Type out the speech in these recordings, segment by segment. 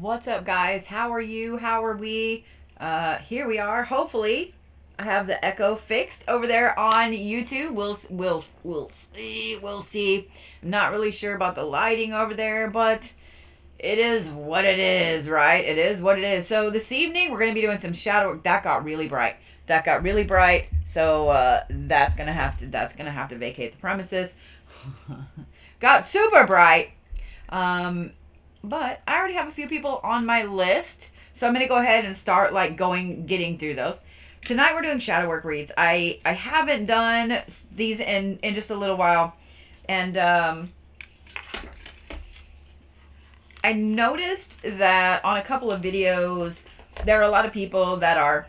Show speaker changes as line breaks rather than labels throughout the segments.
What's up, guys? How are you? How are we? Here we are. Hopefully, I have the echo fixed over there on YouTube. We'll see. I'm not really sure about the lighting over there, but it is what it is, right? It is what it is. So this evening we're gonna be doing some shadow work. That got really bright. So that's gonna have to vacate the premises. Got super bright. But I already have a few people on my list, so I'm gonna go ahead and start getting through those. Tonight we're doing shadow work reads. I haven't done these in just a little while, and I noticed that on a couple of videos there are a lot of people that are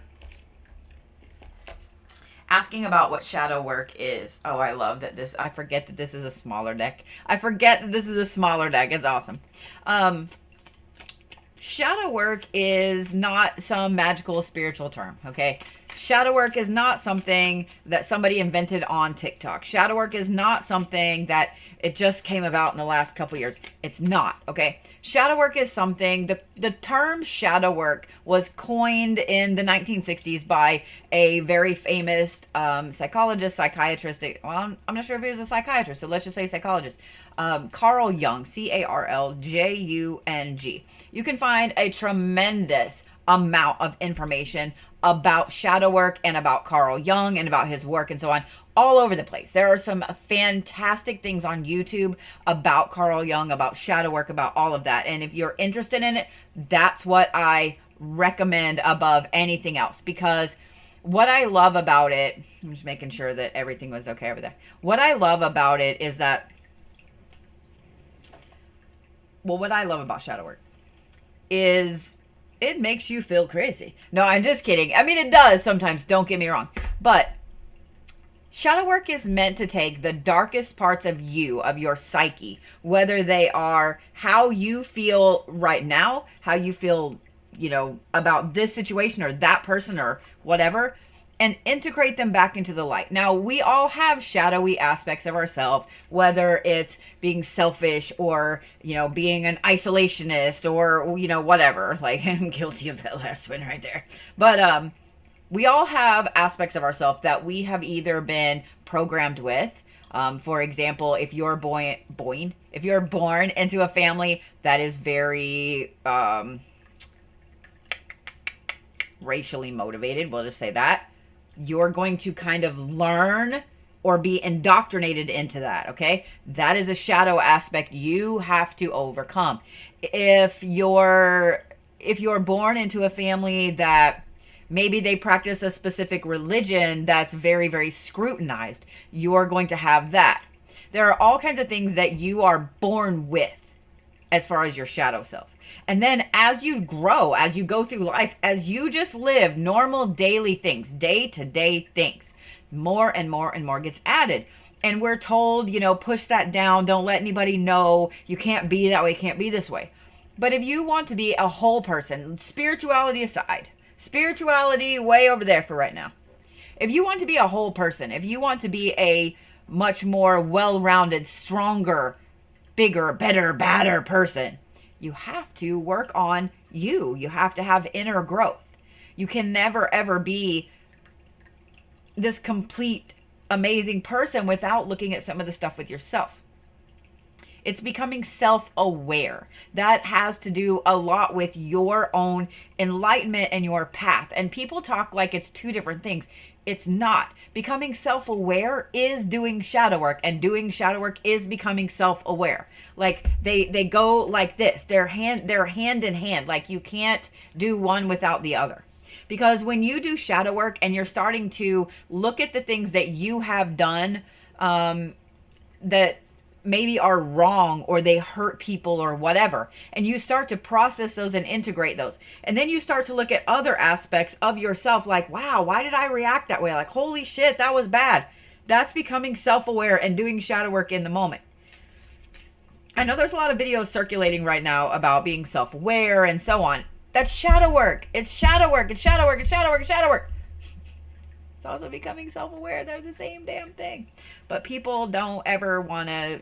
asking about what shadow work is. Oh, I love that I forget that this is a smaller deck. It's awesome. Shadow work is not some magical spiritual term, okay? Shadow work is not something that somebody invented on TikTok. Shadow work is not something that it just came about in the last couple years. It's not, okay? Shadow work is something, the term shadow work was coined in the 1960s by a very famous psychiatrist. Well, I'm not sure if he was a psychiatrist, so let's just say psychologist. Carl Jung, Carljung. You can find a tremendous amount of information about shadow work and about Carl Jung and about his work and so on all over the place. There are some fantastic things on YouTube about Carl Jung, about shadow work, about all of that. And if you're interested in it, that's what I recommend above anything else, because what I love about it, I'm just making sure that everything was okay over there. What I love about it is that, what I love about shadow work is it makes you feel crazy. No, I'm just kidding. I mean, it does sometimes, don't get me wrong. But shadow work is meant to take the darkest parts of you, of your psyche, whether they are how you feel right now, how you feel, about this situation or that person or whatever, and integrate them back into the light. Now, we all have shadowy aspects of ourselves, whether it's being selfish or, being an isolationist or, whatever. Like, I'm guilty of that last one right there. But we all have aspects of ourselves that we have either been programmed with. For example, if you're born into a family that is very racially motivated, we'll just say that, you're going to kind of learn or be indoctrinated into that, okay? That is a shadow aspect you have to overcome. If you're born into a family that maybe they practice a specific religion that's very, very scrutinized, you're going to have that. There are all kinds of things that you are born with as far as your shadow self. And then as you grow, as you go through life, as you just live normal daily things, day-to-day things, more and more and more gets added. And we're told, push that down. Don't let anybody know. You can't be that way. Can't be this way. But if you want to be a whole person, spirituality aside, spirituality way over there for right now. If you want to be a whole person, if you want to be a much more well-rounded, stronger, bigger, better, badder person, you have to work on you. You have to have inner growth. You can never, ever be this complete, amazing person without looking at some of the stuff with yourself. It's becoming self-aware. That has to do a lot with your own enlightenment and your path. And people talk like it's two different things. It's not. Becoming self-aware is doing shadow work, and doing shadow work is becoming self-aware. Like they go like this. They're hand in hand. Like you can't do one without the other. Because when you do shadow work and you're starting to look at the things that you have done that maybe are wrong or they hurt people or whatever, and you start to process those and integrate those, and then you start to look at other aspects of yourself like, wow, why did I react that way? Like, holy shit, that was bad. That's becoming self-aware and doing shadow work in the moment. I know there's a lot of videos circulating right now about being self-aware and so on. That's shadow work. It's shadow work. It's shadow work. It's shadow work. It's shadow work. It's also becoming self-aware. They're the same damn thing. But people don't ever want to,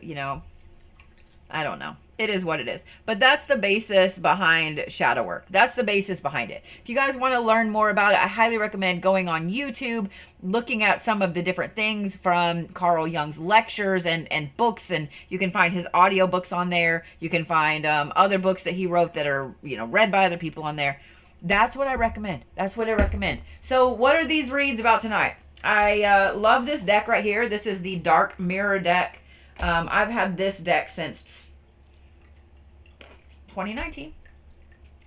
I don't know. It is what it is. But that's the basis behind shadow work. That's the basis behind it. If you guys want to learn more about it, I highly recommend going on YouTube, looking at some of the different things from Carl Jung's lectures and books. And you can find his audio books on there. You can find other books that he wrote that are, read by other people on there. That's what I recommend. That's what I recommend. So what are these reads about tonight? I love this deck right here. This is the Dark Mirror deck. I've had this deck since 2019,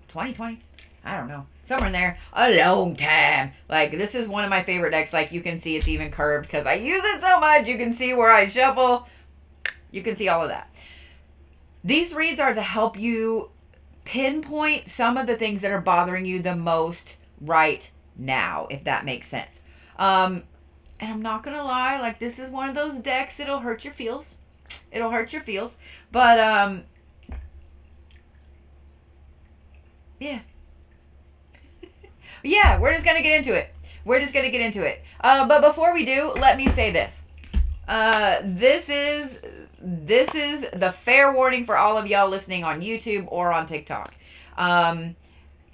2020, I don't know, somewhere in there, a long time. Like, this is one of my favorite decks. Like, you can see it's even curved because I use it so much. You can see where I shuffle. You can see all of that. These reads are to help you pinpoint some of the things that are bothering you the most right now, if that makes sense. And I'm not gonna lie, like, this is one of those decks that'll hurt your feels. It'll hurt your feels, but yeah. Yeah, we're just going to get into it. We're just going to get into it. But before we do, let me say this. This is the fair warning for all of y'all listening on YouTube or on TikTok.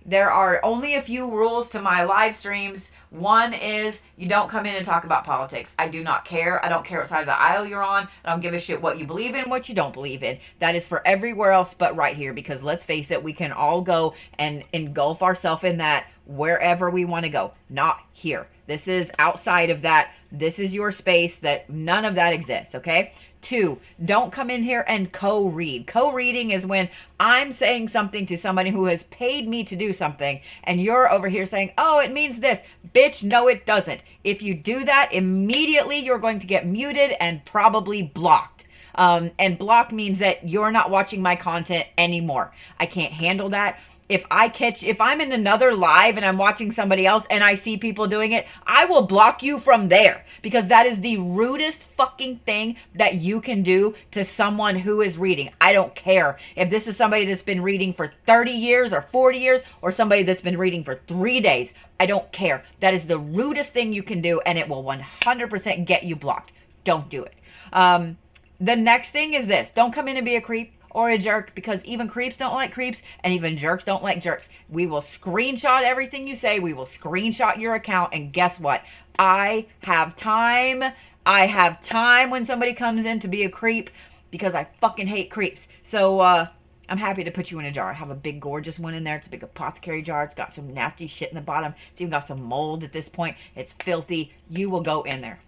There are only a few rules to my live streams. One is you don't come in and talk about politics. I do not care. I don't care what side of the aisle you're on. I don't give a shit what you believe in, what you don't believe in. That is for everywhere else but right here, because let's face it, we can all go and engulf ourselves in that wherever we want to go. Not here. This is outside of that. This is your space. That none of that exists, okay? 2, don't come in here and co-read. Co-reading is when I'm saying something to somebody who has paid me to do something, and you're over here saying, oh, it means this. Bitch, no, it doesn't. If you do that, immediately you're going to get muted and probably blocked. And block means that you're not watching my content anymore. I can't handle that. If I'm in another live and I'm watching somebody else and I see people doing it, I will block you from there, because that is the rudest fucking thing that you can do to someone who is reading. I don't care if this is somebody that's been reading for 30 years or 40 years or somebody that's been reading for 3 days. I don't care. That is the rudest thing you can do, and it will 100% get you blocked. Don't do it. The next thing is this. Don't come in and be a creep or a jerk, because even creeps don't like creeps and even jerks don't like jerks. We will screenshot everything you say. We will screenshot your account, and guess what? I have time. I have time when somebody comes in to be a creep, because I fucking hate creeps. So I'm happy to put you in a jar. I have a big gorgeous one in there. It's a big apothecary jar. It's got some nasty shit in the bottom. It's even got some mold at this point. It's filthy. You will go in there.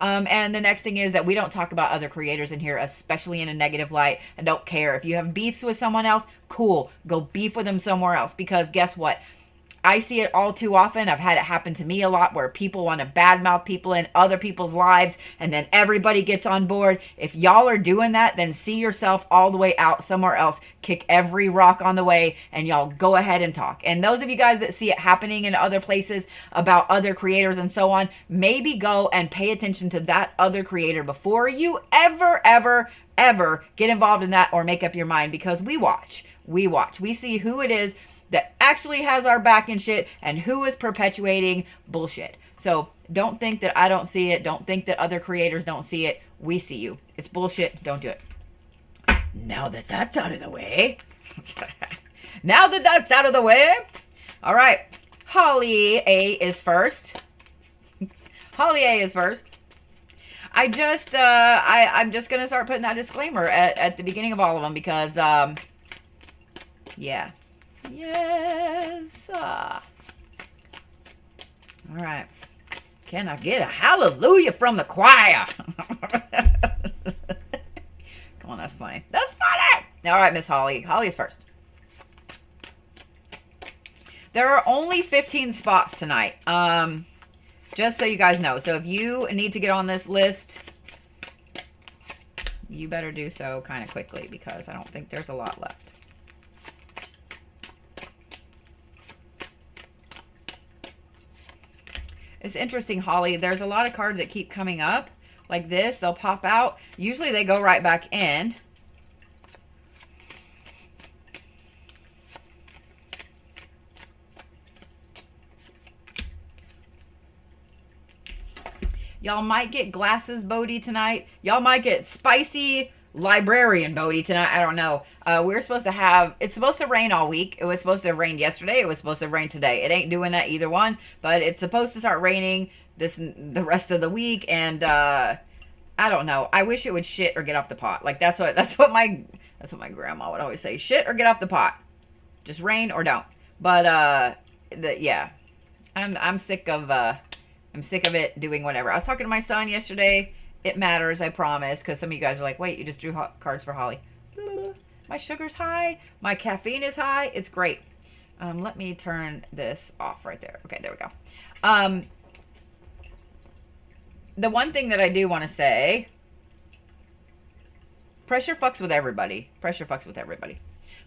And the next thing is that we don't talk about other creators in here, especially in a negative light. I don't care. If you have beefs with someone else, cool. Go beef with them somewhere else, because guess what? I see it all too often. I've had it happen to me a lot, where people want to badmouth people in other people's lives, and then everybody gets on board. If y'all are doing that, then see yourself all the way out somewhere else. Kick every rock on the way, and y'all go ahead and talk. And those of you guys that see it happening in other places about other creators and so on, maybe go and pay attention to that other creator before you ever get involved in that or make up your mind, because we watch. We see who it is that actually has our back and shit, and who is perpetuating bullshit. So don't think that I don't see it. Don't think that other creators don't see it. We see you. It's bullshit. Don't do it. Now that that's out of the way. All right. Hollee A is first. Hollee A is first. I'm just going to start putting that disclaimer at the beginning of all of them, because, yeah. Yes. All right. Can I get a hallelujah from the choir? Come on, that's funny. That's funny. All right, Miss Hollee. Hollee is first. There are only 15 spots tonight. Just so you guys know. So if you need to get on this list, you better do so kind of quickly, because I don't think there's a lot left. It's interesting, Hollee. There's a lot of cards that keep coming up like this. They'll pop out. Usually they go right back in. Y'all might get glasses Bodhi tonight. Y'all might get spicy librarian Bodhi tonight. I don't know. We're supposed to have, it's supposed to rain all week. It was supposed to rain yesterday. It was supposed to rain today. It ain't doing that either one, but it's supposed to start raining the rest of the week. And I don't know. I wish it would shit or get off the pot. Like that's what my grandma would always say. Shit or get off the pot. Just rain or don't. But yeah. I'm sick of it doing whatever. I was talking to my son yesterday. It matters, I promise, because some of you guys are like, wait, you just drew cards for Holly. My sugar's high. My caffeine is high. It's great. Let me turn this off right there. Okay, there we go. The one thing that I do want to say, pressure fucks with everybody. Pressure fucks with everybody.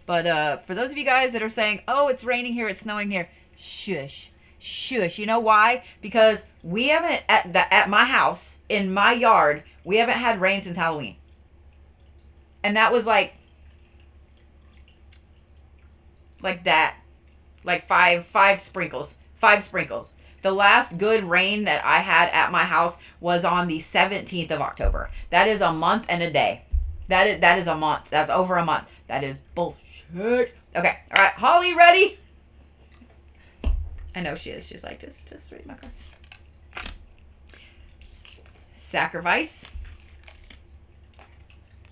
But for those of you guys that are saying, oh, it's raining here, it's snowing here, shush. Shush. You know why? Because we haven't, at my house, in my yard, we haven't had rain since Halloween. And that was like that. Like five sprinkles. 5 sprinkles. The last good rain that I had at my house was on the 17th of October. That is a month and a day. That is a month. That's over a month. That is bullshit. Okay. All right. Holly, ready? I know she is. She's like, just read my cards. Sacrifice.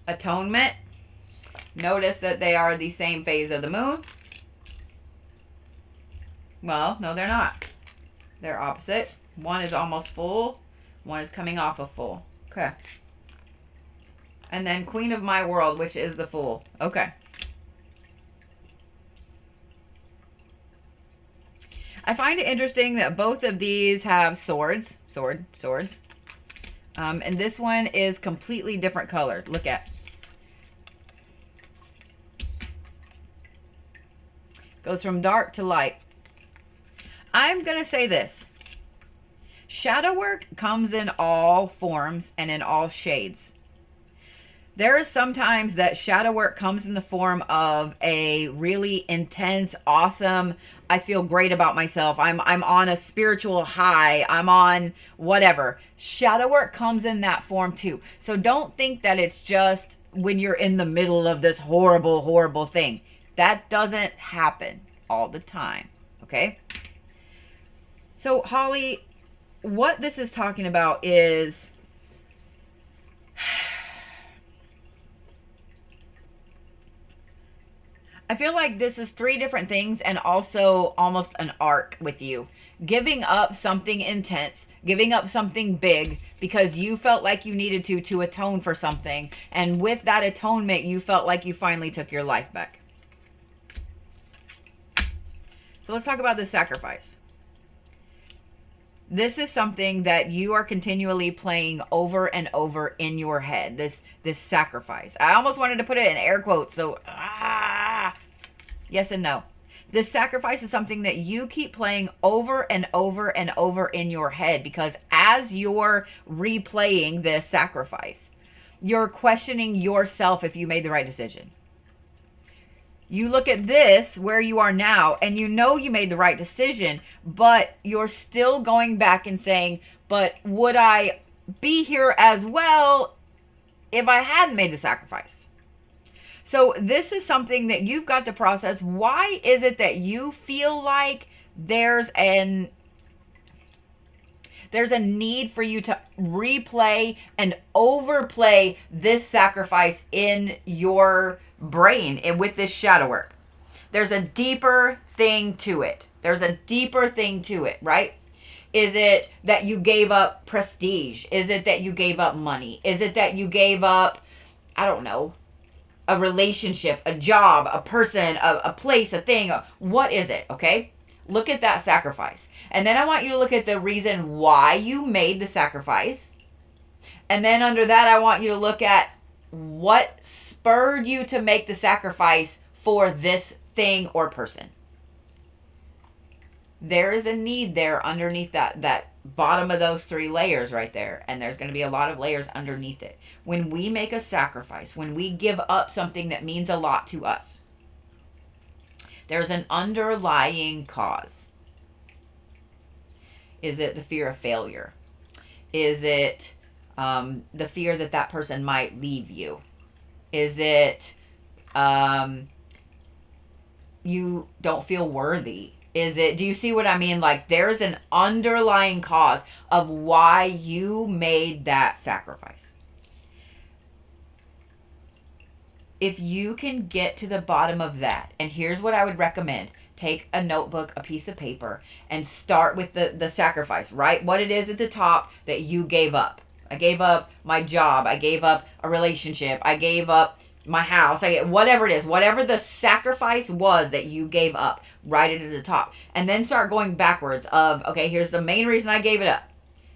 Atonement. Notice that they are the same phase of the moon. Well, no, they're not. They're opposite. One is almost full. One is coming off of full. Okay. And then Queen of My World, which is the Fool. Okay. I find it interesting that both of these have swords. Swords. And this one is completely different colored. Look at. Goes from dark to light. I'm going to say this. Shadow work comes in all forms and in all shades. There is sometimes that shadow work comes in the form of a really intense, awesome, I feel great about myself. I'm on a spiritual high. I'm on whatever. Shadow work comes in that form too. So don't think that it's just when you're in the middle of this horrible, horrible thing. That doesn't happen all the time. Okay? So Holly, what this is talking about is I feel like this is 3 different things and also almost an arc with you. Giving up something intense, giving up something big because you felt like you needed to atone for something. And with that atonement, you felt like you finally took your life back. So let's talk about the sacrifice. This is something that you are continually playing over and over in your head. This sacrifice. I almost wanted to put it in air quotes. So, yes and no. This sacrifice is something that you keep playing over and over and over in your head because as you're replaying this sacrifice, you're questioning yourself if you made the right decision. You look at this, where you are now, and you know you made the right decision, but you're still going back and saying, but would I be here as well if I hadn't made the sacrifice? So this is something that you've got to process. Why is it that you feel like there's a need for you to replay and overplay this sacrifice in your brain and with this shadow work? There's a deeper thing to it. Right? Is it that you gave up prestige? Is it that you gave up money? Is it that you gave up, I don't know, a relationship, a job, a person, a place, a thing? What is it? Okay? Look at that sacrifice. And then I want you to look at the reason why you made the sacrifice. And then under that, I want you to look at what spurred you to make the sacrifice for this thing or person. There is a need there underneath that bottom of those 3 layers right there. And there's going to be a lot of layers underneath it. When we make a sacrifice, when we give up something that means a lot to us, there's an underlying cause. Is it the fear of failure? Is it the fear that person might leave you? Is it you don't feel worthy? Is it, do you see what I mean? Like there's an underlying cause of why you made that sacrifice. If you can get to the bottom of that, and here's what I would recommend: take a notebook, a piece of paper, and start with the sacrifice, right? What it is at the top that you gave up. I gave up my job. I gave up a relationship. I gave up my house. Whatever it is, whatever the sacrifice was that you gave up, write it at the top. And then start going backwards of, okay, here's the main reason I gave it up.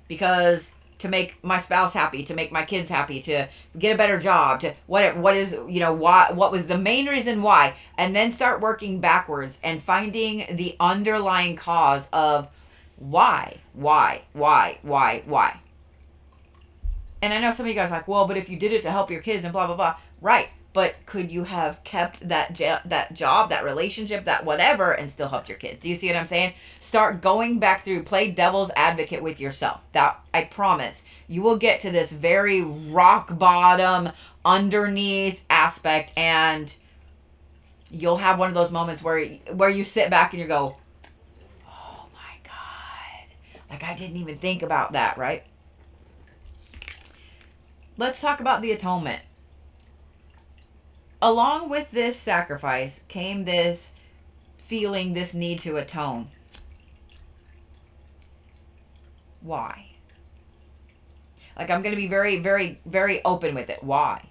Because to make my spouse happy, to make my kids happy, to get a better job, to what is, why, what was the main reason why, and then start working backwards and finding the underlying cause of why. And I know some of you guys are like, well, but if you did it to help your kids and blah, blah, blah. Right. But could you have kept that job, that relationship, that whatever, and still helped your kids? Do you see what I'm saying? Start going back through, play devil's advocate with yourself. That, I promise, you will get to this very rock bottom, underneath aspect, and you'll have one of those moments where you sit back and you go, oh my God, like I didn't even think about that, right? Let's talk about the atonement. Along with this sacrifice came this feeling, this need to atone. Why? Like, I'm going to be very, very, very open with it. Why?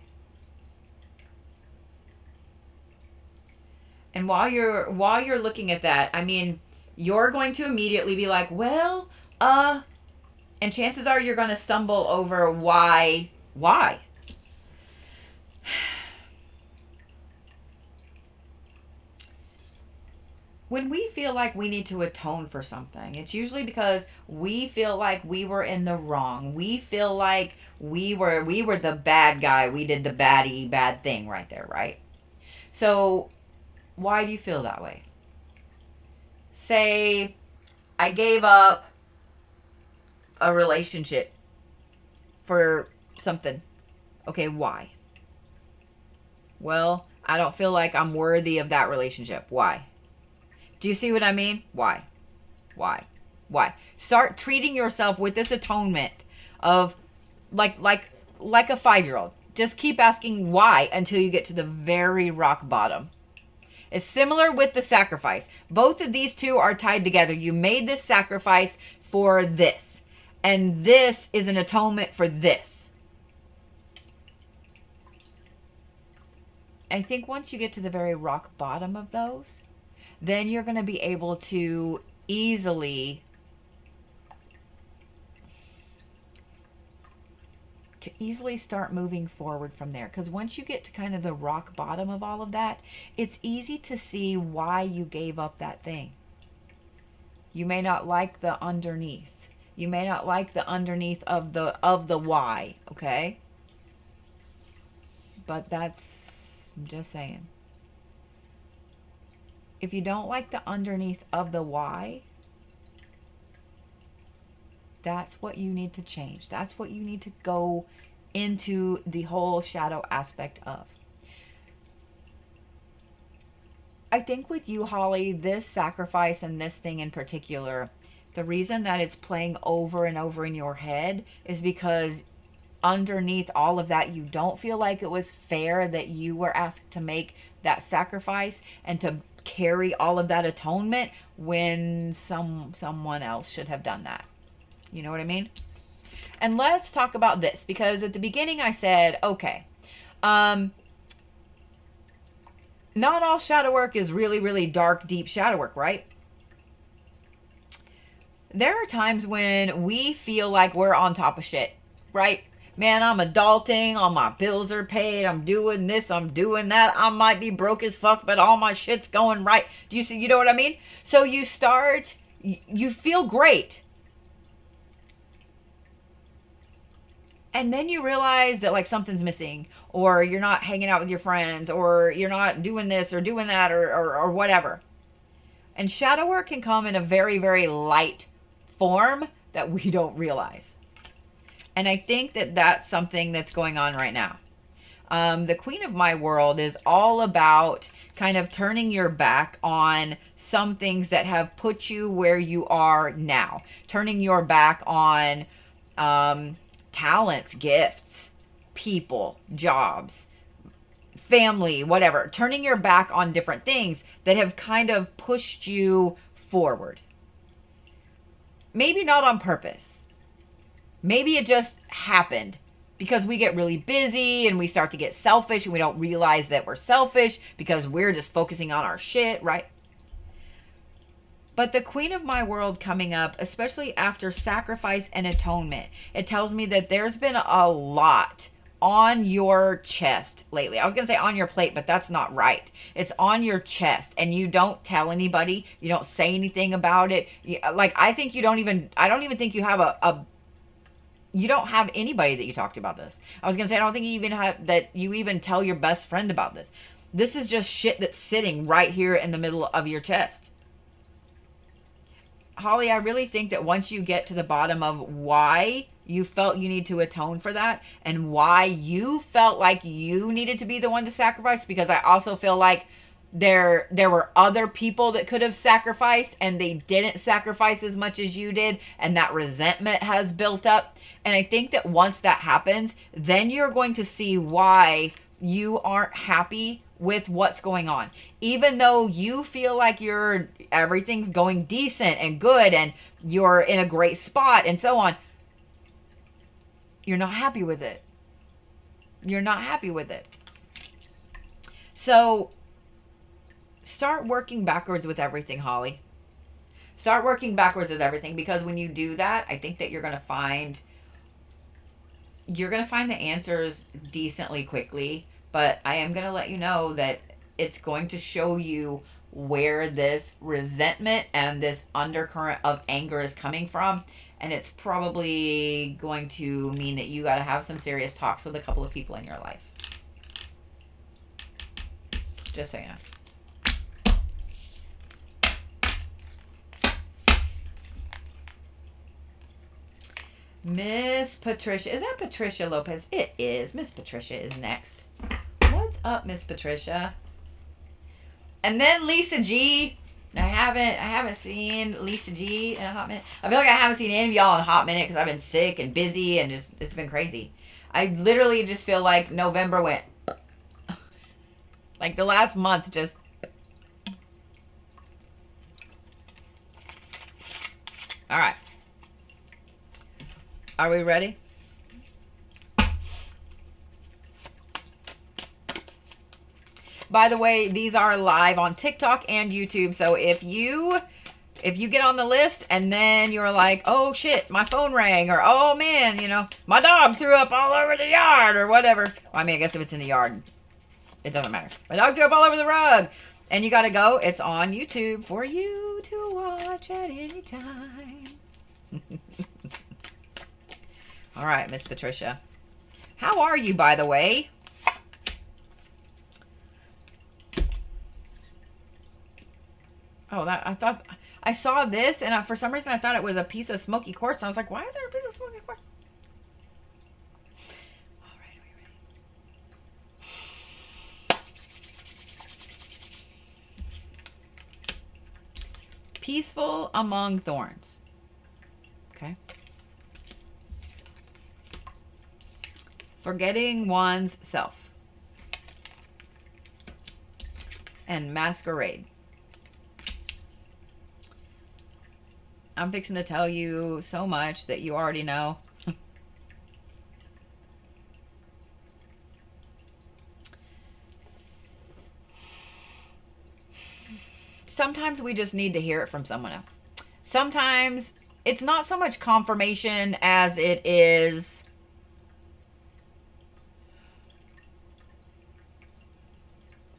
And while you're looking at that, I mean, you're going to immediately be like, well, and chances are you're going to stumble over why. When we feel like we need to atone for something, it's usually because we feel like we were in the wrong. We feel like we were the bad guy. We did the bad thing right there, right? So why do you feel that way? Say I gave up a relationship for something. Okay, why? Well, I don't feel like I'm worthy of that relationship. Why? Do you see what I mean? Why? Start treating yourself with this atonement of like a 5-year-old. Just keep asking why until you get to the very rock bottom. It's similar with the sacrifice. Both of these two are tied together. You made this sacrifice for this, and this is an atonement for this. I think once you get to the very rock bottom of those, then you're going to be able to easily start moving forward from there. Because once you get to kind of the rock bottom of all of that, it's easy to see why you gave up that thing. You may not like the underneath. You may not like the underneath of the why, okay? But that's, I'm just saying. If you don't like the underneath of the why, that's what you need to change. That's what you need to go into the whole shadow aspect of. I think with you, Holly, this sacrifice and this thing in particular, the reason that it's playing over and over in your head is because underneath all of that, you don't feel like it was fair that you were asked to make that sacrifice and to carry all of that atonement when someone else should have done that. You know what I mean? And let's talk about this, because at the beginning I said, okay, not all shadow work is really, really dark, deep shadow work, right? There are times when we feel like we're on top of shit, right? Man, I'm adulting, all my bills are paid, I'm doing this, I'm doing that, I might be broke as fuck, but all my shit's going right. Do you see, you know what I mean? So you feel great. And then you realize that like something's missing, or you're not hanging out with your friends, or you're not doing this or doing that, or whatever. And shadow work can come in a very, very light form that we don't realize. And I think that that's something that's going on right now. The Queen of My World is all about kind of turning your back on some things that have put you where you are now. Turning your back on talents, gifts, people, jobs, family, whatever. Turning your back on different things that have kind of pushed you forward. Maybe not on purpose. Maybe it just happened because we get really busy and we start to get selfish and we don't realize that we're selfish because we're just focusing on our shit, right? But the Queen of My World coming up, especially after sacrifice and atonement, it tells me that there's been a lot on your chest lately. I was going to say on your plate, but that's not right. It's on your chest and you don't tell anybody. You don't say anything about it. I think I don't even think you have you don't have anybody that you talked about this. I was going to say, I don't think you even tell your best friend about this. This is just shit that's sitting right here in the middle of your chest. Hollee, I really think that once you get to the bottom of why you felt you need to atone for that and why you felt like you needed to be the one to sacrifice, because I also feel like there were other people that could have sacrificed and they didn't sacrifice as much as you did, and that resentment has built up. And I think that once that happens, then you're going to see why you aren't happy with what's going on. Even though you feel like everything's going decent and good and you're in a great spot and so on, you're not happy with it. You're not happy with it. So start working backwards with everything, Hollee. Start working backwards with everything, because when you do that, I think that you're going to find the answers decently quickly. But I am going to let you know that it's going to show you where this resentment and this undercurrent of anger is coming from. And it's probably going to mean that you got to have some serious talks with a couple of people in your life. Just so you know. Miss Patricia. Is that Patricia Lopez? It is. Miss Patricia is next. What's up, Miss Patricia? And then Lesa G. I haven't seen Lesa G in a hot minute. I feel like I haven't seen any of y'all in a hot minute because I've been sick and busy and just, it's been crazy. I literally just feel like November went like the last month just. All right. Are we ready? By the way, these are live on TikTok and YouTube. So if you get on the list and then you're like, oh shit, my phone rang, or oh man, my dog threw up all over the yard or whatever. Well, I mean, I guess if it's in the yard, it doesn't matter. My dog threw up all over the rug and you got to go. It's on YouTube for you to watch at any time. All right, Miss Patricia. How are you, by the way? Oh, I thought I saw this, and for some reason I thought it was a piece of smoky quartz. I was like, why is there a piece of smoky quartz? All right, are we ready? Peaceful among thorns. Okay. Forgetting one's self. And masquerade. I'm fixing to tell you so much that you already know. Sometimes we just need to hear it from someone else. Sometimes it's not so much confirmation as it is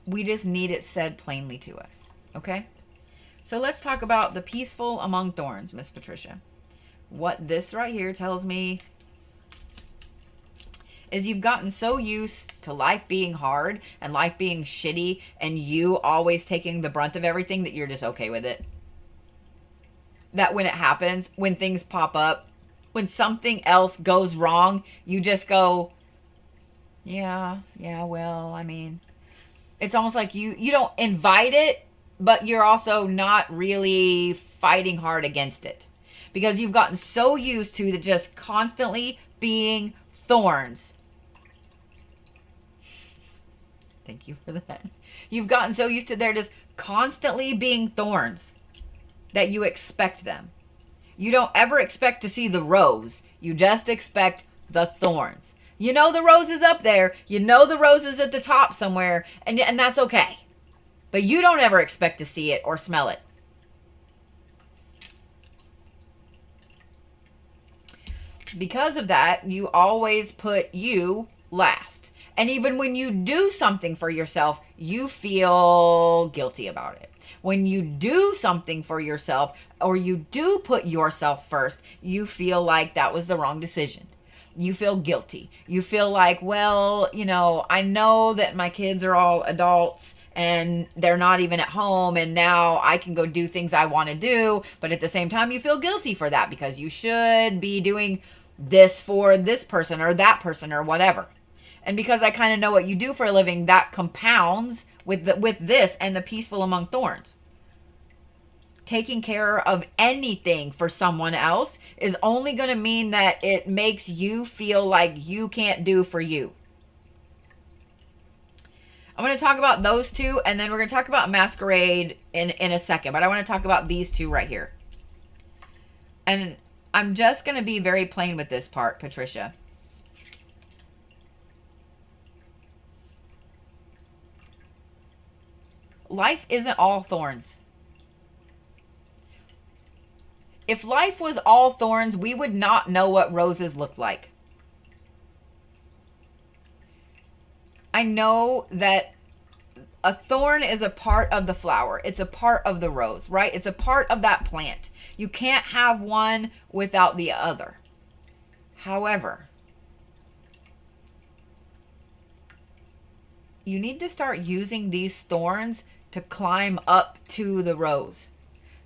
we just need it said plainly to us. Okay? So let's talk about the peaceful among thorns, Miss Patricia. What this right here tells me is you've gotten so used to life being hard and life being shitty and you always taking the brunt of everything that you're just okay with it. That when it happens, when things pop up, when something else goes wrong, you just go, Yeah, well, I mean, it's almost like you don't invite it, but you're also not really fighting hard against it. Because you've gotten so used to the just constantly being thorns. Thank you for that. You've gotten so used to there just constantly being thorns that you expect them. You don't ever expect to see the rose. You just expect the thorns. You know the rose is up there. You know the rose is at the top somewhere, and that's okay. But you don't ever expect to see it or smell it. Because of that, you always put you last. And even when you do something for yourself, you feel guilty about it. When you do something for yourself or you do put yourself first, you feel like that was the wrong decision. You feel guilty. You feel like, well, I know that my kids are all adults and they're not even at home, and now I can go do things I want to do. But at the same time, you feel guilty for that because you should be doing this for this person or that person or whatever. And because I kind of know what you do for a living, that compounds with this and the peaceful among thorns. Taking care of anything for someone else is only going to mean that it makes you feel like you can't do for you. I'm going to talk about those two, and then we're going to talk about masquerade in a second. But I want to talk about these two right here. And I'm just going to be very plain with this part, Patricia. Life isn't all thorns. If life was all thorns, we would not know what roses look like. I know that a thorn is a part of the flower. It's a part of the rose, right? It's a part of that plant. You can't have one without the other. However, you need to start using these thorns to climb up to the rose.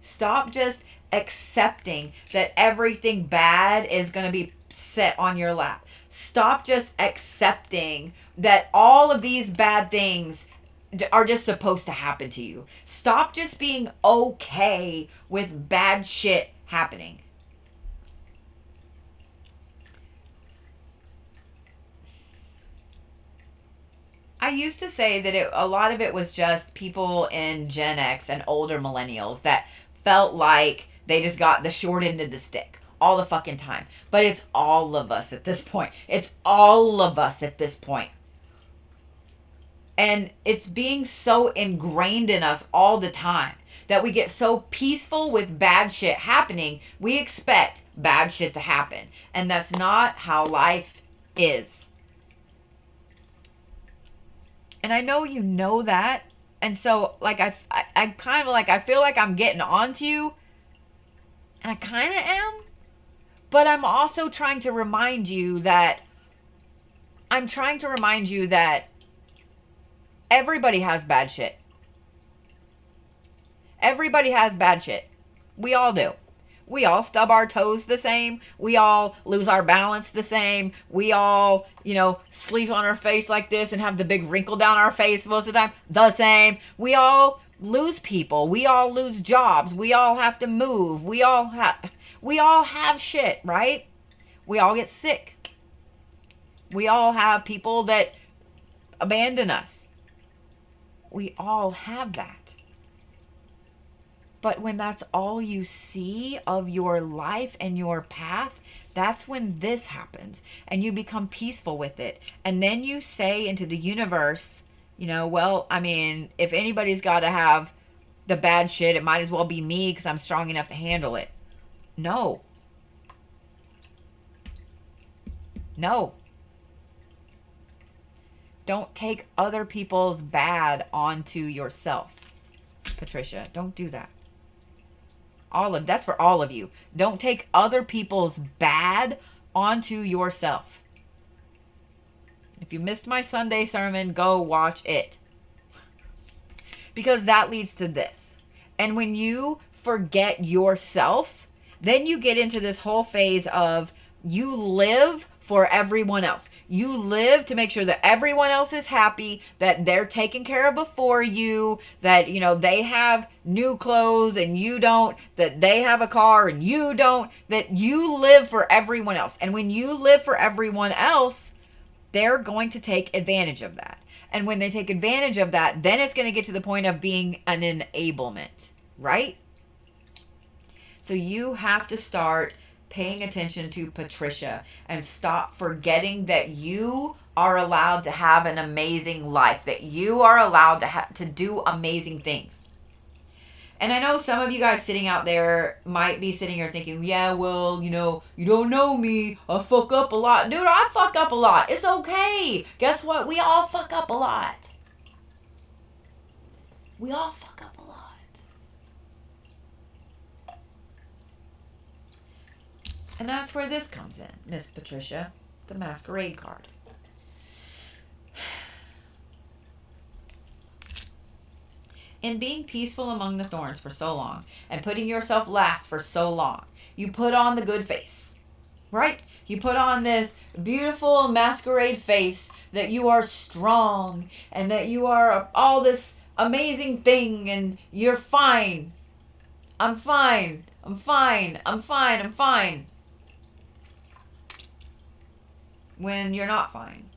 Stop just accepting that everything bad is going to be set on your lap. Stop just accepting that all of these bad things are just supposed to happen to you. Stop just being okay with bad shit happening. I used to say that a lot of it was just people in Gen X and older millennials that felt like they just got the short end of the stick all the fucking time. But it's all of us at this point. It's all of us at this point. And it's being so ingrained in us all the time that we get so peaceful with bad shit happening, we expect bad shit to happen. And that's not how life is. And I know you know that. And so, like, I kind of like, I feel like I'm getting on to you. And I kind of am. But I'm also trying to remind you that everybody has bad shit. Everybody has bad shit. We all do. We all stub our toes the same. We all lose our balance the same. We all, sleep on our face like this and have the big wrinkle down our face most of the time. The same. We all lose people. We all lose jobs. We all have to move. We all have shit, right? We all get sick. We all have people that abandon us. We all have that. But when that's all you see of your life and your path, that's when this happens and you become peaceful with it. And then you say into the universe, well, I mean, if anybody's got to have the bad shit, it might as well be me because I'm strong enough to handle it. No. Don't take other people's bad onto yourself, Patricia. Don't do that. That's for all of you. Don't take other people's bad onto yourself. If you missed my Sunday sermon, go watch it. Because that leads to this. And when you forget yourself, then you get into this whole phase of you live for everyone else. You live to make sure that everyone else is happy, that they're taken care of before you, that, you know, they have new clothes and you don't, that they have a car and you don't, that you live for everyone else. And when you live for everyone else, they're going to take advantage of that. And when they take advantage of that, then it's going to get to the point of being an enablement, right? So you have to start paying attention to Patricia and stop forgetting that you are allowed to have an amazing life, that you are allowed to do amazing things. And I know some of you guys sitting out there might be sitting here thinking, yeah, well, you know, you don't know me. I fuck up a lot. Dude, I fuck up a lot. It's okay. Guess what? We all fuck up a lot. We all fuck up a lot. And that's where this comes in, Miss Patricia, the masquerade card. In being peaceful among the thorns for so long and putting yourself last for so long, you put on the good face, right? You put on this beautiful masquerade face that you are strong and that you are all this amazing thing and you're fine. I'm fine. I'm fine. I'm fine. I'm fine. When you're not fine.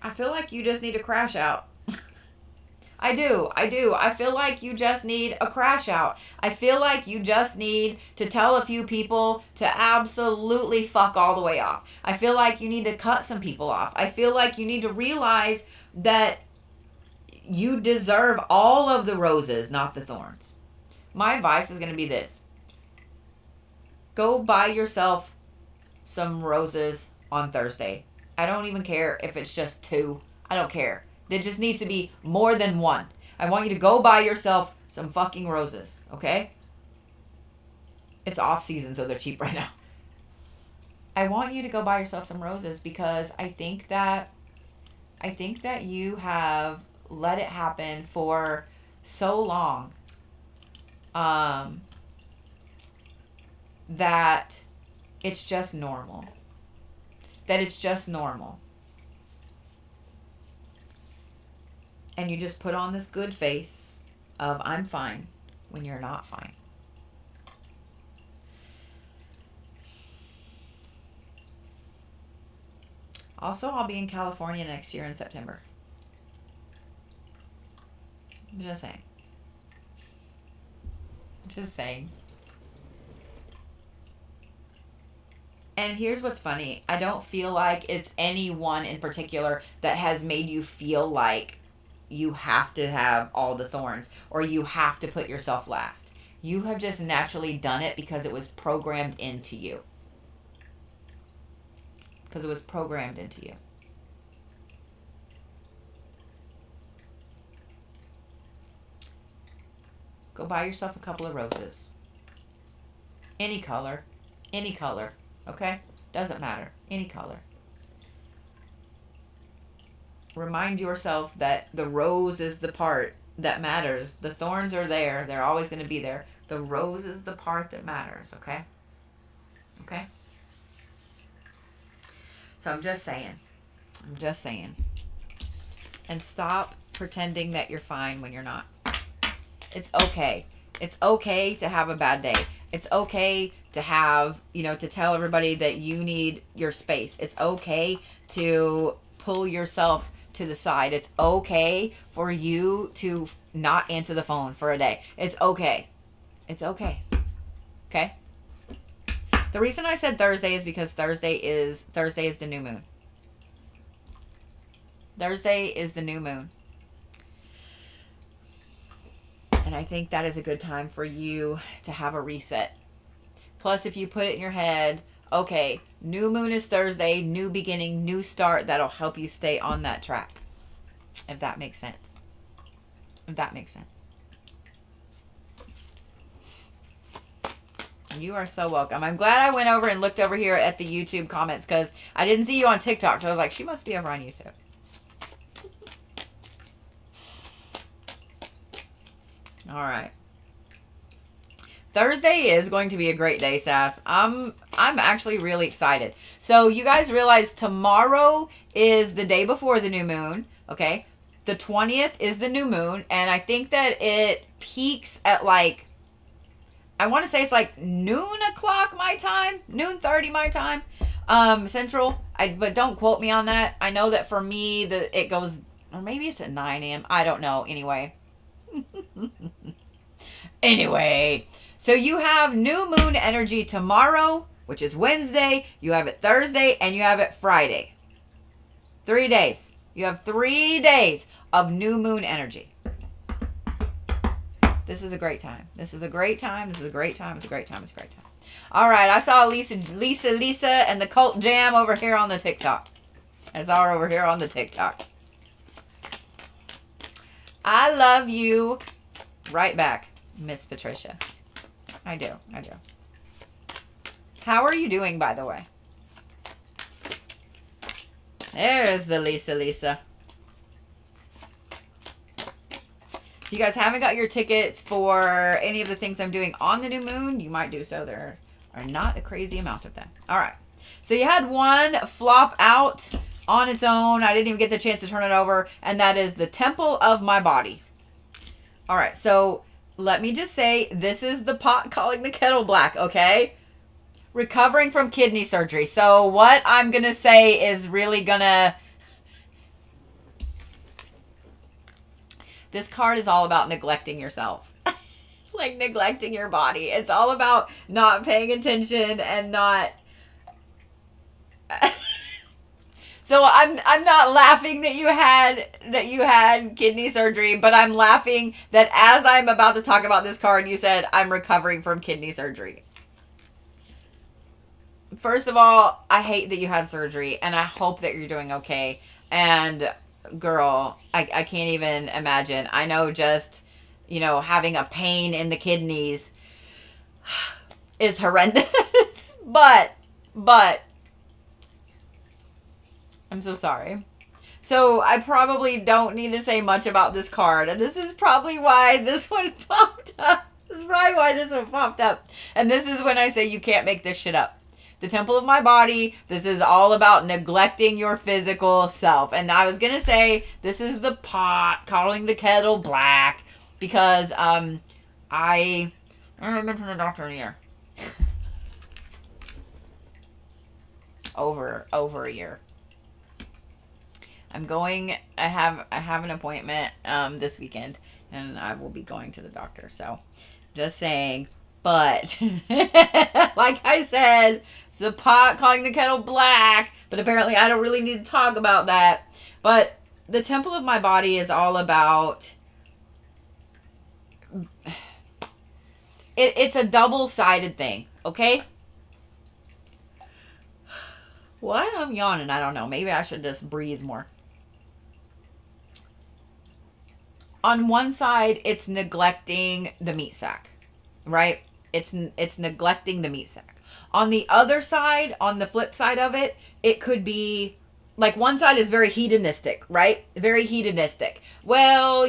I feel like you just need to crash out. I do. I feel like you just need a crash out. I feel like you just need to tell a few people to absolutely fuck all the way off. I feel like you need to cut some people off. I feel like you need to realize that you deserve all of the roses, not the thorns. My advice is going to be this. Go buy yourself some roses on Thursday. I don't even care if it's just 2. I don't care. There just needs to be more than 1. I want you to go buy yourself some fucking roses, okay? It's off season, so they're cheap right now. I want you to go buy yourself some roses because I think that you have let it happen for so long. That it's just normal. That it's just normal. And you just put on this good face of I'm fine when you're not fine. Also, I'll be in California next year in September. I'm just saying. Just saying. And here's what's funny. I don't feel like it's anyone in particular that has made you feel like you have to have all the thorns or you have to put yourself last. You have just naturally done it because it was programmed into you. Because it was programmed into you. Go buy yourself a couple of roses. Any color. Any color. Okay? Doesn't matter. Any color. Remind yourself that the rose is the part that matters. The thorns are there. They're always going to be there. The rose is the part that matters. Okay? Okay? So I'm just saying. I'm just saying. And stop pretending that you're fine when you're not. It's okay. It's okay to have a bad day. It's okay to have, to tell everybody that you need your space. It's okay to pull yourself to the side. It's okay for you to not answer the phone for a day. It's okay. It's okay. Okay? The reason I said Thursday is because Thursday is the new moon. Thursday is the new moon. And I think that is a good time for you to have a reset. Plus, if you put it in your head, okay, new moon is Thursday, new beginning, new start, that'll help you stay on that track. If that makes sense. If that makes sense. You are so welcome. I'm glad I went over and looked over here at the YouTube comments because I didn't see you on TikTok. So I was like, she must be over on YouTube. All right. Thursday is going to be a great day, Sass. I'm actually really excited. So you guys realize tomorrow is the day before the new moon, okay? The 20th is the new moon, and I think that it peaks at like, I want to say it's like noon o'clock my time, noon 30 my time, Central. But don't quote me on that. I know that for me, it goes, or maybe it's at 9 a.m. I don't know. Anyway. Anyway. So you have new moon energy tomorrow, which is Wednesday. You have it Thursday, and you have it Friday. 3 days. You have 3 days of new moon energy. This is a great time. This is a great time. This is a great time. It's a great time. It's a great time. All right. I saw Lesa and the Cult Jam over here on the TikTok. I saw her over here on the TikTok. I love you. Right back, Miss Patricia. I do. I do. How are you doing, by the way? There's the Lesa. If you guys haven't got your tickets for any of the things I'm doing on the new moon, you might do so. There are not a crazy amount of them. All right. So you had one flop out on its own. I didn't even get the chance to turn it over. And that is the Temple of My Body. All right. So let me just say, this is the pot calling the kettle black, okay? Recovering from kidney surgery. So what I'm going to say is really going to... This card is all about neglecting yourself. Like neglecting your body. It's all about not paying attention and not... So I'm not laughing that you had kidney surgery, but I'm laughing that as I'm about to talk about this card, you said I'm recovering from kidney surgery. First of all, I hate that you had surgery, and I hope that you're doing okay. And girl, I can't even imagine. I know just, having a pain in the kidneys is horrendous, but I'm so sorry. So I probably don't need to say much about this card. And this is probably why this one popped up. And this is when I say you can't make this shit up. The Temple of My Body. This is all about neglecting your physical self. And I was going to say this is the pot calling the kettle black. Because I haven't been to the doctor in a year. Over a year. I have an appointment this weekend, and I will be going to the doctor. So, just saying. But, like I said, it's a pot calling the kettle black. But apparently I don't really need to talk about that. But the Temple of My Body is all about... It's a double-sided thing, okay? Why I'm yawning, I don't know. Maybe I should just breathe more. On one side, it's neglecting the meat sack, right? It's neglecting the meat sack. On the other side, on the flip side of it, it could be, like one side is very hedonistic, right? Very hedonistic. Well,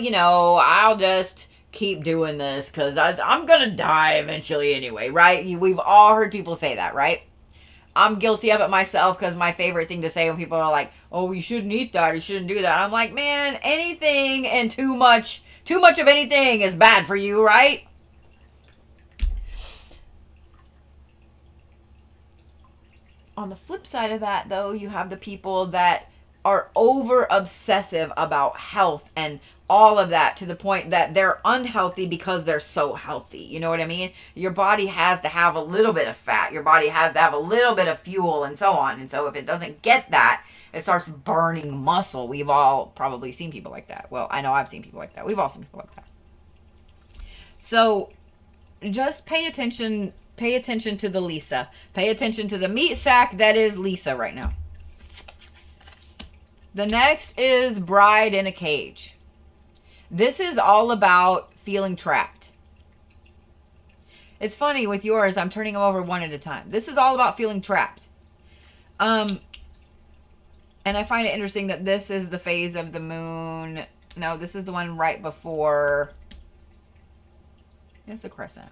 I'll just keep doing this because I'm going to die eventually anyway, right? We've all heard people say that, right? I'm guilty of it myself because my favorite thing to say when people are like, oh, you shouldn't eat that, you shouldn't do that. I'm like, man, anything and too much of anything is bad for you, right? On the flip side of that, though, you have the people that are over obsessive about health and all of that to the point that they're unhealthy because they're so healthy. You know what I mean? Your body has to have a little bit of fat. Your body has to have a little bit of fuel and so on. And so if it doesn't get that, it starts burning muscle. We've all probably seen people like that. Well, I know I've seen people like that. We've all seen people like that. So just pay attention to the Lesa. Pay attention to the meat sack that is Lesa right now. The next is Bride in a Cage. This is all about feeling trapped. It's funny with yours, I'm turning them over one at a time. This is all about feeling trapped. And I find it interesting that this is the phase of the moon. No, this is the one right before. It's a crescent.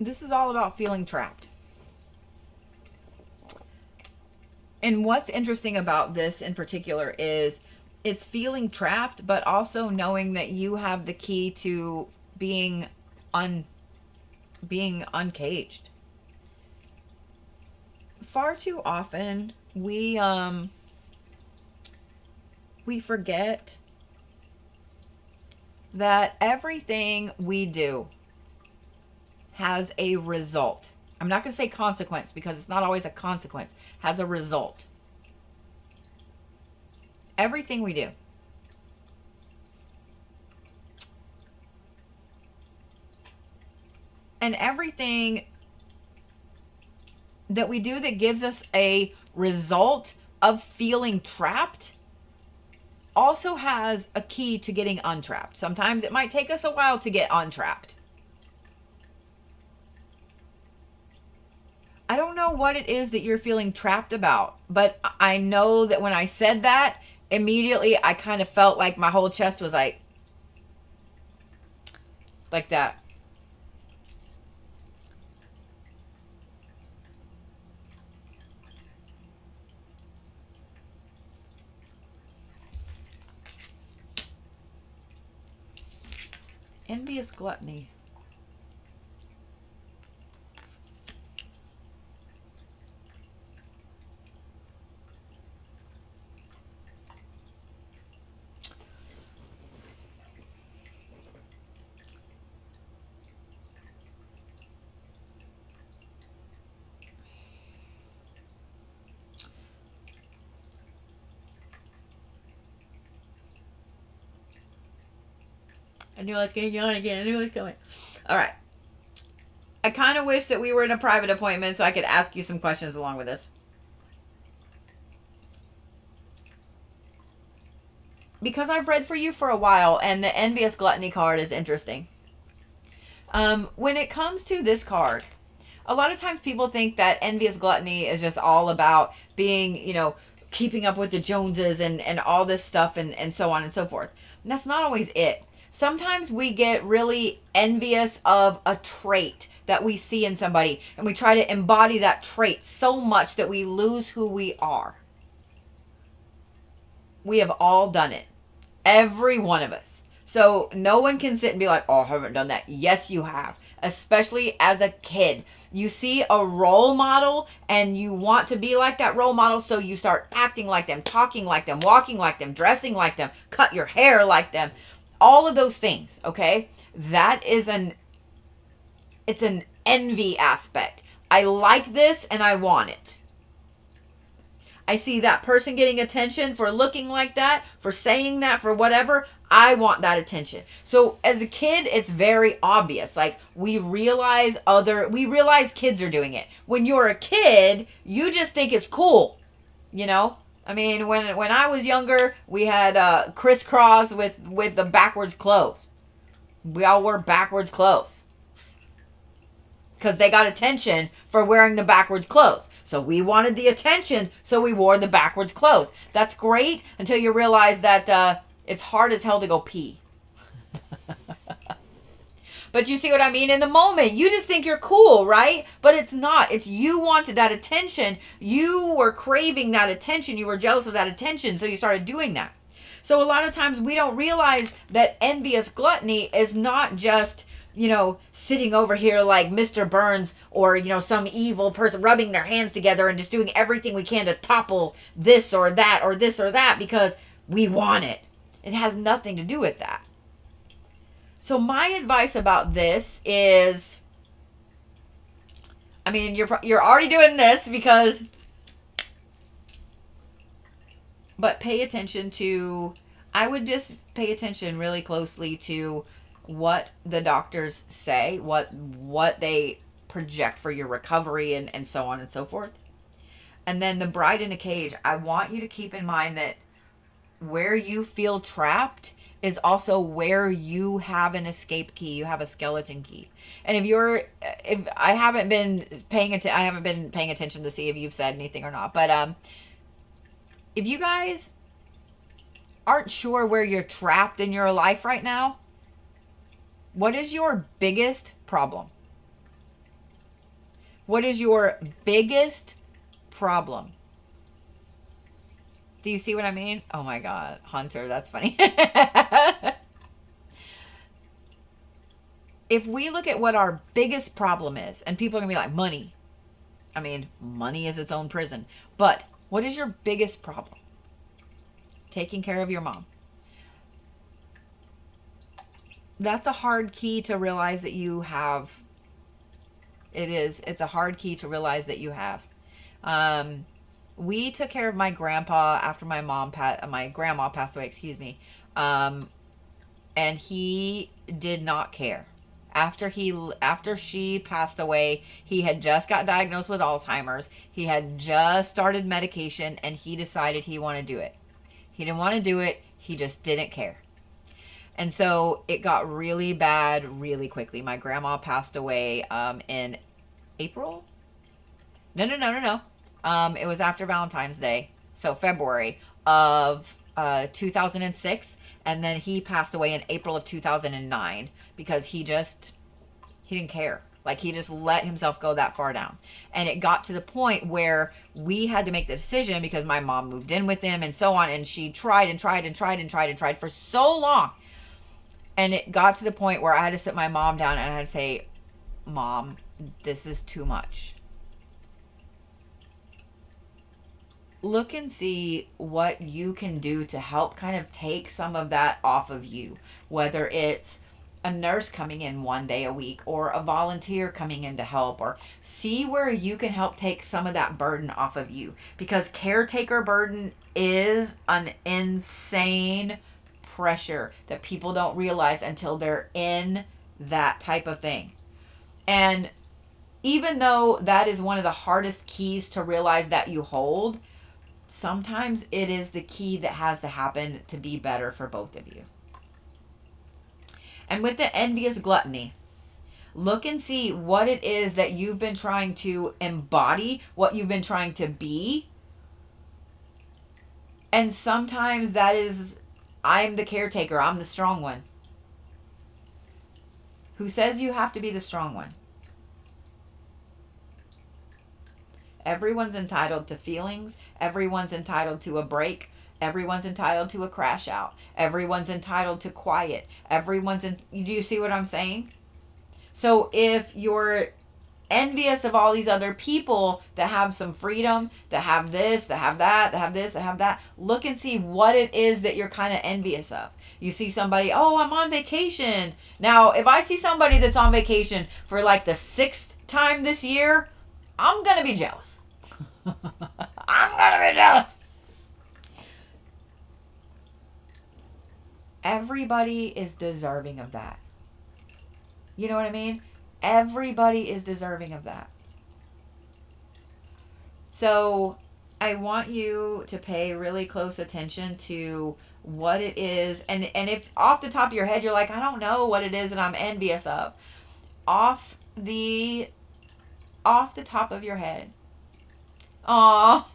This is all about feeling trapped. And what's interesting about this in particular is it's feeling trapped, but also knowing that you have the key to being uncaged. Far too often we forget that everything we do has a result. I'm not going to say consequence because it's not always a consequence. Has a result. Everything we do. And everything that we do that gives us a result of feeling trapped also has a key to getting untrapped. Sometimes it might take us a while to get untrapped. I don't know what it is that you're feeling trapped about, but I know that when I said that, immediately I kind of felt like my whole chest was like that. Envious gluttony. I knew I was going to yawn again. I knew it was coming. All right. I kind of wish that we were in a private appointment so I could ask you some questions along with this. Because I've read for you for a while, and the envious gluttony card is interesting. When it comes to this card, a lot of times people think that envious gluttony is just all about being, keeping up with the Joneses and all this stuff and so on and so forth. And that's not always it. Sometimes we get really envious of a trait that we see in somebody, and we try to embody that trait so much that we lose who we are. We have all done it. Every one of us. So no one can sit and be like, oh, I haven't done that. Yes, you have. Especially as a kid. You see a role model and you want to be like that role model, so you start acting like them, talking like them, walking like them, dressing like them, cut your hair like them. All of those things, okay? That is it's an envy aspect. I like this and I want it. I see that person getting attention for looking like that, for saying that, for whatever. I want that attention. So as a kid, it's very obvious. Like we realize kids are doing it. When you're a kid, you just think it's cool, I mean, when I was younger, we had crisscross with the backwards clothes. We all wore backwards clothes. Because they got attention for wearing the backwards clothes. So we wanted the attention, so we wore the backwards clothes. That's great until you realize that it's hard as hell to go pee. But you see what I mean? In the moment, you just think you're cool, right? But it's not. It's you wanted that attention. You were craving that attention. You were jealous of that attention, so you started doing that. So a lot of times we don't realize that envious gluttony is not just, sitting over here like Mr. Burns or, some evil person rubbing their hands together and just doing everything we can to topple this or that or this or that because we want it. It has nothing to do with that. So my advice about this is, I mean, you're already doing this but pay attention to, I would just pay attention really closely to what the doctors say, what they project for your recovery and so on and so forth. And then the bride in a cage, I want you to keep in mind that where you feel trapped is also where you have an escape key. You have a skeleton key. And if I haven't been paying attention to see if you've said anything or not. But if you guys aren't sure where you're trapped in your life right now, what is your biggest problem? What is your biggest problem? Do you see what I mean? Oh my God, Hunter, that's funny. If we look at what our biggest problem is, and people are gonna be like, money. I mean, money is its own prison. But what is your biggest problem? Taking care of your mom. That's a hard key to realize that you have. It is. It's a hard key to realize that you have. We took care of my grandpa after my grandma passed away, excuse me. And he did not care. After she passed away, he had just got diagnosed with Alzheimer's. He had just started medication, and he decided he wanted to do it. He didn't want to do it. He just didn't care. And so it got really bad really quickly. My grandma passed away in April. No. It was after Valentine's Day. So February of 2006. And then he passed away in April of 2009 because he didn't care. Like, he just let himself go that far down. And it got to the point where we had to make the decision because my mom moved in with him and so on. And she tried for so long. And it got to the point where I had to sit my mom down and I had to say, Mom, this is too much. Look and see what you can do to help kind of take some of that off of you. Whether it's a nurse coming in one day a week or a volunteer coming in to help, or see where you can help take some of that burden off of you. Because caretaker burden is an insane pressure that people don't realize until they're in that type of thing. And even though that is one of the hardest keys to realize that you hold, sometimes it is the key that has to happen to be better for both of you. And with the envious gluttony, look and see what it is that you've been trying to embody, what you've been trying to be. And sometimes that is, I'm the caretaker, I'm the strong one. Who says you have to be the strong one? Everyone's entitled to feelings. Everyone's entitled to a break. Everyone's entitled to a crash out. Everyone's entitled to quiet. Do you see what I'm saying? So if you're envious of all these other people that have some freedom, that have this, that have that, that have this, that have that, look and see what it is that you're kind of envious of. You see somebody, oh, I'm on vacation. Now, if I see somebody that's on vacation for like the 6th time this year, I'm going to be jealous. I'm going to be jealous. Everybody is deserving of that. You know what I mean? Everybody is deserving of that. So I want you to pay really close attention to what it is. And if off the top of your head, you're like, I don't know what it is that I'm envious of. Off the top of your head. Aw.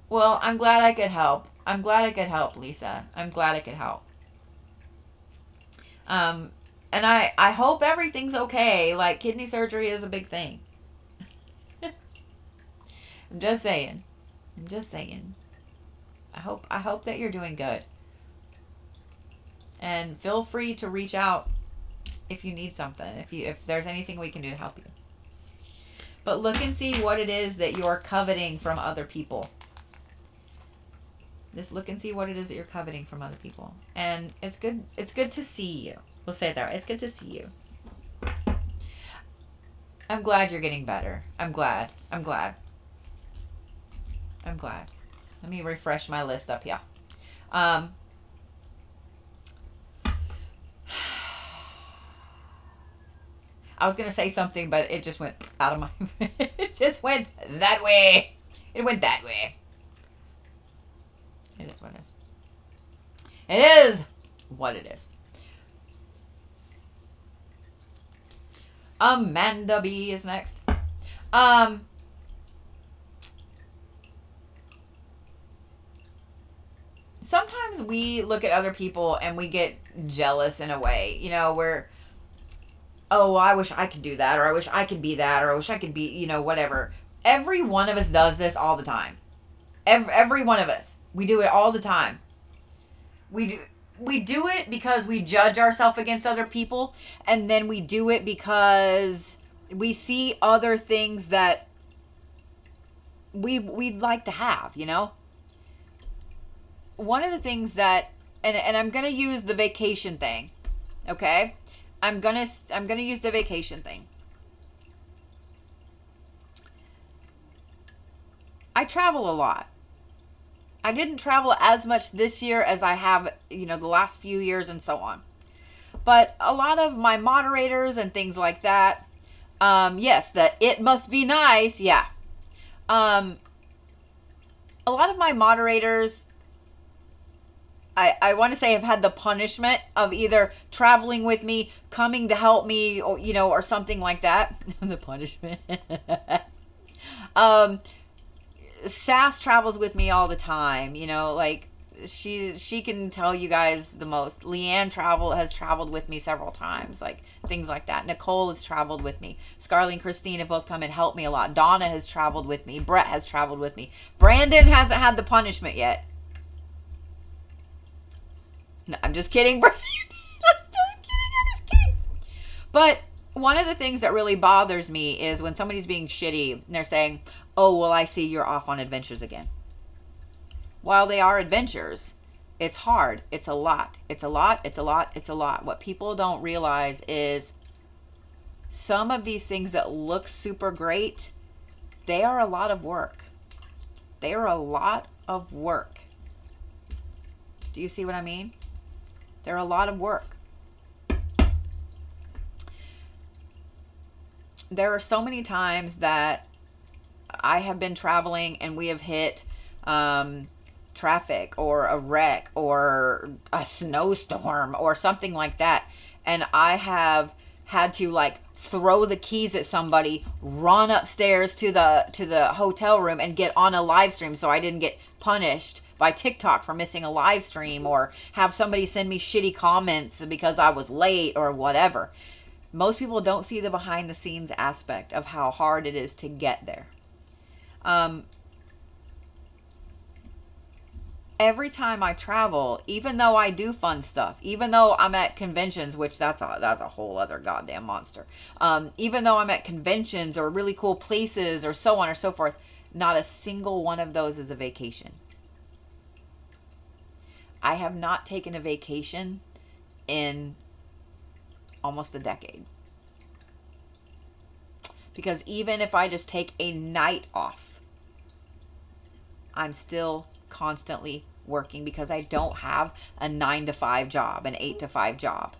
Well, I'm glad I could help. I'm glad I could help, Lesa. I'm glad I could help. And I hope everything's okay. Like, kidney surgery is a big thing. I'm just saying. I hope that you're doing good. And feel free to reach out if you need something. If there's anything we can do to help you. But look and see what it is that you're coveting from other people. Just look and see what it is that you're coveting from other people. And it's good to see you. We'll say it that way. It's good to see you. I'm glad you're getting better. I'm glad. Let me refresh my list up here. I was going to say something, but it just went out of my... It just went that way. It went that way. It is what it is. It is what it is. Amanda B is next. Sometimes we look at other people and we get jealous in a way. You know, we're... oh, I wish I could do that, or I wish I could be that, or I wish I could be, you know, whatever. Every one of us does this all the time. Every one of us. We do it all the time. We do it because we judge ourselves against other people, and then we do it because we see other things that we'd like to have, you know? One of the things that, and I'm going to use the vacation thing, okay? I'm going to use the vacation thing. I travel a lot. I didn't travel as much this year as I have, you know, the last few years and so on. But a lot of my moderators and things like that, yes, that it must be nice, yeah. A lot of my moderators, I want to say, have had the punishment of either traveling with me, coming to help me, or, you know, or something like that. The punishment. Sass travels with me all the time, you know, like she can tell you guys the most. Leanne has traveled with me several times, like things like that. Nicole has traveled with me. Scarlett and Christine have both come and helped me a lot. Donna has traveled with me. Brett has traveled with me. Brandon hasn't had the punishment yet. No, I'm just kidding, Brandon. I'm just kidding. But one of the things that really bothers me is when somebody's being shitty and they're saying, oh, well, I see you're off on adventures again. While they are adventures, it's hard. It's a lot. It's a lot. It's a lot. It's a lot. What people don't realize is some of these things that look super great, they are a lot of work. They are a lot of work. Do you see what I mean? They're a lot of work. There are so many times that I have been traveling and we have hit traffic or a wreck or a snowstorm or something like that. And I have had to like throw the keys at somebody, run upstairs to the hotel room and get on a live stream so I didn't get punished by TikTok for missing a live stream, or have somebody send me shitty comments because I was late or whatever. Most people don't see the behind the scenes aspect of how hard it is to get there. Every time I travel, even though I do fun stuff, even though I'm at conventions, which that's a whole other goddamn monster. Even though I'm at conventions or really cool places or so on or so forth, not a single one of those is a vacation. I have not taken a vacation in almost a decade. Because even if I just take a night off, I'm still constantly working because I don't have a 9-to-5 job, an 8-to-5 job.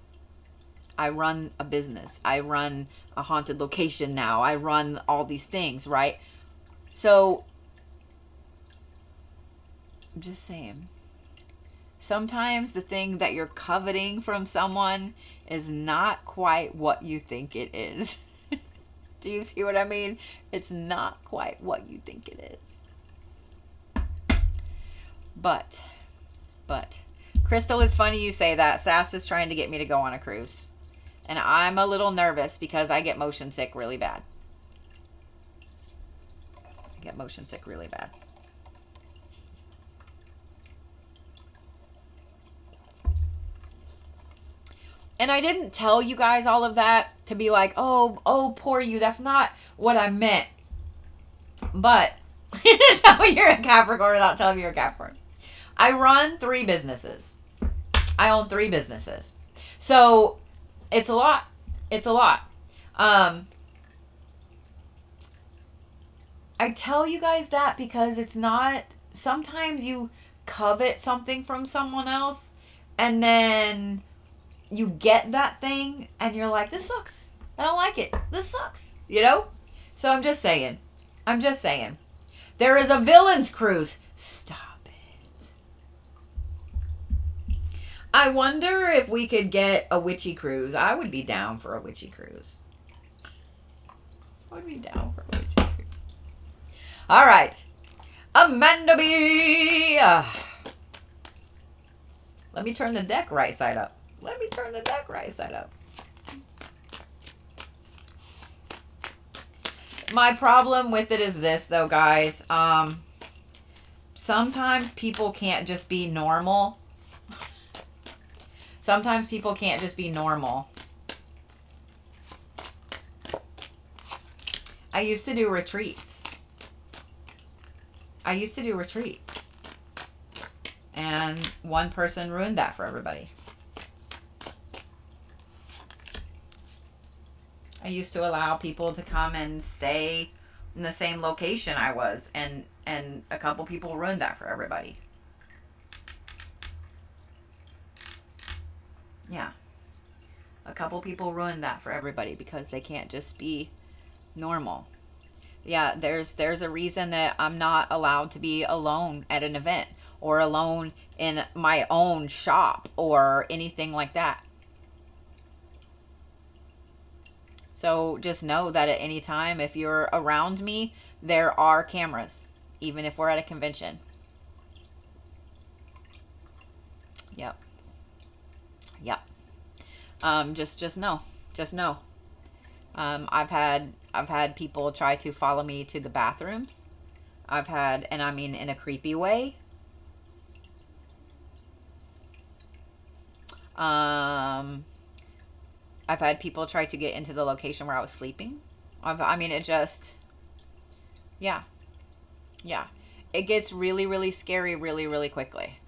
I run a business. I run a haunted location now. I run all these things, right? So, I'm just saying. Sometimes the thing that you're coveting from someone is not quite what you think it is. Do you see what I mean? It's not quite what you think it is. But, Crystal, it's funny you say that. Sass is trying to get me to go on a cruise. And I'm a little nervous because I get motion sick really bad. I get motion sick really bad. And I didn't tell you guys all of that to be like, oh, poor you. That's not what I meant. But tell me you're a Capricorn without telling me you're a Capricorn. I run 3 businesses. I own 3 businesses. So it's a lot. It's a lot. I tell you guys that because it's not, sometimes you covet something from someone else and then you get that thing and you're like, this sucks. I don't like it. This sucks. You know? So I'm just saying. There is a villain's cruise. Stop it. I wonder if we could get a witchy cruise. I would be down for a witchy cruise. All right. Amanda B. Let me turn the deck right side up. My problem with it is this, though, guys. Sometimes people can't just be normal. Sometimes people can't just be normal. I used to do retreats. And one person ruined that for everybody. I used to allow people to come and stay in the same location I was, and a couple people ruined that for everybody. Yeah. A couple people ruined that for everybody because they can't just be normal. Yeah, there's a reason that I'm not allowed to be alone at an event or alone in my own shop or anything like that. So just know that at any time, if you're around me, there are cameras, even if we're at a convention. Yep. Just know. I've had people try to follow me to the bathrooms. And I mean in a creepy way. I've had people try to get into the location where I was sleeping. Yeah. It gets really, really scary really, really quickly.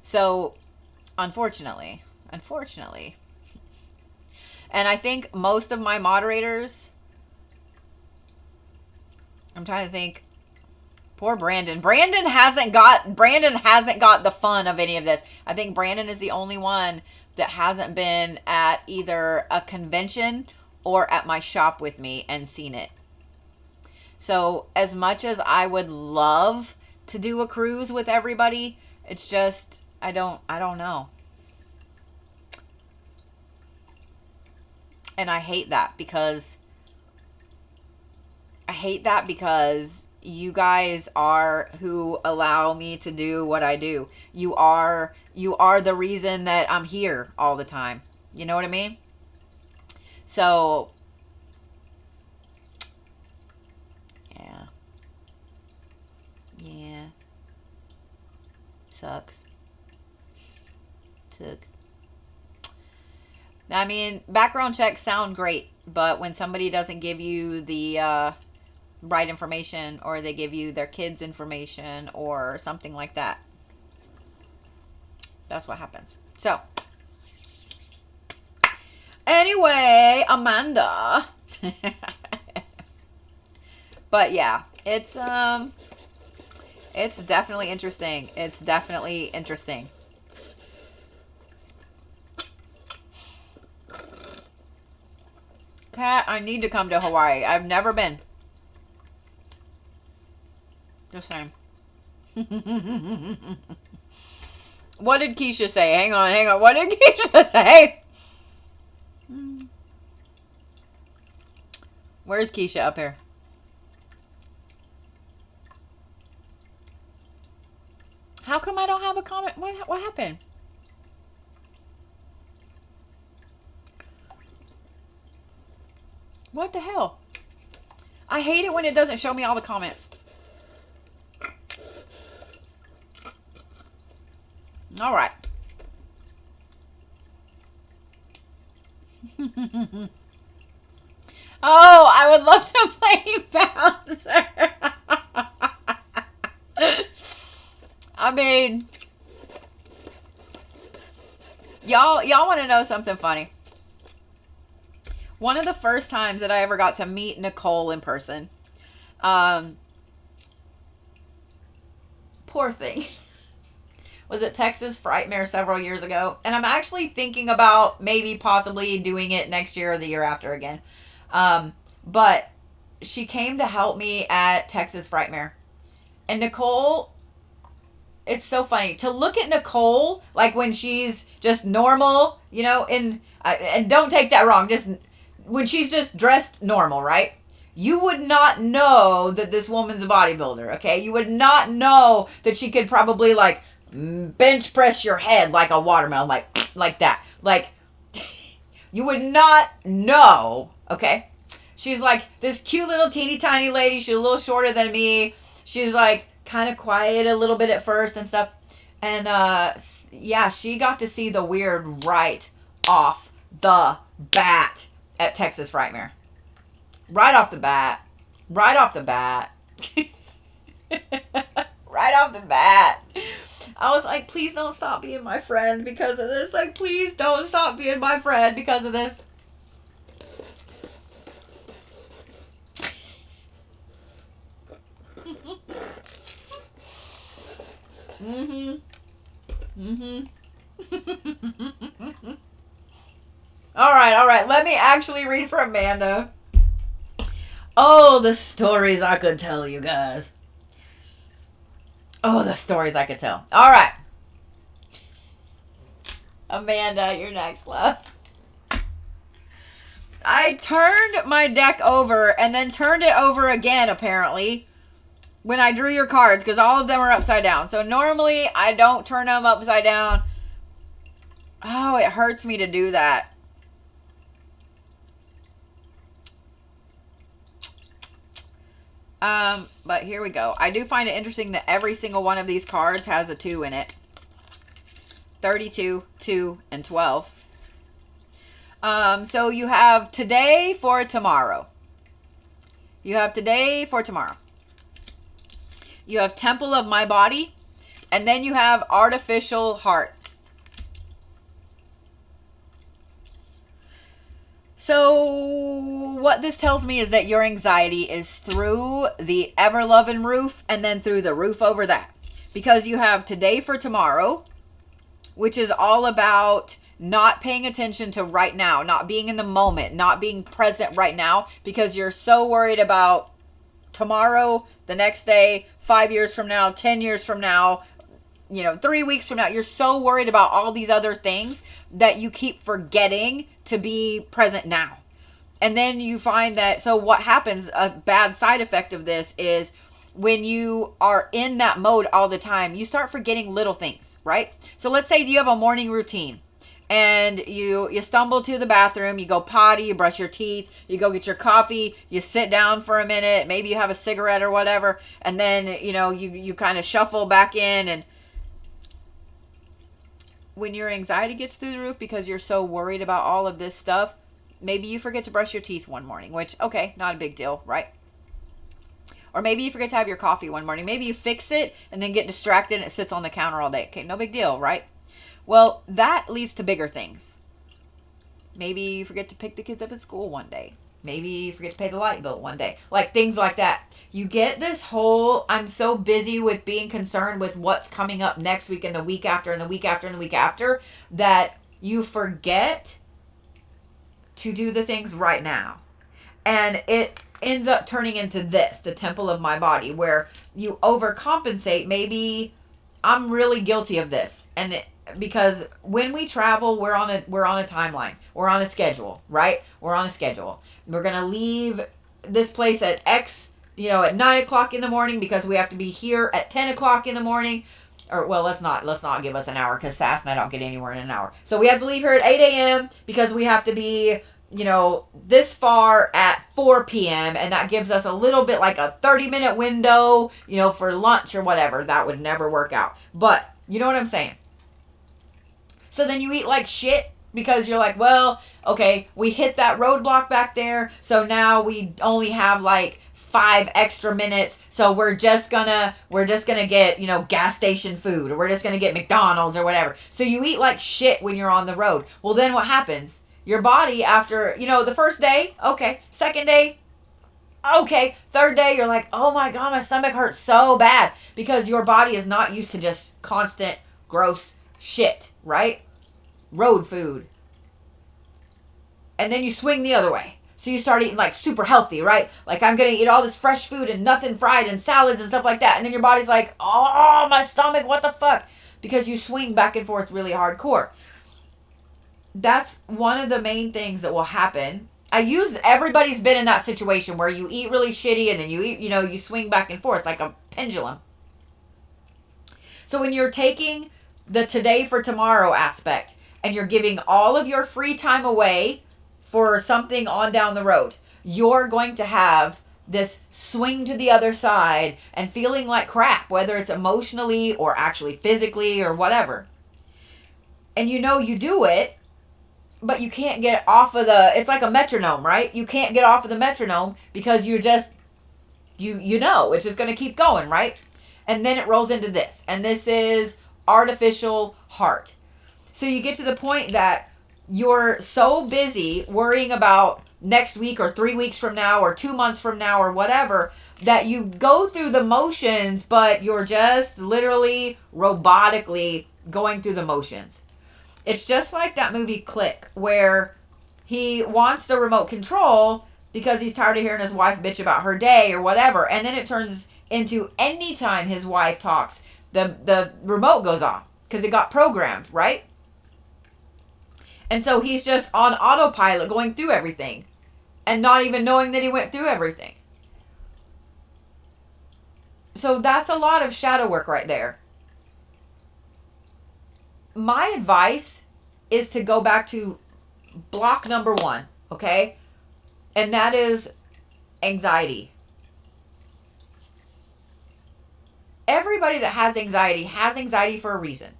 So, unfortunately, and I think most of my moderators, I'm trying to think, poor Brandon. Brandon hasn't got the fun of any of this. I think Brandon is the only one that hasn't been at either a convention or at my shop with me and seen it. So as much as I would love to do a cruise with everybody, it's just, I don't know. And I hate that because you guys are who allow me to do what I do. You are the reason that I'm here all the time. You know what I mean? So, yeah. Sucks. I mean, background checks sound great, but when somebody doesn't give you the right information, or they give you their kids' information or something like that, that's what happens. So, anyway, Amanda. But yeah, it's definitely interesting. Kat, I need to come to Hawaii. I've never been. Just saying. What did Keisha say? Hang on. What did Keisha say? Where's Keisha up here? How come I don't have a comment? What happened? What the hell? I hate it when it doesn't show me all the comments. All right. Oh, I would love to play Bowser. I mean, y'all want to know something funny? One of the first times that I ever got to meet Nicole in person, poor thing, was at Texas Frightmare several years ago. And I'm actually thinking about maybe possibly doing it next year or the year after again. But she came to help me at Texas Frightmare. And Nicole, it's so funny to look at Nicole, like when she's just normal, you know, and don't take that wrong, just when she's just dressed normal, right? You would not know that this woman's a bodybuilder, okay? You would not know that she could probably like bench press your head like a watermelon, like that. Like, you would not know Okay. She's like this cute little teeny tiny lady. She's a little shorter than me. She's like kind of quiet a little bit at first and stuff. And yeah, she got to see the weird right off the bat at Texas Frightmare. Right off the bat. Right off the bat. Right off the bat. I was like, please don't stop being my friend because of this. Like, please don't stop being my friend because of this. All right. Let me actually read for Amanda. Oh, the stories I could tell you guys. Oh, the stories I could tell. All right. Amanda, you're next, love. I turned my deck over and then turned it over again, apparently, when I drew your cards, because all of them are upside down. So normally I don't turn them upside down. Oh, it hurts me to do that. But here we go. I do find it interesting that every single one of these cards has a 2 in it. 32, 2, and 12. So you have today for tomorrow. You have today for tomorrow. You have Temple of My Body. And then you have Artificial Heart. So what this tells me is that your anxiety is through the ever-loving roof and then through the roof over that. Because you have today for tomorrow, which is all about not paying attention to right now, not being in the moment, not being present right now, because you're so worried about tomorrow, the next day, 5 years from now, 10 years from now, 3 weeks from now. You're so worried about all these other things that you keep forgetting to be present now. And then you find that, so what happens, a bad side effect of this is when you are in that mode all the time, you start forgetting little things, right? So let's say you have a morning routine and you stumble to the bathroom, you go potty, you brush your teeth, you go get your coffee, you sit down for a minute, maybe you have a cigarette or whatever, and then, you kind of shuffle back in. And when your anxiety gets through the roof because you're so worried about all of this stuff, maybe you forget to brush your teeth one morning, which, okay, not a big deal, right? Or maybe you forget to have your coffee one morning. Maybe you fix it and then get distracted and it sits on the counter all day. Okay, no big deal, right? Well, that leads to bigger things. Maybe you forget to pick the kids up at school one day. Maybe you forget to pay the light bill one day. Like things like that. You get this whole, I'm so busy with being concerned with what's coming up next week and the week after and the week after and the week after, that you forget to do the things right now. And it ends up turning into this, the Temple of My Body, where you overcompensate. Maybe I'm really guilty of this. And because when we travel, we're on a timeline. We're on a schedule, right? We're on a schedule. We're going to leave this place at X, at 9 o'clock in the morning because we have to be here at 10 o'clock in the morning. Or, well, let's not give us an hour because Sass and I don't get anywhere in an hour. So we have to leave here at 8 a.m. because we have to be, this far at 4 p.m. And that gives us a little bit like a 30-minute window, for lunch or whatever. That would never work out. But you know what I'm saying? So then you eat like shit because you're like, well, okay, we hit that roadblock back there. So now we only have like 5 extra minutes. So we're just gonna get, gas station food, or we're just gonna get McDonald's or whatever. So you eat like shit when you're on the road. Well, then what happens? Your body after, the first day, okay. Second day, okay. Third day, you're like, oh my God, my stomach hurts so bad because your body is not used to just constant gross shit, right? Road food. And then you swing the other way. So you start eating like super healthy, right? Like I'm going to eat all this fresh food and nothing fried and salads and stuff like that. And then your body's like, oh, my stomach, what the fuck? Because you swing back and forth really hardcore. That's one of the main things that will happen. Everybody's been in that situation where you eat really shitty and then you eat, you swing back and forth like a pendulum. So when you're taking the today for tomorrow aspect and you're giving all of your free time away for something on down the road, you're going to have this swing to the other side and feeling like crap, whether it's emotionally or actually physically or whatever. And you know you do it, but you can't get off of it's like a metronome, right? You can't get off of the metronome because you're just, you know, it's just going to keep going, right? And then it rolls into this. And this is artificial heart. So you get to the point that you're so busy worrying about next week or 3 weeks from now or 2 months from now or whatever, that you go through the motions, but you're just literally robotically going through the motions. It's just like that movie Click, where he wants the remote control because he's tired of hearing his wife bitch about her day or whatever. And then it turns into anytime his wife talks, the remote goes off because it got programmed, right? And so he's just on autopilot going through everything and not even knowing that he went through everything. So that's a lot of shadow work right there. My advice is to go back to block number 1, okay? And that is anxiety. Everybody that has anxiety for a reason.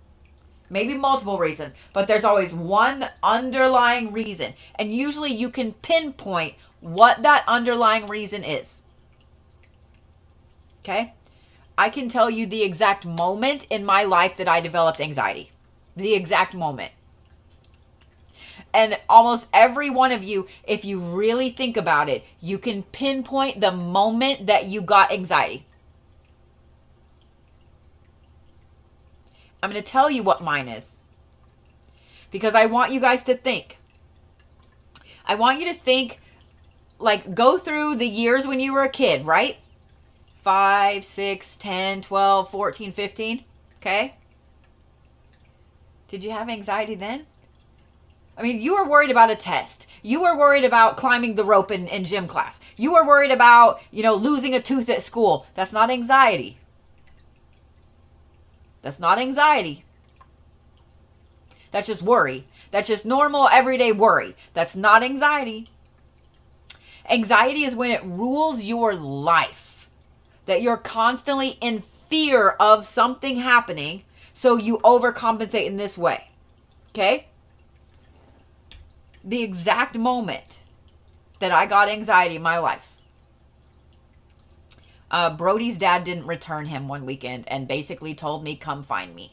Maybe multiple reasons, but there's always one underlying reason. And usually you can pinpoint what that underlying reason is. Okay? I can tell you the exact moment in my life that I developed anxiety. The exact moment. And almost every one of you, if you really think about it, you can pinpoint the moment that you got anxiety. I'm going to tell you what mine is. Because I want you guys to think. I want you to think, like, go through the years when you were a kid, right? 5, 6, 10, 12, 14, 15. Okay? Did you have anxiety then? I mean, you were worried about a test. You were worried about climbing the rope in gym class. You were worried about, losing a tooth at school. That's not anxiety. That's not anxiety. That's just worry. That's just normal, everyday worry. That's not anxiety. Anxiety is when it rules your life. That you're constantly in fear of something happening, so you overcompensate in this way. Okay? The exact moment that I got anxiety in my life, Brody's dad didn't return him one weekend and basically told me, come find me.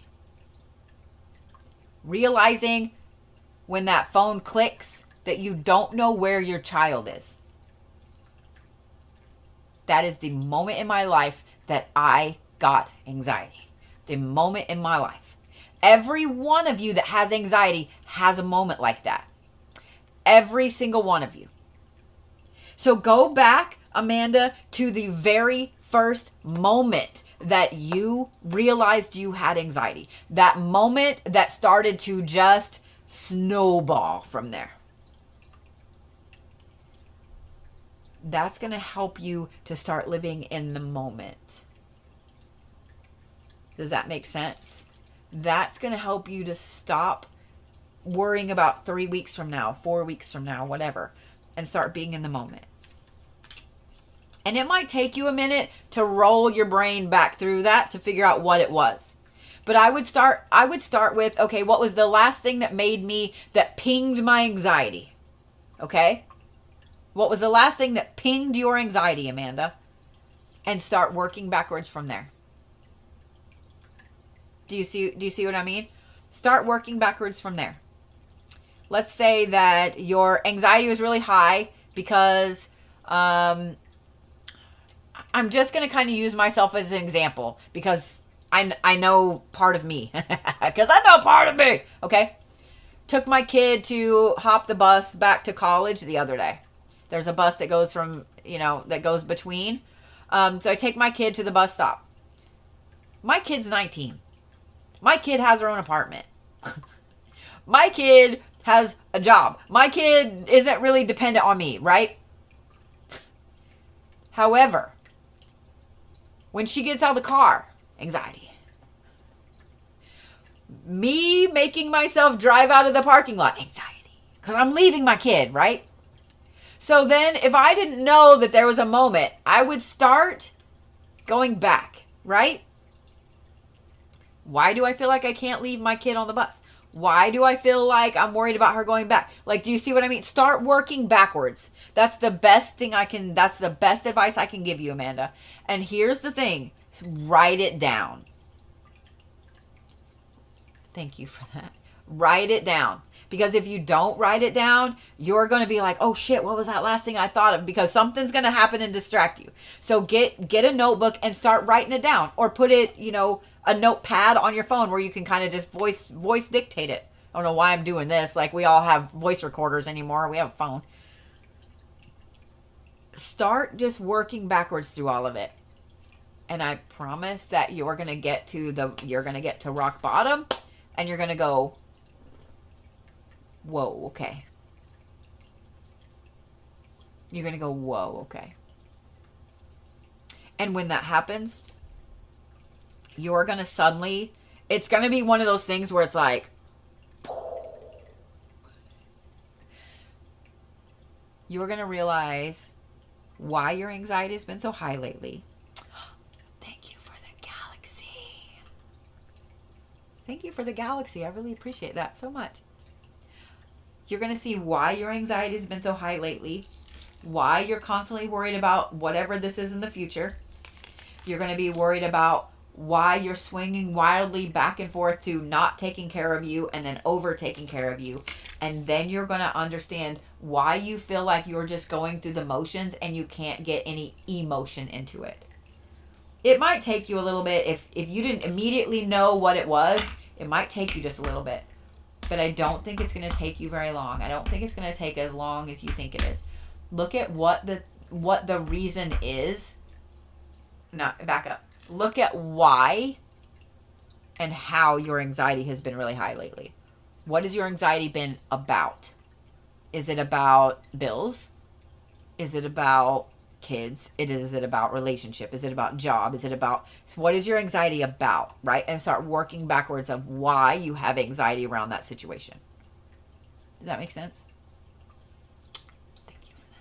Realizing when that phone clicks that you don't know where your child is. That is the moment in my life that I got anxiety. The moment in my life. Every one of you that has anxiety has a moment like that. Every single one of you. So go back, Amanda, to the very first moment that you realized you had anxiety. That moment that started to just snowball from there. That's going to help you to start living in the moment. Does that make sense? That's going to help you to stop worrying about 3 weeks from now, 4 weeks from now, whatever, and start being in the moment. And it might take you a minute to roll your brain back through that to figure out what it was. But I would start with, okay, what was the last thing that pinged my anxiety? Okay? What was the last thing that pinged your anxiety, Amanda? And start working backwards from there. Do you see what I mean? Start working backwards from there. Let's say that your anxiety was really high because I'm just going to kind of use myself as an example because I know part of me. Because I know part of me. Okay? Took my kid to hop the bus back to college the other day. There's a bus that goes from, that goes between. So I take my kid to the bus stop. My kid's 19. My kid has her own apartment. My kid has a job. My kid isn't really dependent on me, right? However, when she gets out of the car, anxiety. Me making myself drive out of the parking lot, anxiety. because I'm leaving my kid, right? So then if I didn't know that there was a moment, I would start going back, right? Why do I feel like I can't leave my kid on the bus? Why do I feel like I'm worried about her going back? Like, do you see what I mean? Start working backwards. That's the best thing that's the best advice I can give you, Amanda. And here's the thing. Write it down. Thank you for that. Write it down. Because if you don't write it down, you're going to be like, oh shit, what was that last thing I thought of? Because something's going to happen and distract you. So get a notebook and start writing it down. Or put it, a notepad on your phone where you can kind of just voice dictate it. I don't know why I'm doing this. Like, we all have voice recorders anymore. We have a phone. Start just working backwards through all of it. And I promise that you're going to get to rock bottom and you're going to go, whoa, okay. You're going to go, whoa, okay. And when that happens, you're going to suddenly, it's going to be one of those things where it's like, you're going to realize why your anxiety has been so high lately. Thank you for the galaxy. Thank you for the galaxy. I really appreciate that so much. You're going to see why your anxiety has been so high lately, why you're constantly worried about whatever this is in the future. You're going to be worried about why you're swinging wildly back and forth to not taking care of you and then over taking care of you. And then you're going to understand why you feel like you're just going through the motions and you can't get any emotion into it. It might take you a little bit. If you didn't immediately know what it was, it might take you just a little bit. But I don't think it's going to take you very long. I don't think it's going to take as long as you think it is. Look at what the reason is. No, back up. Look at why and how your anxiety has been really high lately. What has your anxiety been about? Is it about bills? Is it about kids? Is it about relationship? Is it about job? Is it about, so what is your anxiety about, right? And start working backwards of why you have anxiety around that situation. Does that make sense? Thank you for that.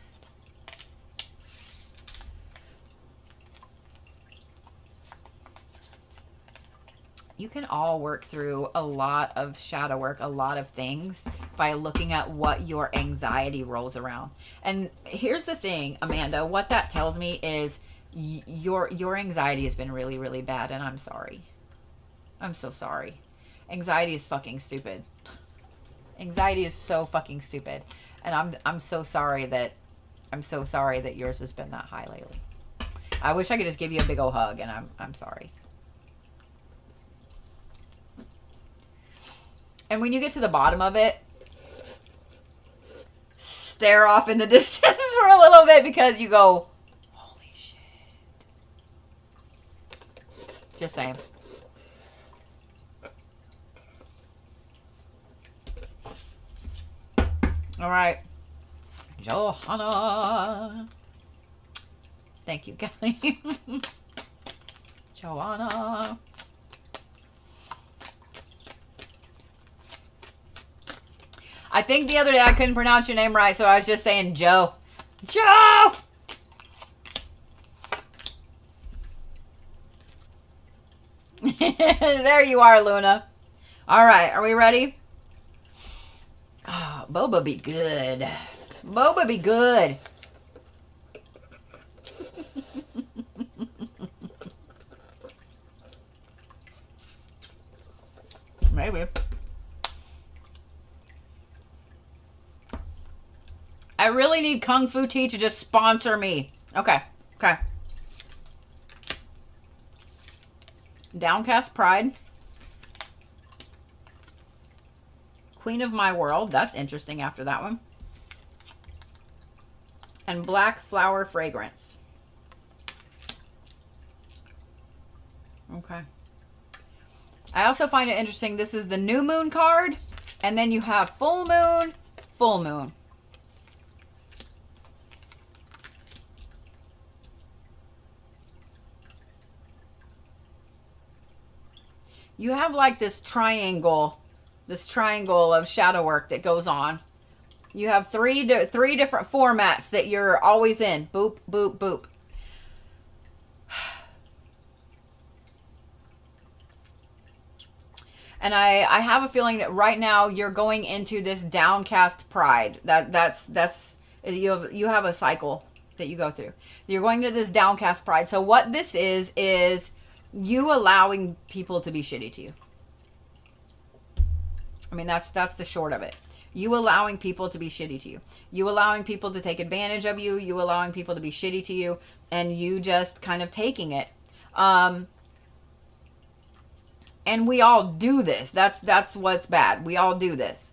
You can all work through a lot of shadow work, a lot of things by looking at what your anxiety rolls around. And here's the thing, Amanda, what that tells me is your anxiety has been really, really bad, and I'm sorry. I'm so sorry. Anxiety is fucking stupid. Anxiety is so fucking stupid. And I'm so sorry that yours has been that high lately. I wish I could just give you a big old hug, and I'm sorry. And when you get to the bottom of it, stare off in the distance for a little bit because you go, holy shit. Just saying. All right. Johanna. Thank you, Kelly. Johanna. I think the other day I couldn't pronounce your name right, so I was just saying Joe. Joe! There you are, Luna. All right, are we ready? Oh, Boba be good. Boba be good. Maybe. I really need Kung Fu Tea to just sponsor me. Okay. Okay. Downcast Pride. Queen of My World. That's interesting after that one. And Black Flower Fragrance. Okay. I also find it interesting. This is the new moon card. And then you have full moon, full moon. You have like this triangle of shadow work that goes on. You have three different formats that you're always in. Boop, boop, boop. And I have a feeling that right now you're going into this downcast pride. That's you have a cycle that you go through. You're going to this downcast pride. So what this is you allowing people to be shitty to you. I mean, that's the short of it. You allowing people to be shitty to you. You allowing people to take advantage of you. You allowing people to be shitty to you. And you just kind of taking it. And we all do this. That's what's bad. We all do this.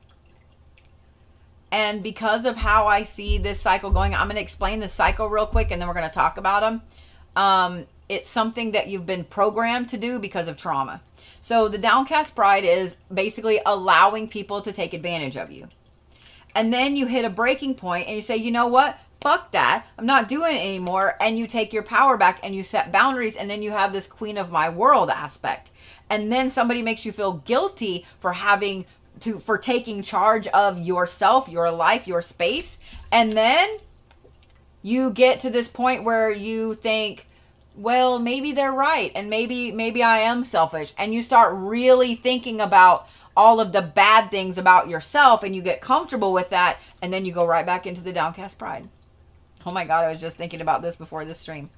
And because of how I see this cycle going, I'm going to explain the cycle real quick and then we're going to talk about them. It's something that you've been programmed to do because of trauma. So the downcast pride is basically allowing people to take advantage of you. And then you hit a breaking point and you say, you know what? Fuck that. I'm not doing it anymore. And you take your power back and you set boundaries. And then you have this queen of my world aspect. And then somebody makes you feel guilty for taking charge of yourself, your life, your space. And then you get to this point where you think, well, maybe they're right. And maybe I am selfish. And you start really thinking about all of the bad things about yourself and you get comfortable with that. And then you go right back into the downcast pride. Oh my God, I was just thinking about this before this stream.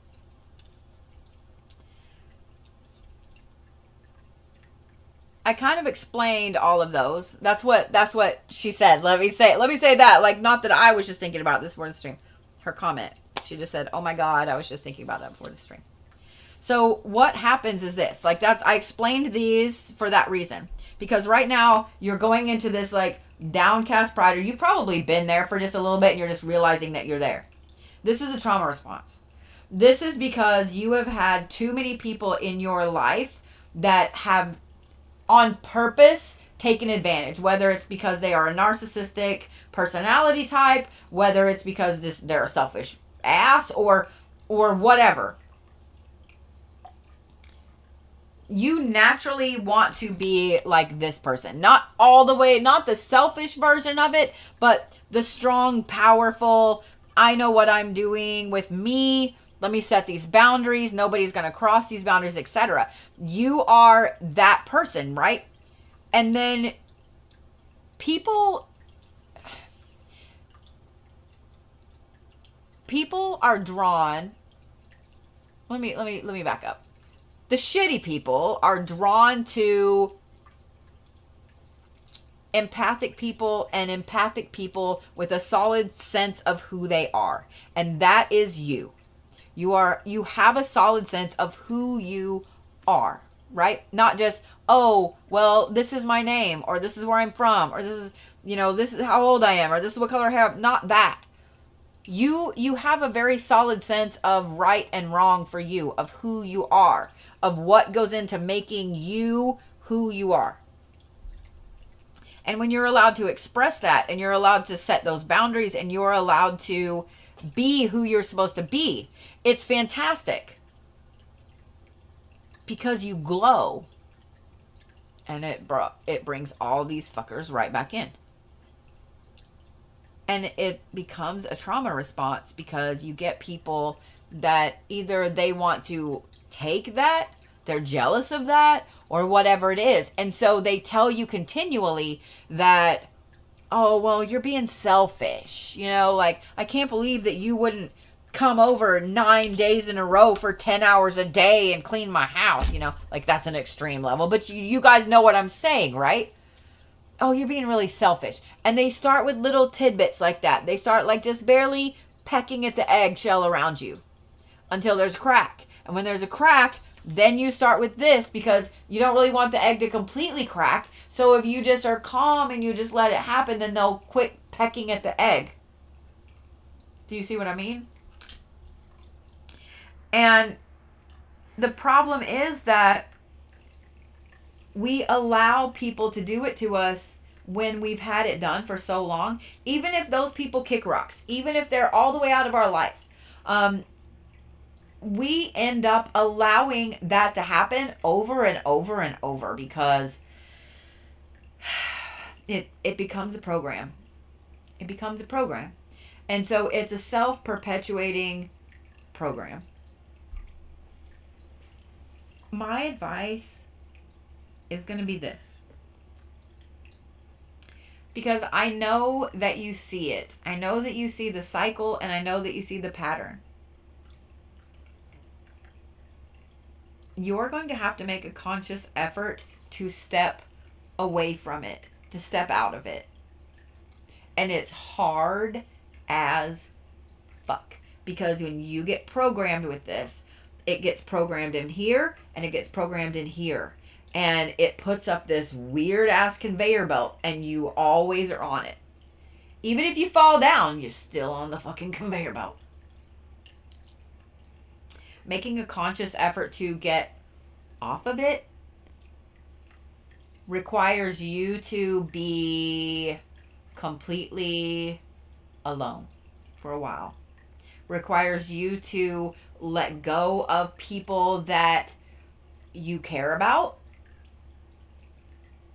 I kind of explained all of those. That's what she said. Let me say that. Like, not that I was just thinking about this before the stream. Her comment. She just said, oh my God, I was just thinking about that before the stream. So what happens is this. Like, I explained these for that reason. Because right now, you're going into this, like, downcast pride. Or you've probably been there for just a little bit and you're just realizing that you're there. This is a trauma response. This is because you have had too many people in your life that have on purpose taken advantage, whether it's because they are a narcissistic personality type, whether it's because they're a selfish ass or whatever. You naturally want to be like this person. Not all the way, not the selfish version of it, but the strong, powerful, I know what I'm doing with me. Let me set these boundaries. Nobody's going to cross these boundaries, etc. You are that person, right? And then people are drawn. Let me back up. The shitty people are drawn to empathic people and empathic people with a solid sense of who they are. And that is you. You have a solid sense of who you are, right? Not just, oh, well, this is my name, or this is where I'm from, or this is how old I am, or this is what color hair. Not that. You have a very solid sense of right and wrong for you, of who you are, of what goes into making you who you are. And when you're allowed to express that, and you're allowed to set those boundaries, and you're allowed to be who you're supposed to be, it's fantastic. Because you glow. And it brings all these fuckers right back in. And it becomes a trauma response because you get people that either they want to take that, they're jealous of that, or whatever it is. And so they tell you continually that, oh, well, you're being selfish. Like, I can't believe that you wouldn't come over 9 days in a row for 10 hours a day and clean my house. Like, that's an extreme level. But you guys know what I'm saying, right? Oh, you're being really selfish. And they start with little tidbits like that. They start like just barely pecking at the eggshell around you until there's a crack. And when there's a crack, then you start with this because you don't really want the egg to completely crack. So if you just are calm and you just let it happen, then they'll quit pecking at the egg. Do you see what I mean? And the problem is that we allow people to do it to us when we've had it done for so long. Even if those people kick rocks, even if they're all the way out of our life, we end up allowing that to happen over and over and over because it becomes a program. It becomes a program. And so it's a self-perpetuating program. My advice is going to be this. Because I know that you see it. I know that you see the cycle, and I know that you see the pattern. You're going to have to make a conscious effort to step away from it, to step out of it. And it's hard as fuck. Because when you get programmed with this, it gets programmed in here and it gets programmed in here. And it puts up this weird ass conveyor belt and you always are on it. Even if you fall down, you're still on the fucking conveyor belt. Making a conscious effort to get off of it requires you to be completely alone for a while. Requires you to let go of people that you care about.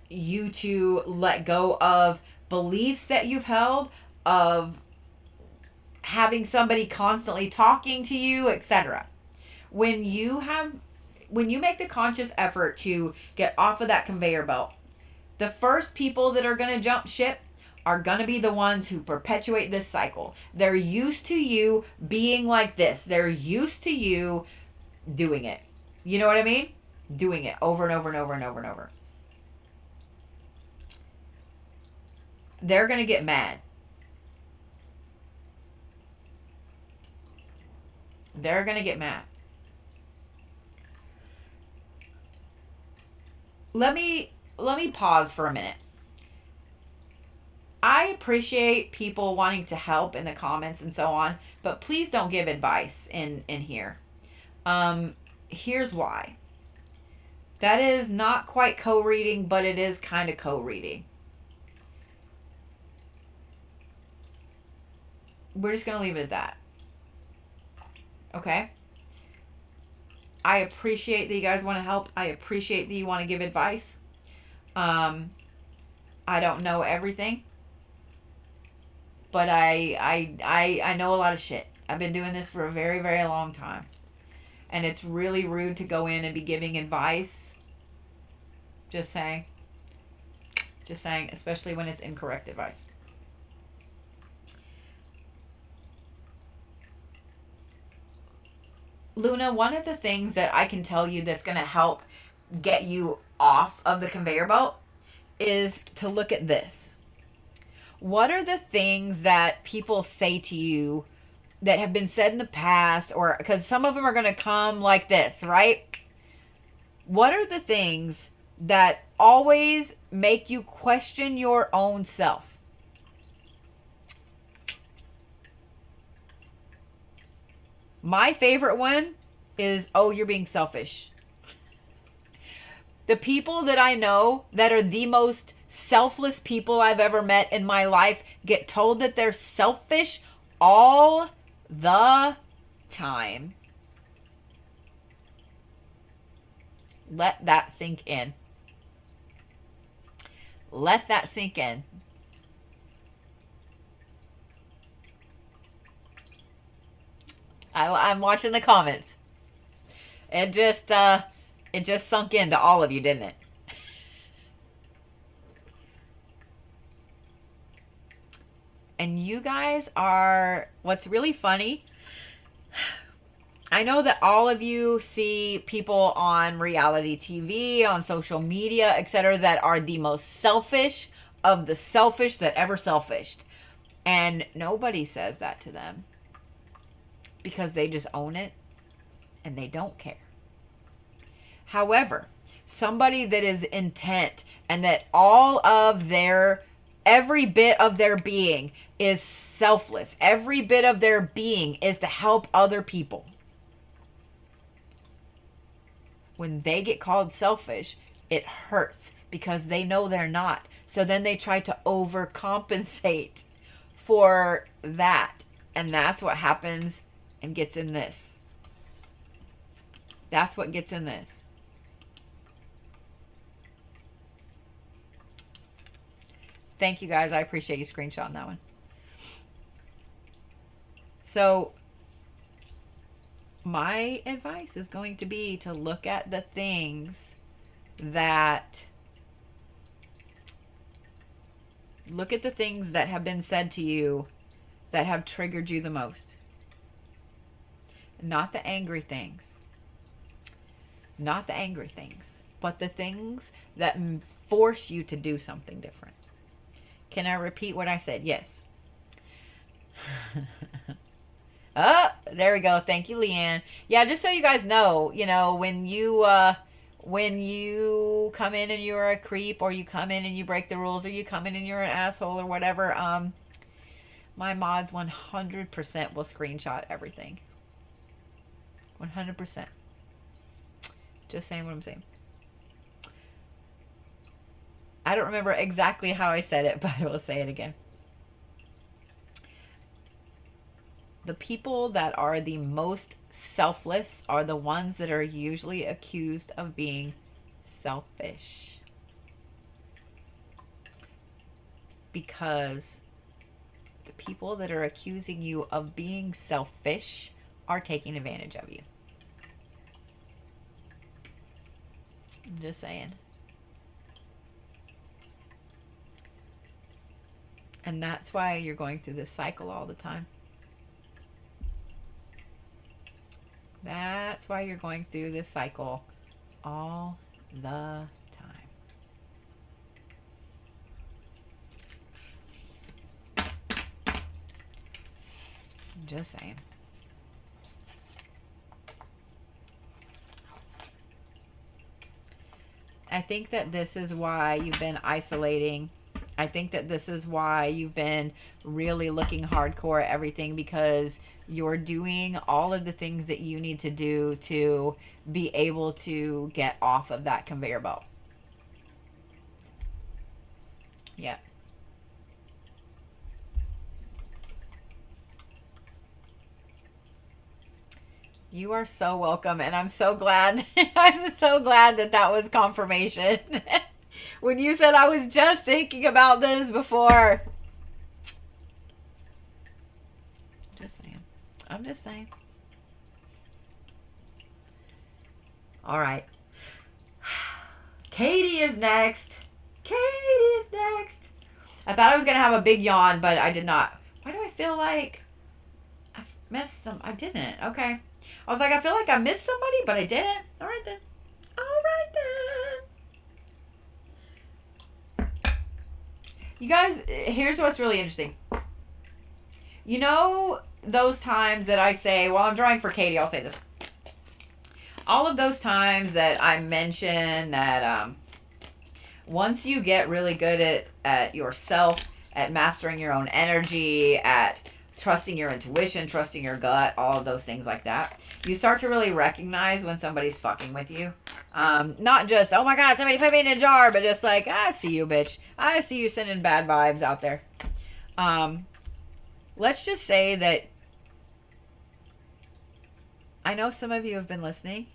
You to let go of beliefs that you've held, of having somebody constantly talking to you, etc. When you make the conscious effort to get off of that conveyor belt, the first people that are going to jump ship are going to be the ones who perpetuate this cycle. They're used to you being like this. They're used to you doing it. You know what I mean? Doing it over and over and over and over and over. They're going to get mad. They're going to get mad. Let me pause for a minute. I appreciate people wanting to help in the comments and so on, but please don't give advice in here. Here's why. That is not quite co-reading, but it is kind of co-reading. We're just going to leave it at that. Okay? I appreciate that you guys want to help. I appreciate that you want to give advice. I don't know everything. But I know a lot of shit. I've been doing this for a very, very long time. And it's really rude to go in and be giving advice. Just saying. Just saying, especially when it's incorrect advice. Luna, one of the things that I can tell you that's going to help get you off of the conveyor belt is to look at this. What are the things that people say to you that have been said in the past, or because some of them are going to come like this, right? What are the things that always make you question your own self? My favorite one is, oh, you're being selfish. The people that I know that are the most selfless people I've ever met in my life get told that they're selfish all the time. Let that sink in. Let that sink in. I'm watching the comments. It just sunk into all of you, didn't it? And you guys are, what's really funny, I know that all of you see people on reality TV, on social media, etc., that are the most selfish of the selfish that ever selfished. And nobody says that to them. Because they just own it and they don't care. However, somebody that is intent and that all of their, every bit of their being is selfless. Every bit of their being is to help other people. When they get called selfish, it hurts because they know they're not. So then they try to overcompensate for that. And that's what happens and gets in this. That's what gets in this. Thank you guys. I appreciate you screenshotting that one. So my advice is going to be to look at the things that have been said to you that have triggered you the most. Not the angry things. Not the angry things, but the things that force you to do something different. Can I repeat what I said? Yes. Oh, there we go. Thank you, Leanne. Yeah, just so you guys know, when you come in and you're a creep, or you come in and you break the rules, or you come in and you're an asshole, or whatever, my mods 100% will screenshot everything. 100%. Just saying what I'm saying. I don't remember exactly how I said it, but I will say it again. The people that are the most selfless are the ones that are usually accused of being selfish. Because the people that are accusing you of being selfish are taking advantage of you. I'm just saying. And that's why you're going through this cycle all the time. That's why you're going through this cycle all the time. I'm just saying. I think that this is why you've been isolating. I think that this is why you've been really looking hardcore at everything, because you're doing all of the things that you need to do to be able to get off of that conveyor belt. Yeah. You are so welcome, and I'm so glad. I'm so glad that that was confirmation. When you said, I was just thinking about this before. Just saying. I'm just saying. All right. Katie is next. Katie is next. I thought I was going to have a big yawn, but I did not. Why do I feel like I missed some? I didn't. Okay. I was like, I feel like I missed somebody, but I didn't. All right then. All right then. You guys, here's what's really interesting. You know those times that I say, well, I'm drawing for Katie, I'll say this. All of those times that I mention that once you get really good at yourself, at mastering your own energy, at trusting your intuition, trusting your gut, all of those things like that, you start to really recognize when somebody's fucking with you. Not just, oh my God, somebody put me in a jar, but just like, I see you, bitch. I see you sending bad vibes out there. Let's just say that I know some of you have been listening.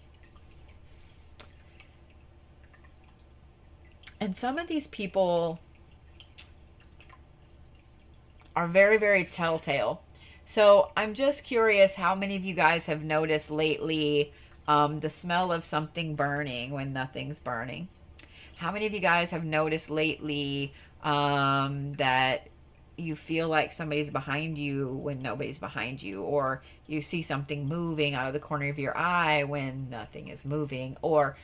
And some of these people are very, very telltale. So I'm just curious how many of you guys have noticed lately the smell of something burning when nothing's burning. How many of you guys have noticed lately that you feel like somebody's behind you when nobody's behind you, or you see something moving out of the corner of your eye when nothing is moving, or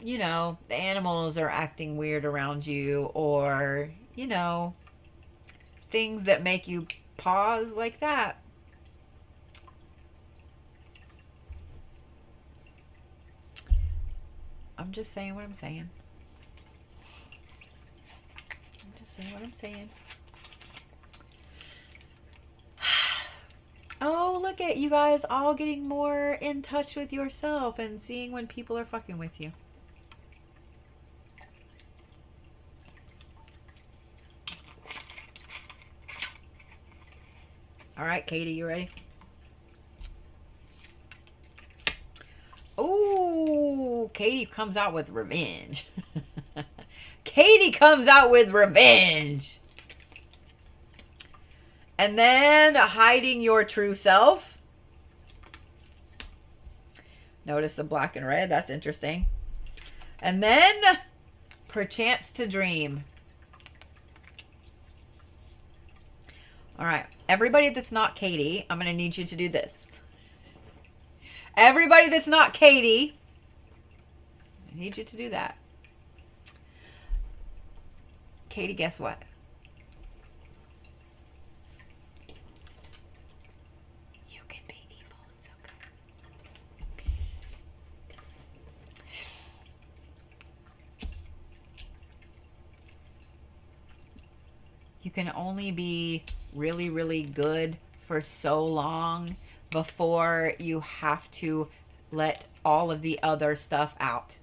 you know, the animals are acting weird around you, or you know, things that make you pause like that. I'm just saying what I'm saying. I'm just saying what I'm saying. Oh, look at you guys all getting more in touch with yourself and seeing when people are fucking with you. All right, Katie, you ready? Oh, Katie comes out with revenge. Katie comes out with revenge. And then hiding your true self. Notice the black and red. That's interesting. And then perchance to dream. All right. Everybody that's not Katie, I'm going to need you to do this. Everybody that's not Katie, I need you to do that. Katie, guess what? You can be evil. It's okay. You can only be really, really good for so long before you have to let all of the other stuff out.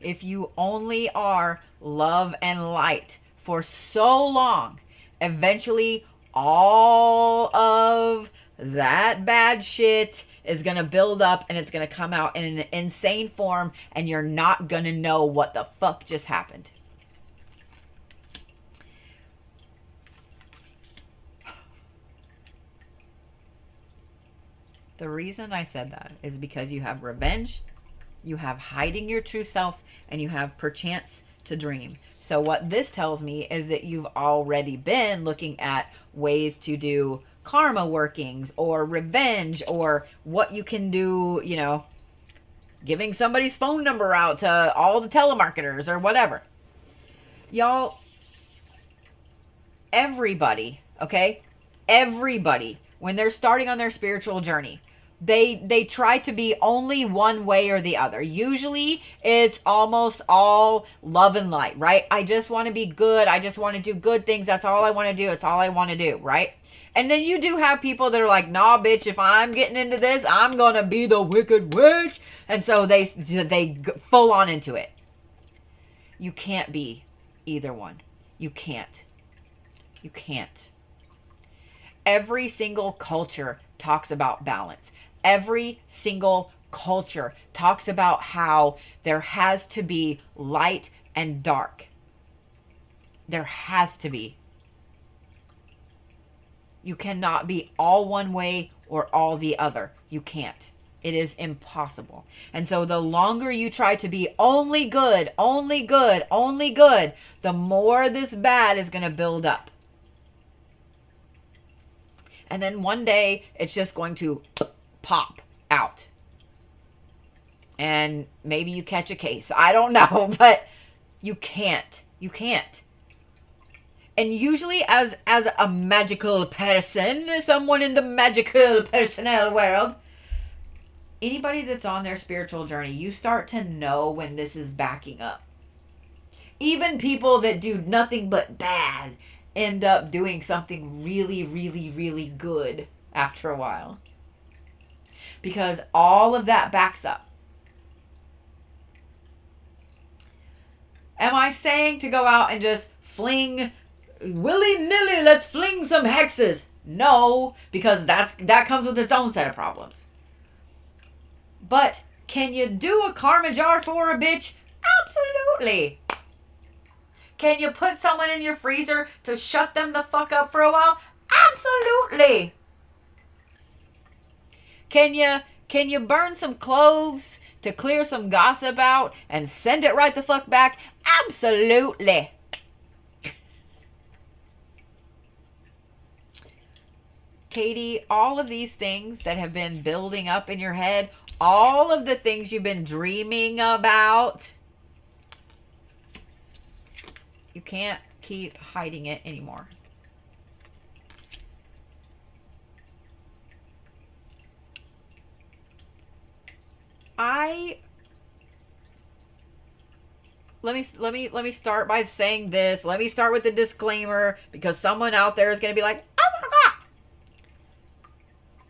If you only are love and light for so long, eventually all of that bad shit is going to build up and it's going to come out in an insane form, and you're not going to know what the fuck just happened. The reason I said that is because you have revenge, you have hiding your true self, and you have perchance to dream. So what this tells me is that you've already been looking at ways to do karma workings or revenge or what you can do, you know, giving somebody's phone number out to all the telemarketers or whatever. Y'all, everybody, okay? Everybody, when they're starting on their spiritual journey, they try to be only one way or the other. Usually it's almost all love and light, right? I just want to be good. I just want to do good things. That's all I want to do. It's all I want to do, right? And then you do have people that are like, nah, bitch, if I'm getting into this, I'm going to be the wicked witch. And so they full on into it. You can't be either one. You can't. You can't. Every single culture talks about balance. Every single culture talks about how there has to be light and dark. There has to be. You cannot be all one way or all the other. You can't. It is impossible. And so the longer you try to be only good, only good, only good, the more this bad is going to build up. And then one day it's just going to pop out. And maybe you catch a case. I don't know, but you can't. You can't. And usually as a magical person, someone in the magical personnel world, anybody that's on their spiritual journey, you start to know when this is backing up. Even people that do nothing but bad end up doing something really, really, really good after a while. Because all of that backs up. Am I saying to go out and just fling willy-nilly, let's fling some hexes? No, because that comes with its own set of problems. But can you do a karma jar for a bitch? Absolutely. Can you put someone in your freezer to shut them the fuck up for a while? Absolutely. Can you burn some cloves to clear some gossip out and send it right the fuck back? Absolutely. Katie, all of these things that have been building up in your head, all of the things you've been dreaming about, you can't keep hiding it anymore. Let me start by saying this. Let me start with the disclaimer, because someone out there is going to be like, "Oh my God.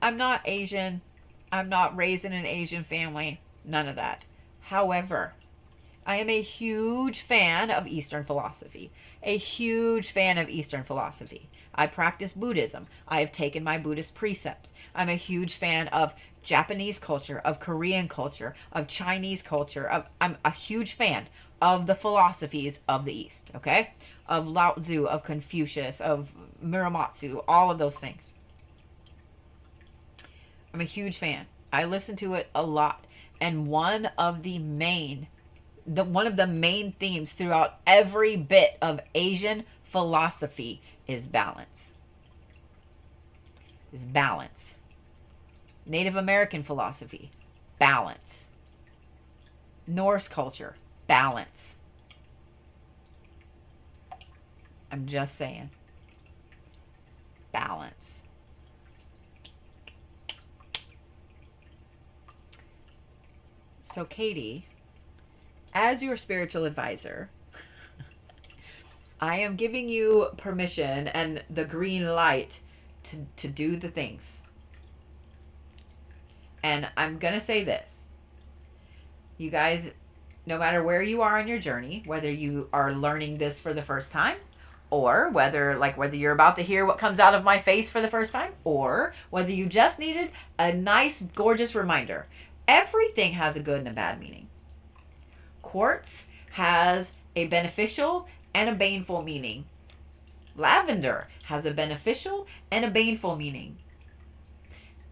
I'm not Asian. I'm not raised in an Asian family. None of that." However, I am a huge fan of Eastern philosophy. A huge fan of Eastern philosophy. I practice Buddhism. I have taken my Buddhist precepts. I'm a huge fan of Japanese culture, of Korean culture, of Chinese culture. I'm a huge fan. of the philosophies of the East, okay? Of Lao Tzu, of Confucius, of Muramatsu, all of those things. I'm a huge fan. I listen to it a lot. And one of the main themes throughout every bit of Asian philosophy is balance. Is balance. Native American philosophy, balance. Norse culture, balance. I'm just saying. Balance. So, Katie, as your spiritual advisor, I am giving you permission and the green light to do the things. And I'm going to say this. You guys, no matter where you are on your journey, whether you are learning this for the first time, or whether you're about to hear what comes out of my face for the first time, or whether you just needed a nice, gorgeous reminder, everything has a good and a bad meaning. Quartz has a beneficial and a baneful meaning. Lavender has a beneficial and a baneful meaning.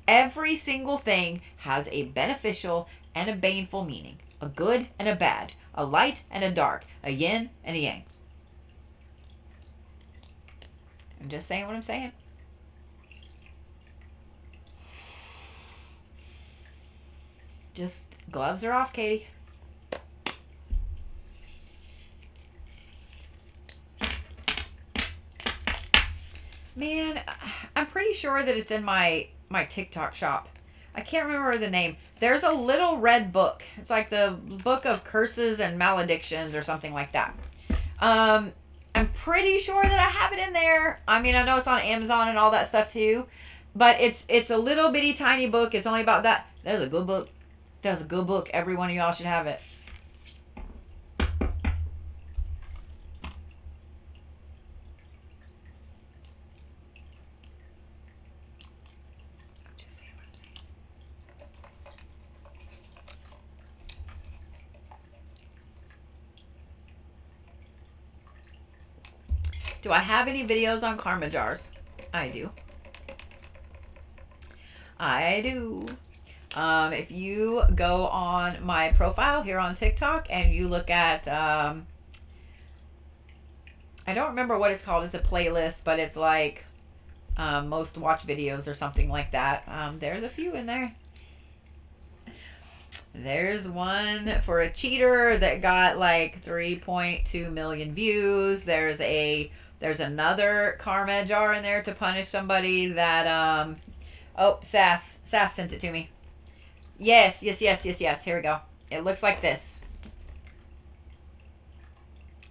Every single thing has a beneficial and a baneful meaning. A good and a bad. A light and a dark. A yin and a yang. I'm just saying what I'm saying. Just gloves are off, Katie. Man, I'm pretty sure that it's in my TikTok shop. I can't remember the name. There's a little red book. It's like the book of curses and maledictions or something like that. I'm pretty sure that I have it in there. I mean, I know it's on Amazon and all that stuff too. But it's a little bitty tiny book. It's only about that. That's a good book. That's a good book. Every one of y'all should have it. Do I have any videos on karma jars? I do. I do. If you go on my profile here on TikTok and you look at, I don't remember what it's called. It's a playlist, but it's like most watch videos or something like that. There's a few in there. There's one for a cheater that got like 3.2 million views. There's another karma jar in there to punish somebody that, Sass sent it to me. Yes. Here we go. It looks like this.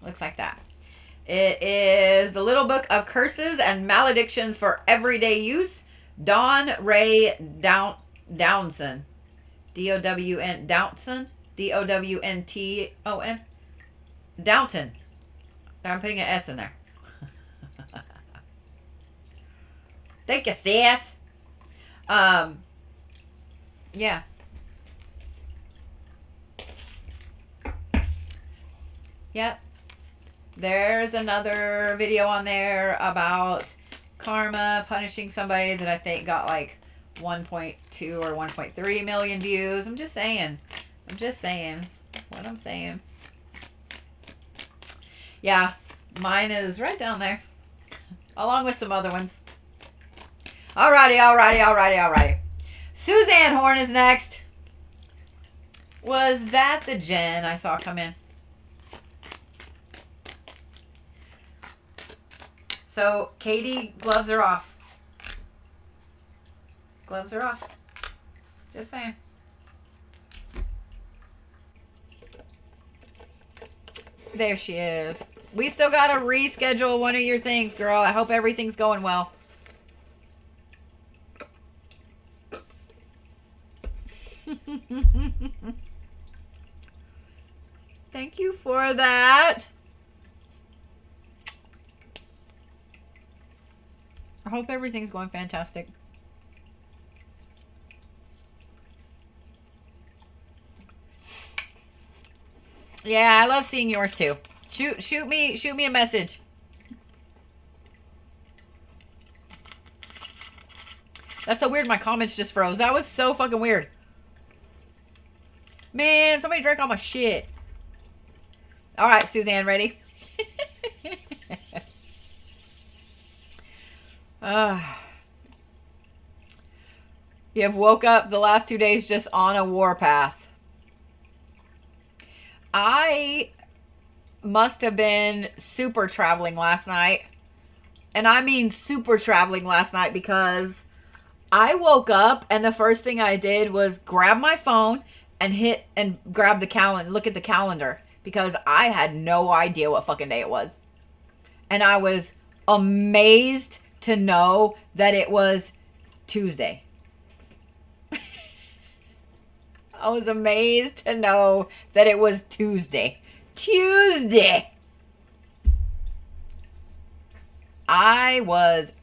Looks like that. It is the Little Book of Curses and Maledictions for Everyday Use. Dawn Ray Downson. D-O-W-N. Downson. D-O-W-N-T-O-N. Downton. I'm putting an S in there. Thank you, sis. Yeah. Yep. There's another video on there about karma punishing somebody that I think got like 1.2 or 1.3 million views. I'm just saying what I'm saying. Yeah, mine is right down there, along with some other ones. Alrighty. Suzanne Horn is next. Was that the Jen I saw come in? So, Katie, gloves are off. Gloves are off. Just saying. There she is. We still got to reschedule one of your things, girl. I hope everything's going well. Thank you for that. I hope everything's going fantastic. Yeah, I love seeing yours too. Shoot me a message. That's so weird. My comments just froze. That was so fucking weird. Man, somebody drank all my shit. All right, Suzanne, ready? You have woke up the last 2 days just on a warpath. I must have been super traveling last night. And I mean super traveling last night because I woke up and the first thing I did was grab my phone and grab the calendar, look at the calendar, because I had no idea what fucking day it was. And I was amazed to know that it was Tuesday. I was amazed to know that it was Tuesday. Tuesday! I was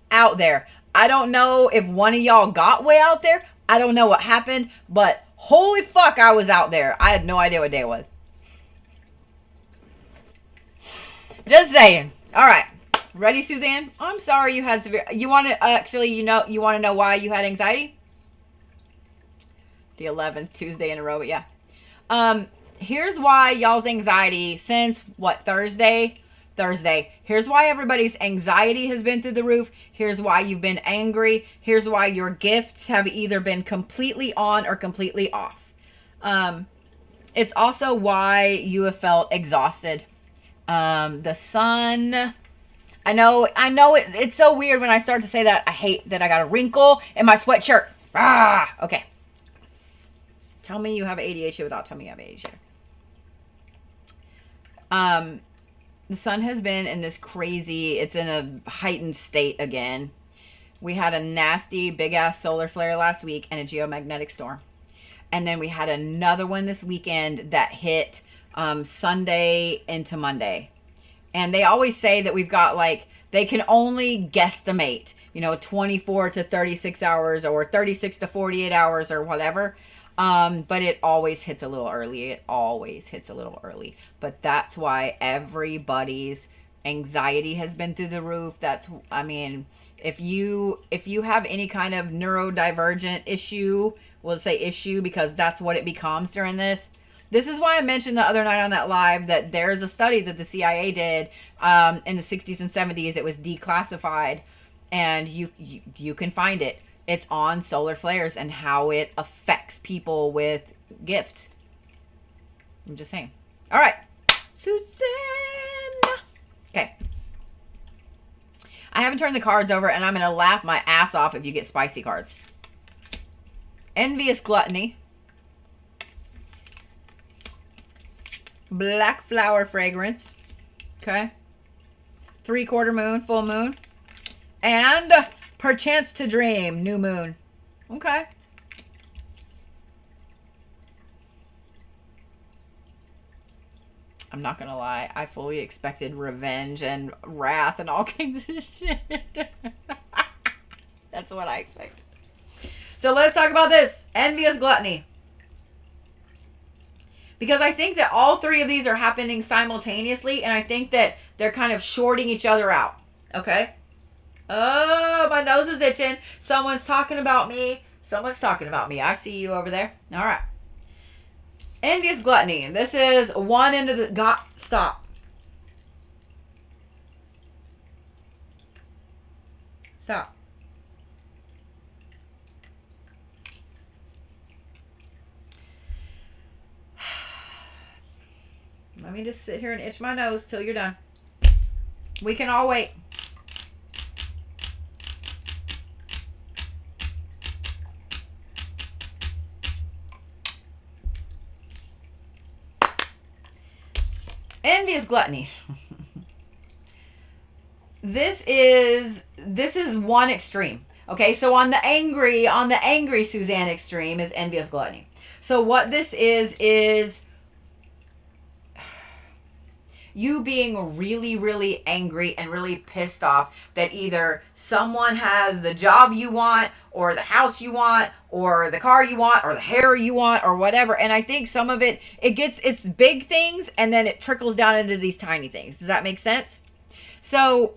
out there. I don't know if one of y'all got way out there. I don't know what happened, but holy fuck, I was out there. I had no idea what day it was. Just saying. All right. Ready, Suzanne? I'm sorry you had severe... You want to... Actually, you want to know why you had anxiety? The 11th Tuesday in a row, but yeah. Here's why y'all's anxiety since, what, Thursday? Here's why everybody's anxiety has been through the roof. Here's why you've been angry. Here's why your gifts have either been completely on or completely off. It's also why you have felt exhausted. The sun... I know it's so weird when I start to say that. I hate that I got a wrinkle in my sweatshirt. Okay. Tell me you have ADHD without telling me you have ADHD. The sun has been in this crazy, it's in a heightened state again. We had a nasty big ass solar flare last week and a geomagnetic storm. And then we had another one this weekend that hit Sunday into Monday. And they always say that we've got they can only guesstimate, 24 to 36 hours or 36 to 48 hours or whatever. But it always hits a little early. But that's why everybody's anxiety has been through the roof. If you have any kind of neurodivergent issue, we'll say issue because that's what it becomes during this. This is why I mentioned the other night on that live that there's a study that the CIA did in the 60s and 70s. It was declassified, and you can find it. It's on solar flares and how it affects people with gifts. I'm just saying. All right, Suzanne. Okay. I haven't turned the cards over, and I'm going to laugh my ass off if you get spicy cards. Envious gluttony. Black flower fragrance. Okay. 3/4 moon, full moon. And perchance to dream, new moon. Okay. I'm not gonna lie. I fully expected revenge and wrath and all kinds of shit. That's what I expected. So let's talk about this. Envious gluttony. Because I think that all three of these are happening simultaneously, and I think that they're kind of shorting each other out. Okay? Oh, my nose is itching. Someone's talking about me. I see you over there. All right. Envious gluttony. This is one end of the... Stop. Stop. Let me just sit here and itch my nose till you're done. We can all wait. Envious gluttony. This is one extreme. Okay, so on the angry Suzanne extreme is envious gluttony. So what this is You being really, really angry and really pissed off that either someone has the job you want, or the house you want, or the car you want, or the hair you want, or whatever. And I think some of it's big things, and then it trickles down into these tiny things. Does that make sense? So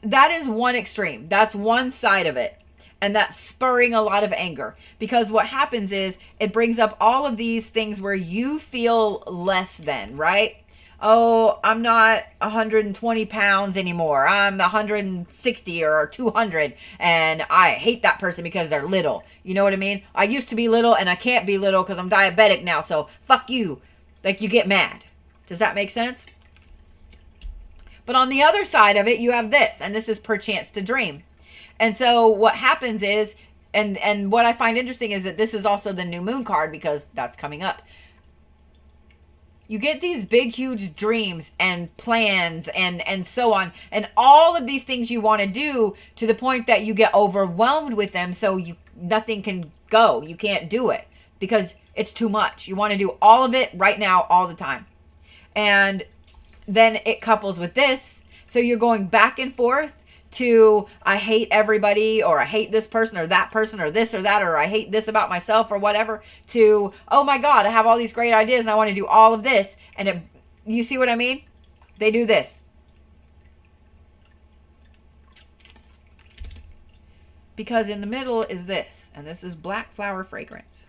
that is one extreme. That's one side of it. And that's spurring a lot of anger, because what happens is it brings up all of these things where you feel less than, right? Oh, I'm not 120 pounds anymore. I'm 160 or 200, and I hate that person because they're little. You know what I mean? I used to be little, and I can't be little because I'm diabetic now, so fuck you. Like, you get mad. Does that make sense? But on the other side of it, you have this, and this is perchance to dream. And so what happens is, and what I find interesting is that this is also the new moon card, because that's coming up. You get these big, huge dreams and plans and so on, and all of these things you want to do, to the point that you get overwhelmed with them, so nothing can go. You can't do it because it's too much. You want to do all of it right now, all the time. And then it couples with this. So you're going back and forth to, I hate everybody, or I hate this person or that person, or this or that, or I hate this about myself, or whatever, to, oh my God, I have all these great ideas and I want to do all of this. And you see what I mean? They do this. Because in the middle is this, and this is black flower fragrance.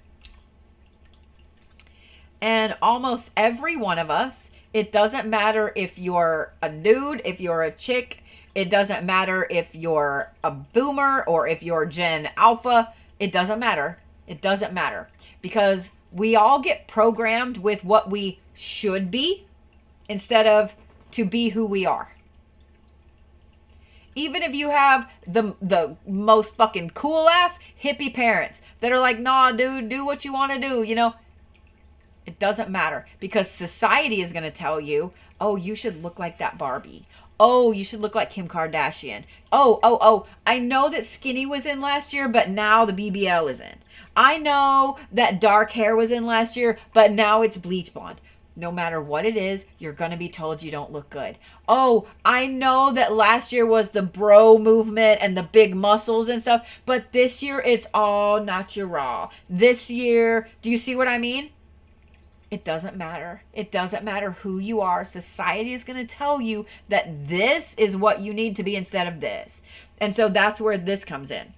And almost every one of us, it doesn't matter if you're a dude, if you're a chick, it doesn't matter if you're a boomer or if you're Gen Alpha. It doesn't matter. It doesn't matter. Because we all get programmed with what we should be instead of to be who we are. Even if you have the most fucking cool ass hippie parents that are like, nah, dude, do what you want to do, you know. It doesn't matter, because society is going to tell you, oh, you should look like that Barbie. Oh, you should look like Kim Kardashian. Oh, I know that skinny was in last year, but now the BBL is in. I know that dark hair was in last year, but now it's bleach blonde. No matter what it is, you're going to be told you don't look good. Oh, I know that last year was the bro movement and the big muscles and stuff, but this year it's all natural. This year, do you see what I mean? It doesn't matter. It doesn't matter who you are. Society is going to tell you that this is what you need to be instead of this. And so that's where this comes in.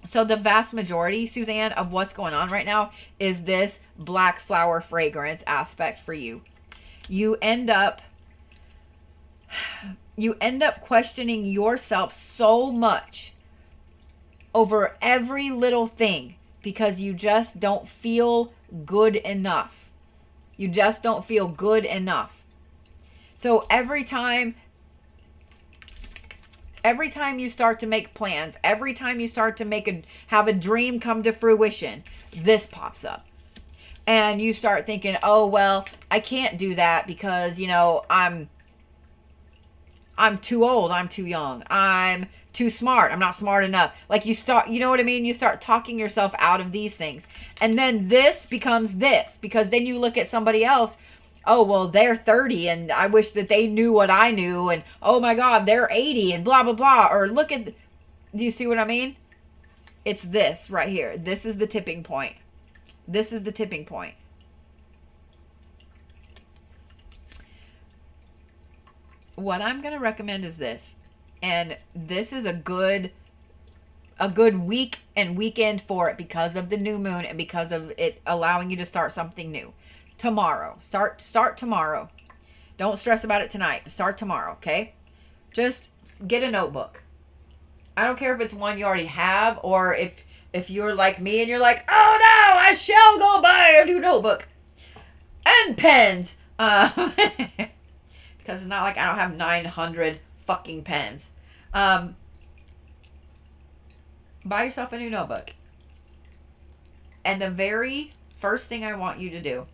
So the vast majority, Suzanne, of what's going on right now is this black flower fragrance aspect for you. You end up questioning yourself so much over every little thing, because you just don't feel good enough. You just don't feel good enough. So every time you start to make plans, every time you start to have a dream come to fruition, this pops up. And you start thinking, oh, well, I can't do that because, you know, I'm too old, I'm too young, I'm too smart, I'm not smart enough. Like, you start, you know what I mean? You start talking yourself out of these things. And then this becomes this, because then you look at somebody else, oh, well, they're 30 and I wish that they knew what I knew, and oh my God, they're 80 and blah, blah, blah. Or look at, do you see what I mean? It's this right here. This is the tipping point. This is the tipping point. What I'm going to recommend is this. And this is a good week and weekend for it, because of the new moon and because of it allowing you to start something new. Tomorrow. Start tomorrow. Don't stress about it tonight. Start tomorrow, okay? Just get a notebook. I don't care if it's one you already have, or if you're like me and you're like, oh no, I shall go buy a new notebook. And pens. Because it's not like I don't have 900 fucking pens. Buy yourself a new notebook. And the very first thing I want you to do,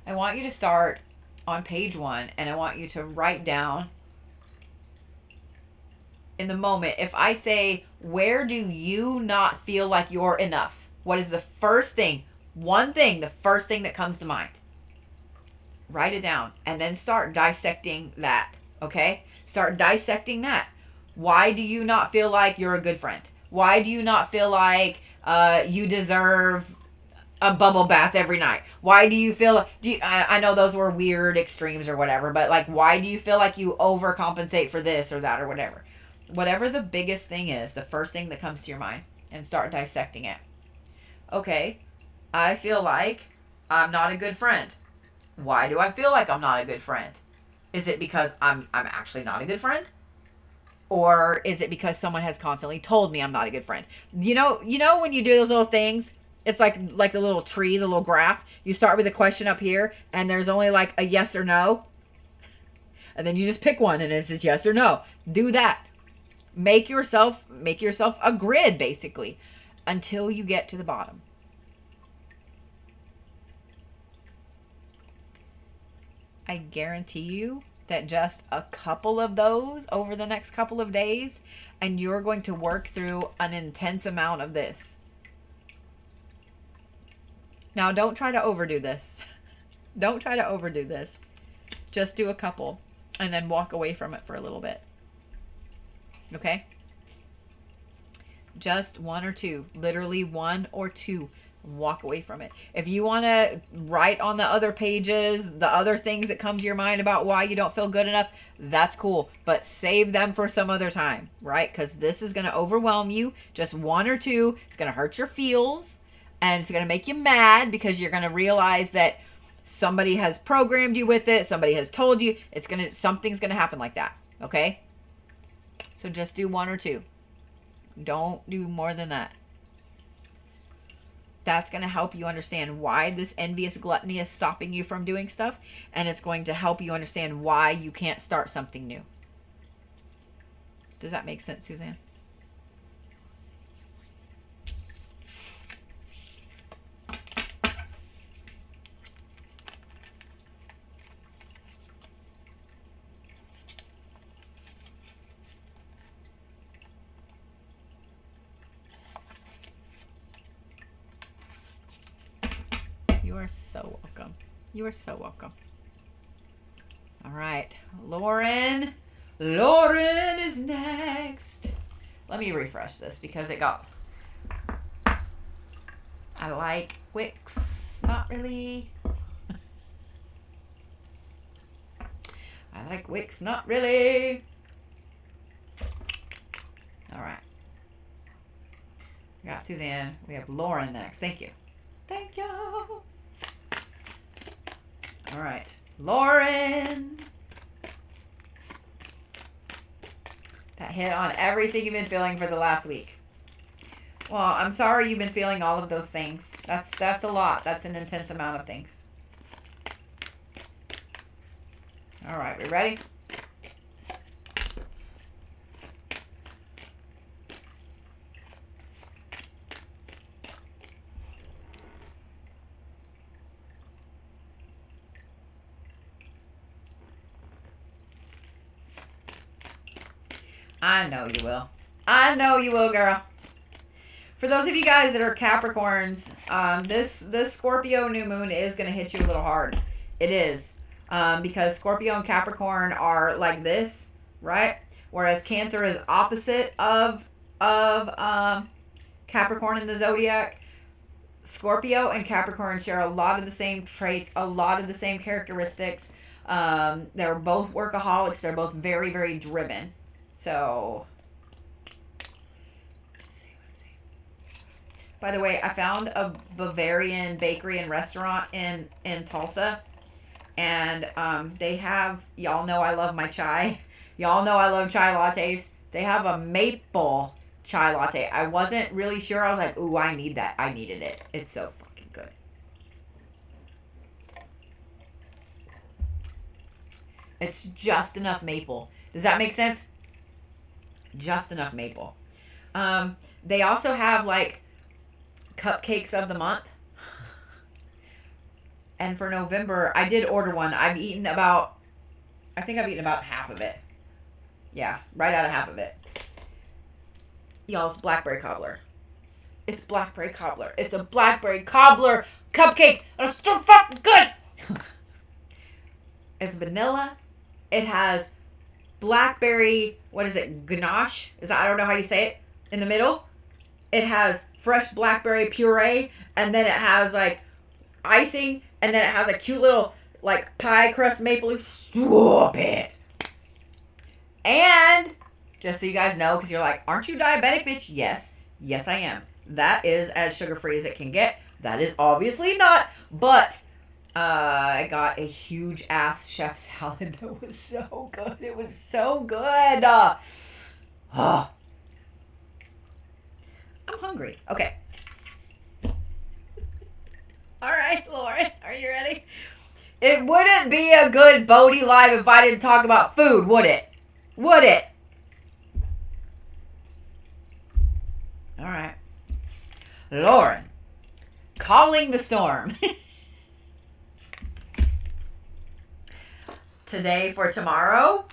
I want you to start on page 1, and I want you to write down in the moment. If I say, where do you not feel like you're enough? What is the first thing, the first thing that comes to mind? Write it down and then start dissecting that. Okay? Start dissecting that. Why do you not feel like you're a good friend? Why do you not feel like you deserve a bubble bath every night? Why do you feel, I know those were weird extremes or whatever, but like, why do you feel like you overcompensate for this or that or whatever? Whatever the biggest thing is, the first thing that comes to your mind, and start dissecting it. Okay, I feel like I'm not a good friend. Why do I feel like I'm not a good friend? Is it because I'm actually not a good friend? Or is it because someone has constantly told me I'm not a good friend? You know when you do those little things, it's like the little tree, the little graph. You start with a question up here, and there's only like a yes or no. And then you just pick one, and it's just yes or no. Do that. Make yourself a grid, basically, until you get to the bottom. I guarantee you that just a couple of those over the next couple of days, and you're going to work through an intense amount of this. Now, don't try to overdo this. Don't try to overdo this. Just do a couple and then walk away from it for a little bit. Okay? Just one or two. Literally one or two. Walk away from it. If you want to write on the other pages the other things that come to your mind about why you don't feel good enough, that's cool. But save them for some other time, right? Because this is going to overwhelm you. Just one or two. It's going to hurt your feels. And it's going to make you mad because you're going to realize that somebody has programmed you with it. Somebody has told you. Something's going to happen like that. Okay? So just do one or two. Don't do more than that. That's going to help you understand why this envious gluttony is stopping you from doing stuff. And it's going to help you understand why you can't start something new. Does that make sense, Suzanne? You are so welcome. You are so welcome. All right. Lauren. Lauren is next. Let me refresh this because it got... I like Wix. Not really. I like Wix. Not really. All right. We got Suzanne. We have Lauren next. Thank you. Thank you. All right, Lauren. That hit on everything you've been feeling for the last week. Well, I'm sorry you've been feeling all of those things. That's a lot. That's an intense amount of things. All right, we ready? I know you will. I know you will, girl. For those of you guys that are Capricorns, this Scorpio new moon is going to hit you a little hard. It is. Because Scorpio and Capricorn are like this, right? Whereas Cancer is opposite of Capricorn in the zodiac. Scorpio and Capricorn share a lot of the same traits, a lot of the same characteristics. They're both workaholics. They're both very, very driven. So, by the way, I found a Bavarian bakery and restaurant in Tulsa. And they have, y'all know I love my chai. Y'all know I love chai lattes. They have a maple chai latte. I wasn't really sure. I was like, ooh, I need that. I needed it. It's so fucking good. It's just enough maple. Does that make sense? Just enough maple. They also have like cupcakes of the month. And for November, I did order one. I think I've eaten about half of it. Yeah, right out of half of it. Y'all, it's blackberry cobbler. It's blackberry cobbler. It's a blackberry cobbler cupcake. It's so fucking good. There's vanilla. It has blackberry, what is it, ganache? I don't know how you say it, in the middle. It has fresh blackberry puree, and then it has like icing, and then it has a cute little like pie crust maple leaf. Stop it. And just so you guys know, because you're like, aren't you diabetic, bitch? Yes. Yes, I am. That is as sugar-free as it can get. That is obviously not, but I got a huge ass chef salad that was so good. It was so good. I'm hungry. Okay. All right, Lauren, are you ready? It wouldn't be a good Bodie Live if I didn't talk about food, would it? Would it? All right. Lauren, calling the storm. Today for tomorrow.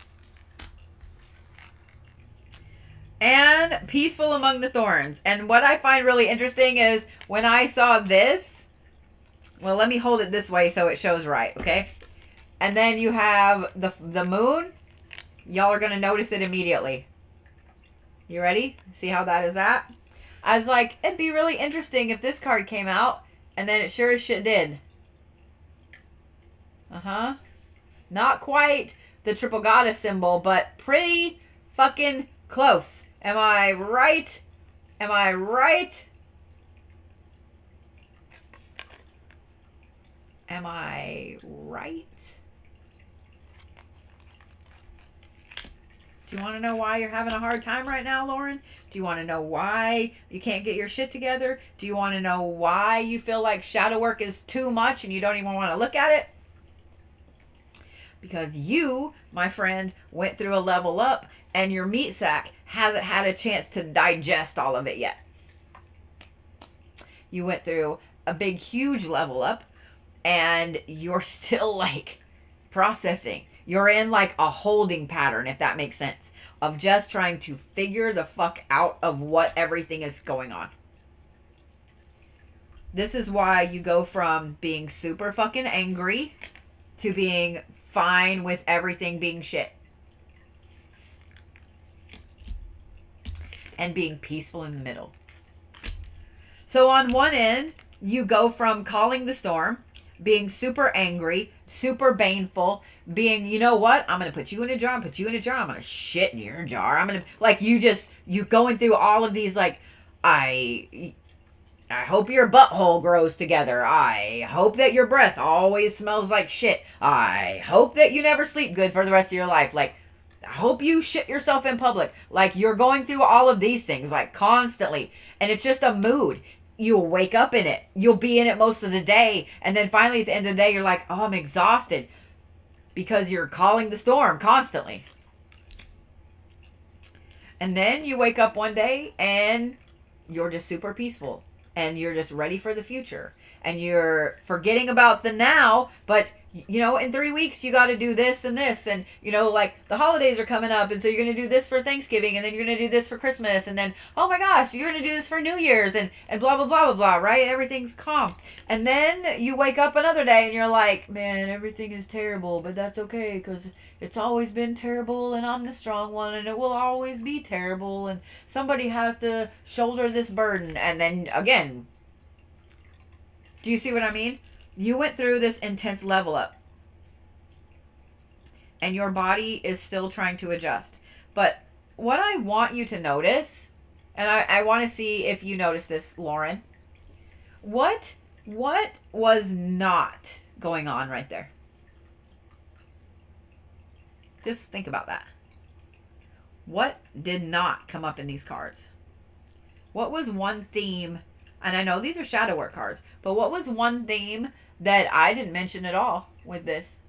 And peaceful among the thorns. And what I find really interesting is when I saw this, well, let me hold it this way so it shows right, okay? And then you have the moon. Y'all are going to notice it immediately. You ready? See how that is at? I was like, it'd be really interesting if this card came out. And then it sure as shit did. Uh-huh. Not quite the triple goddess symbol, but pretty fucking close. Am I right? Am I right? Am I right? Do you want to know why you're having a hard time right now, Lauren? Do you want to know why you can't get your shit together? Do you want to know why you feel like shadow work is too much and you don't even want to look at it? Because you, my friend, went through a level up and your meat sack hasn't had a chance to digest all of it yet. You went through a big, huge level up and you're still like processing. You're in like a holding pattern, if that makes sense, of just trying to figure the fuck out of what everything is going on. This is why you go from being super fucking angry to being fine with everything being shit. And being peaceful in the middle. So on one end, you go from calling the storm, being super angry, super baneful, being, you know what? I'm going to put you in a jar, put you in a jar. I'm going to shit in your jar. I'm going to, like, you going through all of these, like, I hope your butthole grows together. I hope that your breath always smells like shit. I hope that you never sleep good for the rest of your life. Like, I hope you shit yourself in public. Like, you're going through all of these things, like, constantly. And it's just a mood. You'll wake up in it. You'll be in it most of the day. And then finally at the end of the day, you're like, oh, I'm exhausted. Because you're calling the storm constantly. And then you wake up one day and you're just super peaceful. And you're just ready for the future. And you're forgetting about the now, but you know, in 3 weeks you got to do this and this, and you know, like the holidays are coming up, and so you're going to do this for Thanksgiving, and then you're going to do this for Christmas, and then oh my gosh, you're going to do this for New Year's, and blah blah blah blah blah, right? Everything's calm. And then you wake up another day and you're like, man, everything is terrible, but that's okay because it's always been terrible, and I'm the strong one, and it will always be terrible, and somebody has to shoulder this burden. And then again, do you see what I mean? You went through this intense level up. And your body is still trying to adjust. But what I want you to notice, and I want to see if you notice this, Lauren. What was not going on right there? Just think about that. What did not come up in these cards? What was one theme? And I know these are shadow work cards, but what was one theme that I didn't mention at all with this?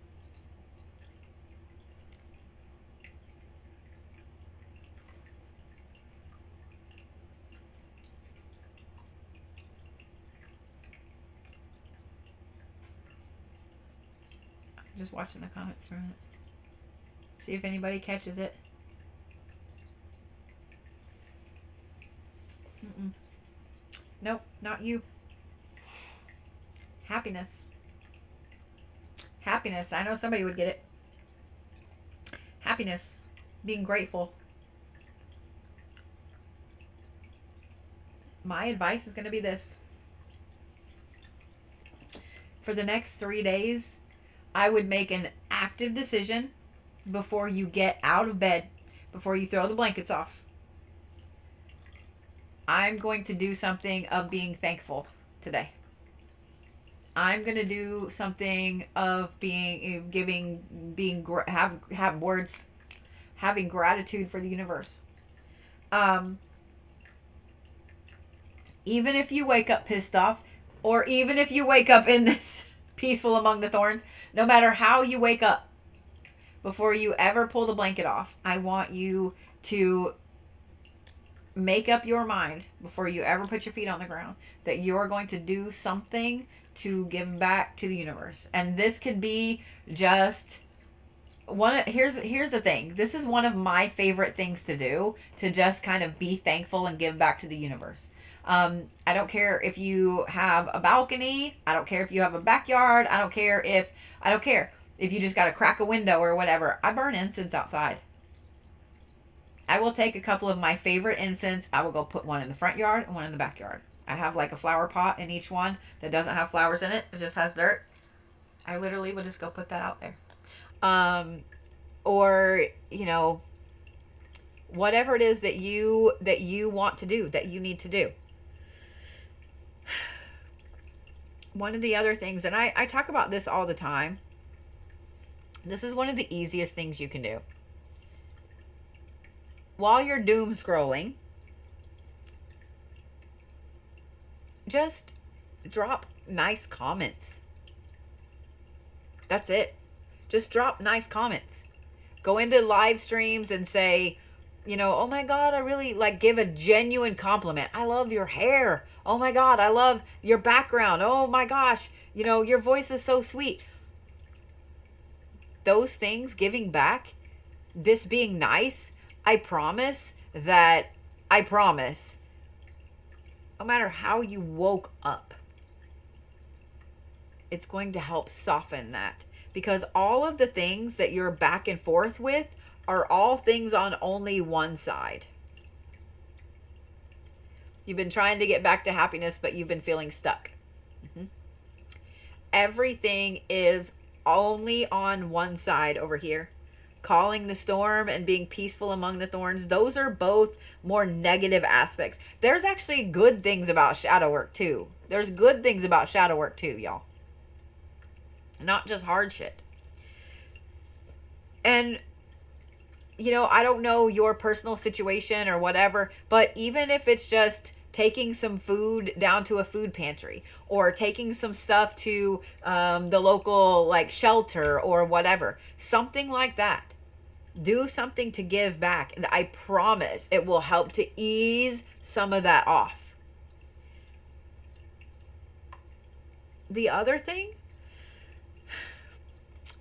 I'm just watching the comments from it. See if anybody catches it. Mm-mm. Nope, not you. Happiness. Happiness. I know somebody would get it. happiness, being grateful. My advice is going to be this. For the next 3 days, I would make an active decision before you get out of bed, before you throw the blankets off. I'm going to do something of being thankful today. I'm going to do something of have words, having gratitude for the universe. Even if you wake up pissed off, or even if you wake up in this peaceful among the thorns, no matter how you wake up, before you ever pull the blanket off, I want you to make up your mind before you ever put your feet on the ground that you're going to do something to give back to the universe. And this could be just here's the thing. This is one of my favorite things to do, to just kind of be thankful and give back to the universe. I don't care if you have a balcony. I don't care if you have a backyard. I don't care if you just got to crack a window or whatever. I burn incense outside. I will take a couple of my favorite incense. I will go put one in the front yard and one in the backyard. I have like a flower pot in each one that doesn't have flowers in it. It just has dirt. I literally would just go put that out there. Or, whatever it is that you want to do, that you need to do. One of the other things, and I talk about this all the time. This is one of the easiest things you can do. While you're doom scrolling, just drop nice comments. That's it. Just drop nice comments. Go into live streams and say, oh my God, I really give a genuine compliment. I love your hair. Oh my God, I love your background. Oh my gosh, your voice is so sweet. Those things, giving back, this being nice, I promise, no matter how you woke up, it's going to help soften that. Because all of the things that you're back and forth with are all things on only one side. You've been trying to get back to happiness, but you've been feeling stuck. Everything is only on one side over here. Calling the storm and being peaceful among the thorns, those are both more negative aspects. There's actually good things about shadow work too. There's good things about shadow work too, y'all. Not just hard shit. And I don't know your personal situation or whatever, but even if it's just taking some food down to a food pantry, or taking some stuff to the local shelter or whatever, something like that. Do something to give back, and I promise it will help to ease some of that off. The other thing,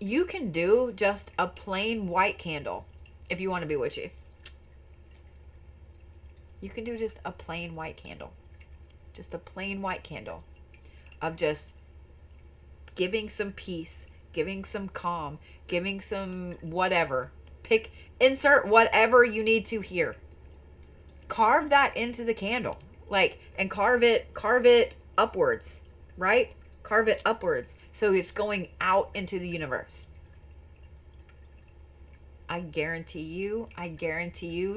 you can do just a plain white candle if you want to be witchy. You can do just a plain white candle. Just a plain white candle of just giving some peace, giving some calm, giving some whatever. Insert whatever you need to here. Carve that into the candle. And carve it upwards, right? Carve it upwards so it's going out into the universe. I guarantee you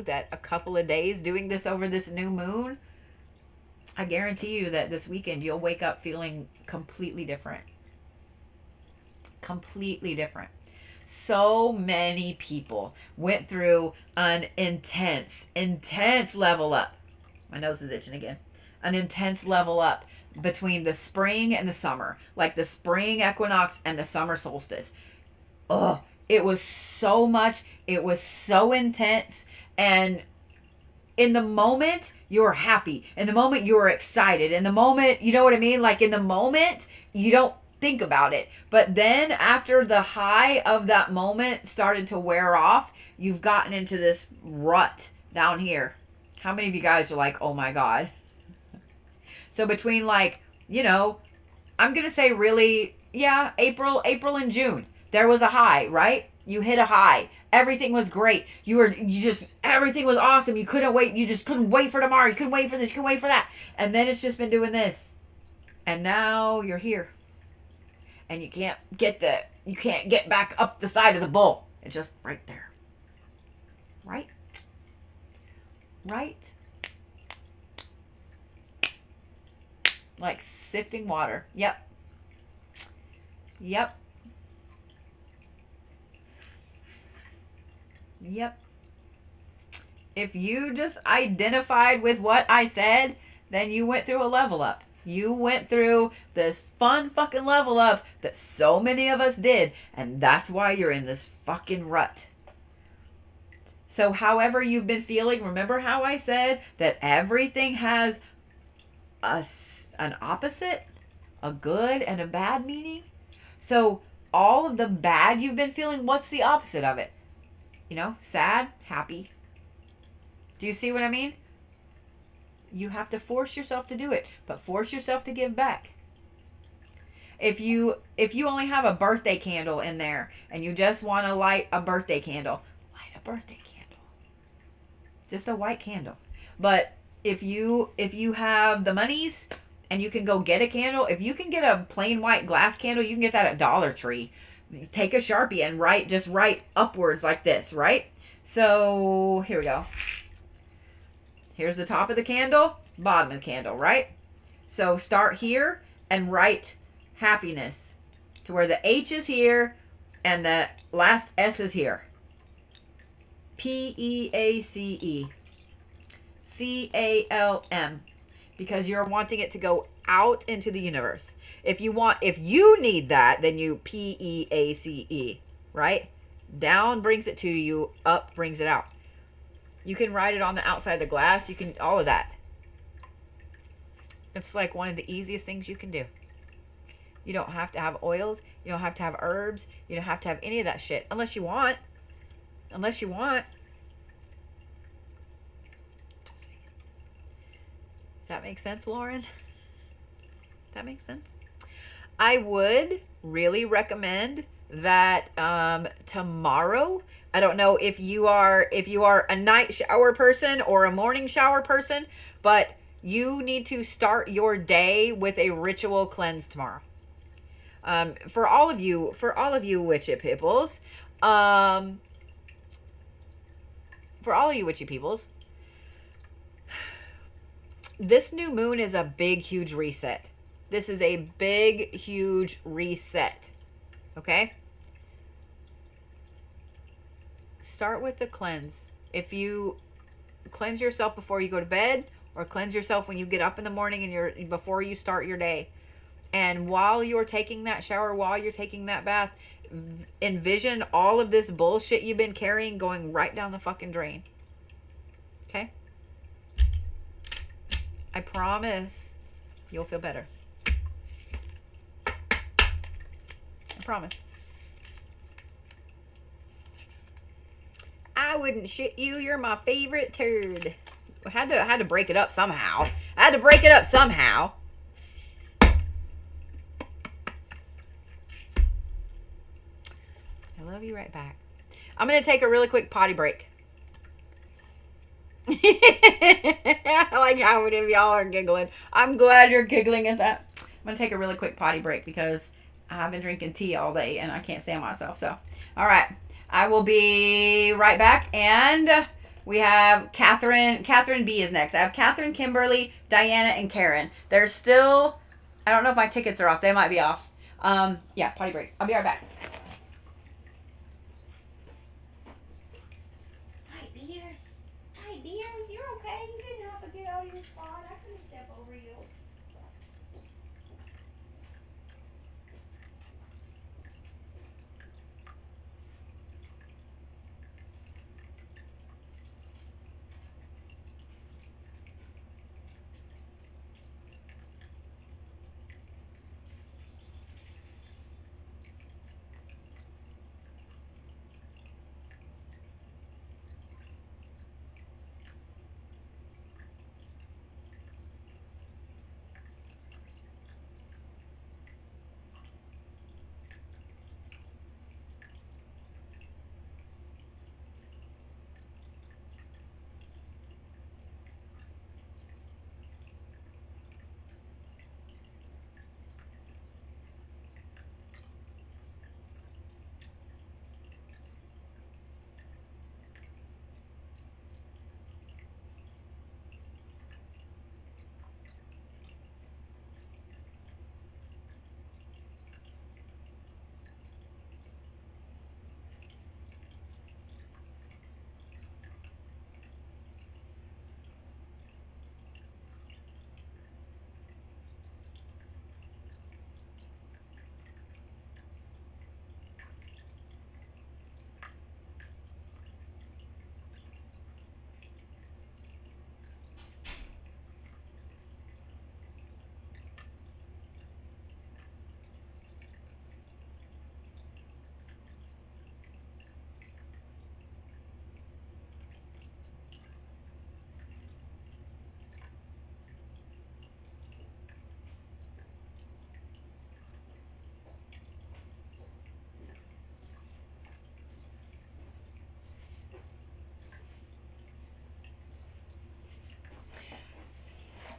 that a couple of days doing this over this new moon, I guarantee you that this weekend you'll wake up feeling completely different. Completely different. So many people went through an intense level up. My nose is itching again. An intense level up between the spring and the summer, like the spring equinox and the summer solstice. Oh, it was so much. It was so intense. And in the moment, you were happy. In the moment, you were excited. In the moment, you know what I mean? In the moment, you don't think about it. But then after the high of that moment started to wear off, you've gotten into this rut down here. How many of you guys are like, oh my God? So between I'm going to say really, yeah, April and June, there was a high, right? You hit a high. Everything was great. Everything was awesome. You couldn't wait. You just couldn't wait for tomorrow. You couldn't wait for this. You couldn't wait for that. And then it's just been doing this. And now you're here. And you can't get back up the side of the bowl. It's just right there. Right? Right? Like sifting water. Yep. Yep. Yep. If you just identified with what I said, then you went through a level up. You went through this fun fucking level up that so many of us did. And that's why you're in this fucking rut. So however you've been feeling, remember how I said that everything has an opposite, a good and a bad meaning? So all of the bad you've been feeling, what's the opposite of it? You know, sad, happy. Do you see what I mean? You have to force yourself to do it, but force yourself to give back. If you only have a birthday candle in there and you just want to light a birthday candle, light a birthday candle. Just a white candle. But if you have the monies and you can go get a candle, if you can get a plain white glass candle, you can get that at Dollar Tree. Take a Sharpie and write upwards like this, right? So here we go. Here's the top of the candle, bottom of the candle, right? So start here and write happiness to where the H is here and the last S is here. P-E-A-C-E. C-A-L-M. Because you're wanting it to go out into the universe. If you need that, then you P-E-A-C-E, right? Down brings it to you, up brings it out. You can write it on the outside of the glass. You can, all of that. It's like one of the easiest things you can do. You don't have to have oils. You don't have to have herbs. You don't have to have any of that shit. Unless you want. Unless you want. Does that make sense, Lauren? That makes sense? I would really recommend that tomorrow, I don't know if you are a night shower person or a morning shower person, but you need to start your day with a ritual cleanse tomorrow. For all of you witchy peoples, this new moon is a big, huge reset. This is a big, huge reset. Okay? Start with the cleanse. If you cleanse yourself before you go to bed, or cleanse yourself when you get up in the morning and before you start your day. And while you're taking that shower, while you're taking that bath, envision all of this bullshit you've been carrying going right down the fucking drain. Okay? I promise you'll feel better. I promise. I wouldn't shit you. You're my favorite turd. I had to break it up somehow. I love you right back. I'm going to take a really quick potty break. I like how many of y'all are giggling. I'm glad you're giggling at that. I'm going to take a really quick potty break because I've been drinking tea all day and I can't stand myself. So, all right. I will be right back. And we have Kathryn B is next. I have Kathryn, Kimberly, Diana, and Karen. There's still, I don't know if my tickets are off. They might be off. Yeah, potty break. I'll be right back. Hi, Beers. Hi, Beers. You're okay. You didn't have to get out of your spot. I couldn't step over you.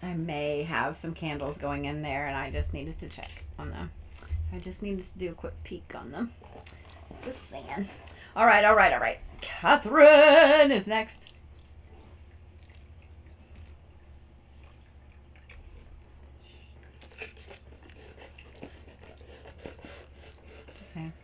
I may have some candles going in there, and I just needed to check on them. I just needed to do a quick peek on them. Just saying. All right, all right, all right. Kathryn is next. Just saying.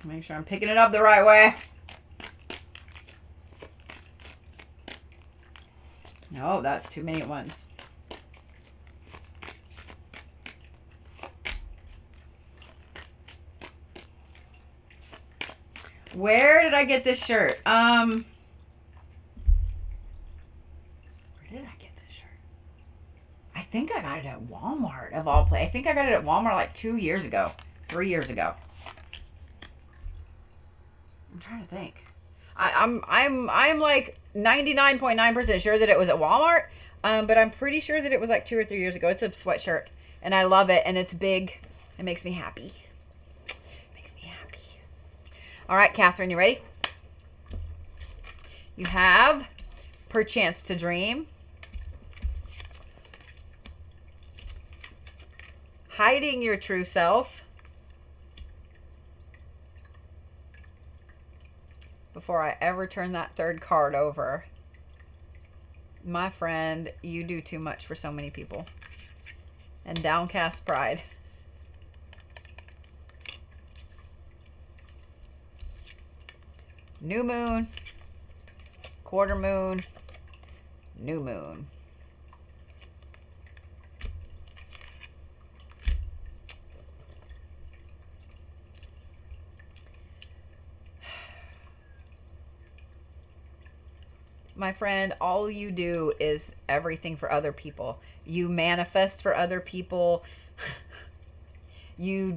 Make sure I'm picking it up the right way. No, that's too many at once. Where did I get this shirt? Where did I get this shirt? I think I got it at Walmart of all places. I think I got it at Walmart like 2 years ago, 3 years ago. I'm trying to think. I'm like 99.9% sure that it was at Walmart, but I'm pretty sure that it was like 2 or 3 years ago. It's a sweatshirt, and I love it, and it's big. It makes me happy. All right, Kathryn, you ready? You have Perchance to Dream, Hiding Your True Self, before I ever turn that third card over, my friend, you do too much for so many people, and Downcast Pride. New moon, quarter moon, new moon. My friend, all you do is everything for other people. You manifest for other people. You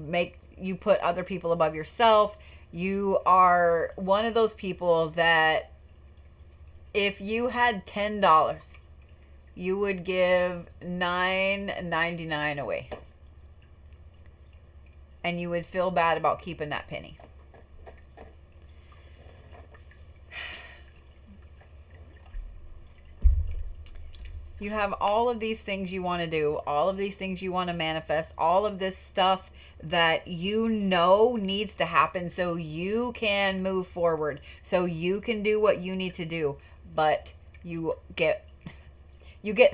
put other people above yourself. You are one of those people that if you had $10, you would give $9.99 away. And you would feel bad about keeping that penny. You have all of these things you want to do, all of these things you want to manifest, all of this stuff that you know needs to happen so you can move forward, so you can do what you need to do. But you get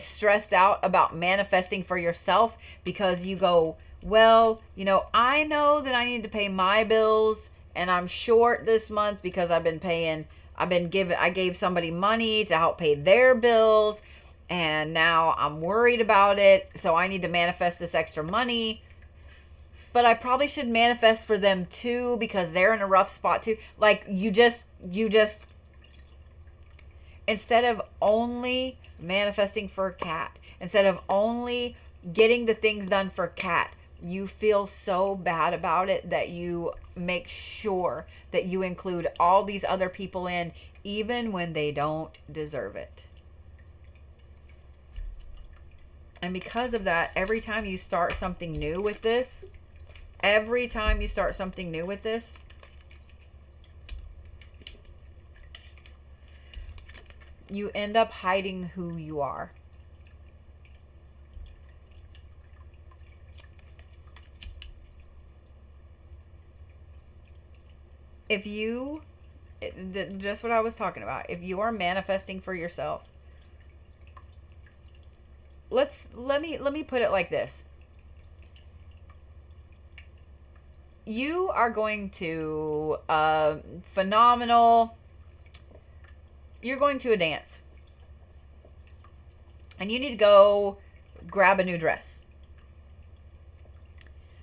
stressed out about manifesting for yourself because you go, well, I know that I need to pay my bills and I'm short this month because I gave somebody money to help pay their bills. And now I'm worried about it, so I need to manifest this extra money. But I probably should manifest for them too because they're in a rough spot too. Like you just instead of only manifesting for Kat, instead of only getting the things done for Kat, you feel so bad about it that you make sure that you include all these other people in, even when they don't deserve it. And because of that, every time you start something new with this, you end up hiding who you are. Just what I was talking about, if you are manifesting for yourself, let me put it like this. You are going to you're going to a dance and you need to go grab a new dress.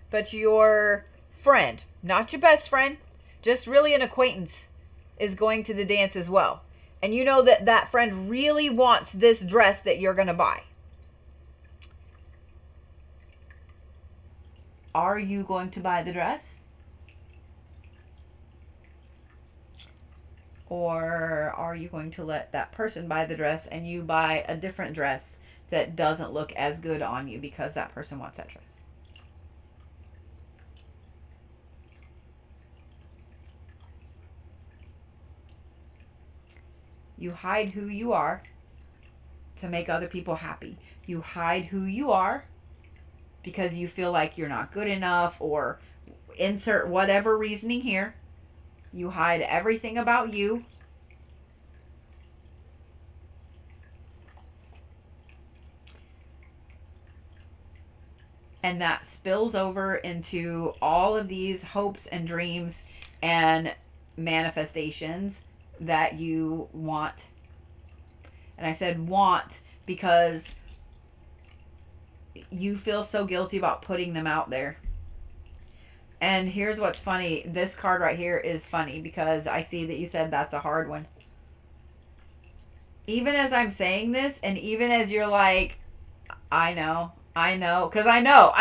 But your friend, not your best friend, just really an acquaintance, is going to the dance as well. And you know that friend really wants this dress that you're going to buy. Are you going to buy the dress? Or are you going to let that person buy the dress and you buy a different dress that doesn't look as good on you because that person wants that dress. You hide who you are to make other people happy. You hide who you are because you feel like you're not good enough, or insert whatever reasoning here. You hide everything about you. And that spills over into all of these hopes and dreams and manifestations that you want. And I said want because you feel so guilty about putting them out there. And here's what's funny. This card right here is funny because I see that you said that's a hard one. Even as I'm saying this, and even as you're like, I know, because I know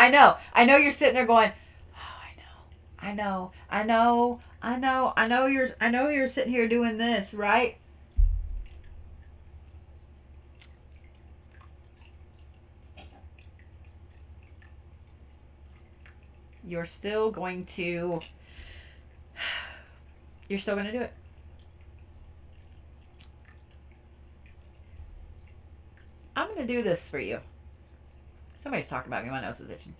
you're sitting there going, oh, I know you're sitting here doing this, right? You're still going to do it. I'm going to do this for you. Somebody's talking about me. My nose is itching.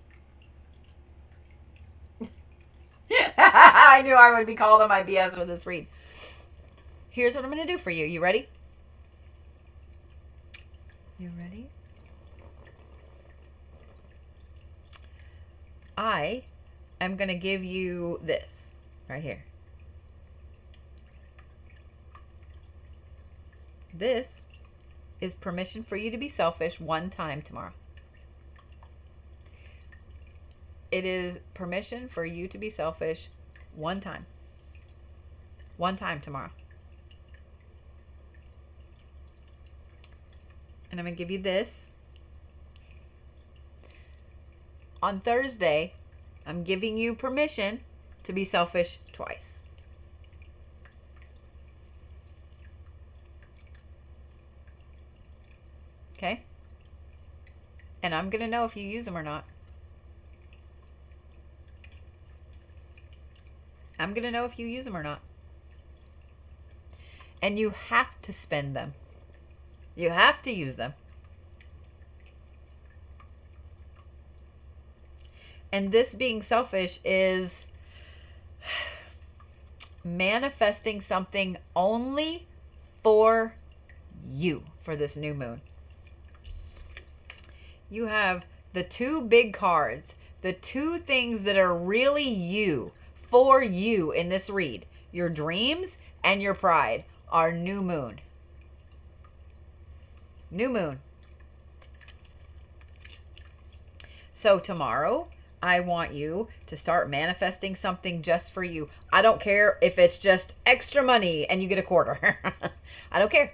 I knew I would be called on my BS with this read. Here's what I'm going to do for you. You ready? You ready? I am going to give you this right here. This is permission for you to be selfish one time tomorrow. It is permission for you to be selfish one time. One time tomorrow. And I'm going to give you this. On Thursday, I'm giving you permission to be selfish twice. Okay? And I'm going to know if you use them or not. I'm going to know if you use them or not. And you have to spend them. You have to use them. And this being selfish is manifesting something only for you for this new moon. You have the two big cards, the two things that are really you, for you in this read. Your dreams and your pride are new moon. New moon. So tomorrow, I want you to start manifesting something just for you. I don't care if it's just extra money and you get a quarter. I don't care.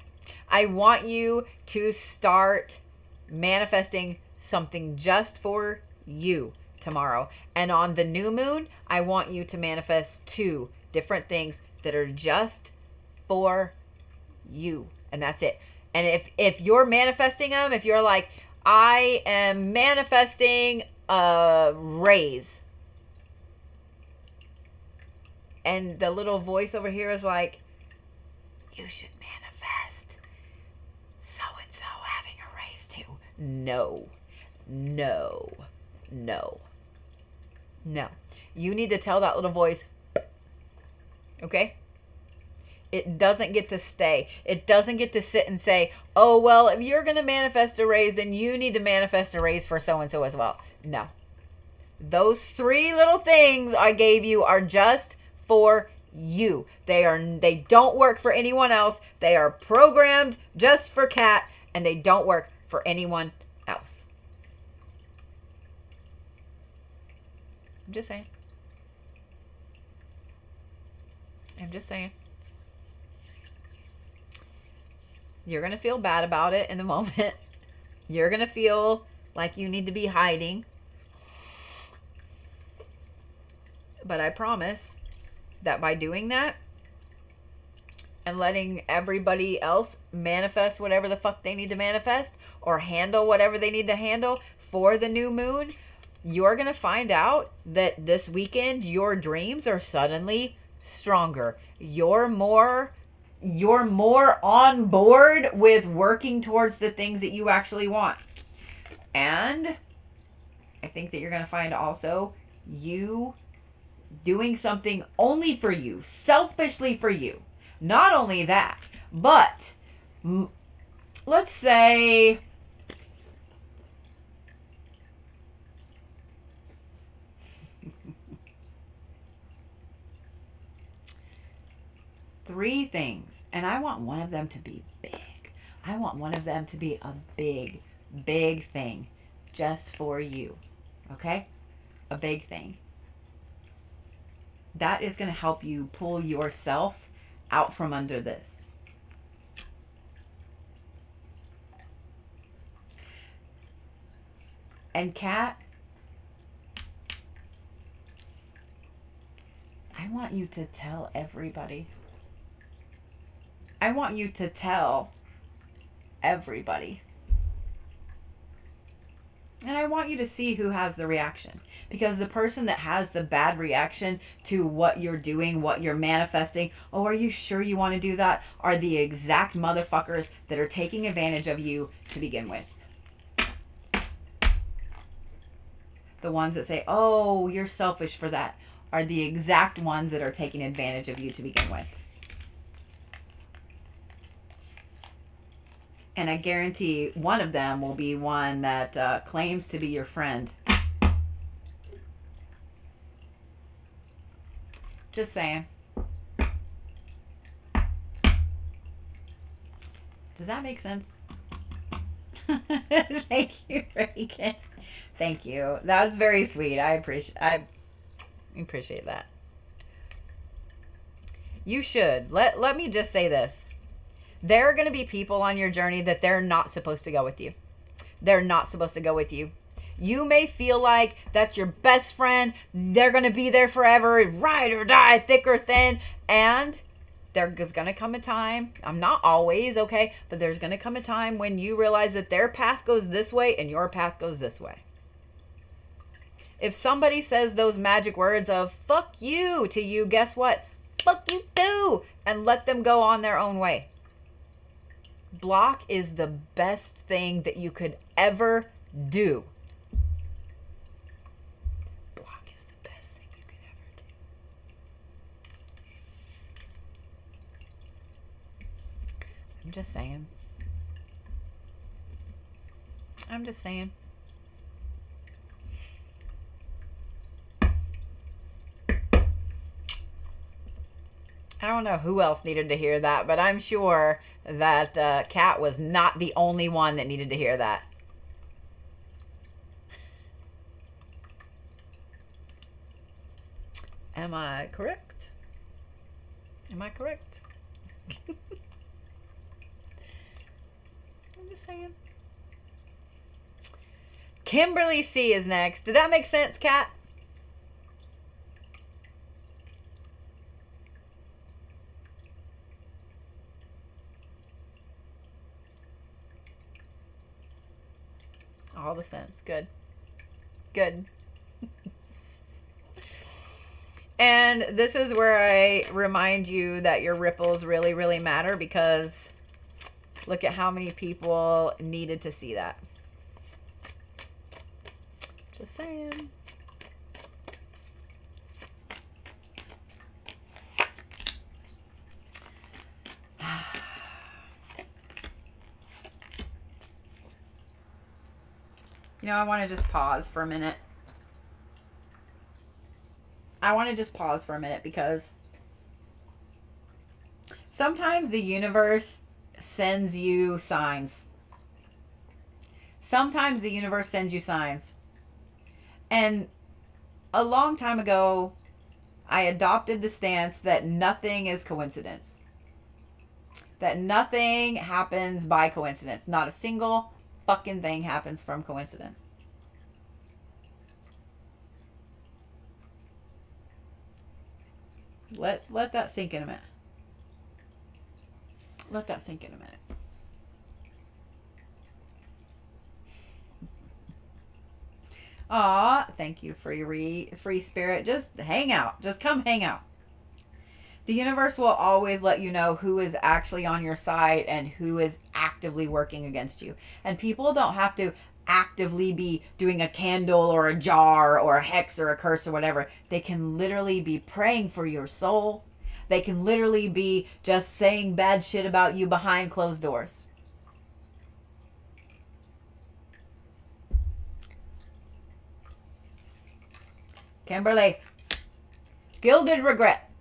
I want you to start manifesting something just for you tomorrow. And on the new moon, I want you to manifest 2 different things that are just for you. And that's it. And if you're manifesting them, if you're like, I am manifesting a raise, and the little voice over here is like, you should manifest so-and-so having a raise too. No. You need to tell that little voice, okay? It doesn't get to stay. It doesn't get to sit and say, oh, well, if you're going to manifest a raise, then you need to manifest a raise for so-and-so as well. No. Those 3 little things I gave you are just for you. They don't work for anyone else. They are programmed just for Kat, and they don't work for anyone else. I'm just saying. You're going to feel bad about it in the moment. You're going to feel like you need to be hiding. But I promise that by doing that, and letting everybody else manifest whatever the fuck they need to manifest or handle whatever they need to handle for the new moon, you're going to find out that this weekend your dreams are suddenly stronger. You're more on board with working towards the things that you actually want. And I think that you're going to find also you doing something only for you, selfishly for you. Not only that, but let's say three things, and I want one of them to be big. I want one of them to be a big, big thing just for you. Okay? A big thing. That is going to help you pull yourself out from under this. And Kat, I want you to tell everybody. I want you to tell everybody. And I want you to see who has the reaction. Because the person that has the bad reaction to what you're doing, what you're manifesting, oh, are you sure you want to do that? Are the exact motherfuckers that are taking advantage of you to begin with. The ones that say, oh, you're selfish for that, are the exact ones that are taking advantage of you to begin with. And I guarantee one of them will be one that claims to be your friend. Just saying. Does that make sense? Thank you, Reagan. Thank you. That's very sweet. I appreciate that. You should. Let me just say this. There are going to be people on your journey that they're not supposed to go with you. They're not supposed to go with you. You may feel like that's your best friend. They're going to be there forever, ride or die, thick or thin. And there's going to come a time, I'm not always, okay, but there's going to come a time when you realize that their path goes this way and your path goes this way. If somebody says those magic words of fuck you to you, guess what? Fuck you too. And let them go on their own way. Block is the best thing that you could ever do. Block is the best thing you could ever do. I'm just saying. I'm just saying. I don't know who else needed to hear that, but I'm sure that Kat was not the only one that needed to hear that. Am I correct? Am I correct? I'm just saying. Kimberly C is next. Did that make sense, Kat? All the sense. Good. Good. And this is where I remind you that your ripples really, really matter, because look at how many people needed to see that. Just saying. You know, I want to just pause for a minute. Because sometimes the universe sends you signs. And a long time ago, I adopted the stance that nothing is coincidence. That nothing happens by coincidence. Not a single fucking thing happens from coincidence. Let that sink in a minute. Let that sink in a minute. Aw, thank you, free spirit. Just hang out. Just come hang out. The universe will always let you know who is actually on your side and who is actively working against you. And people don't have to actively be doing a candle or a jar or a hex or a curse or whatever. They can literally be praying for your soul. They can literally be just saying bad shit about you behind closed doors. Kimberly, gilded regret.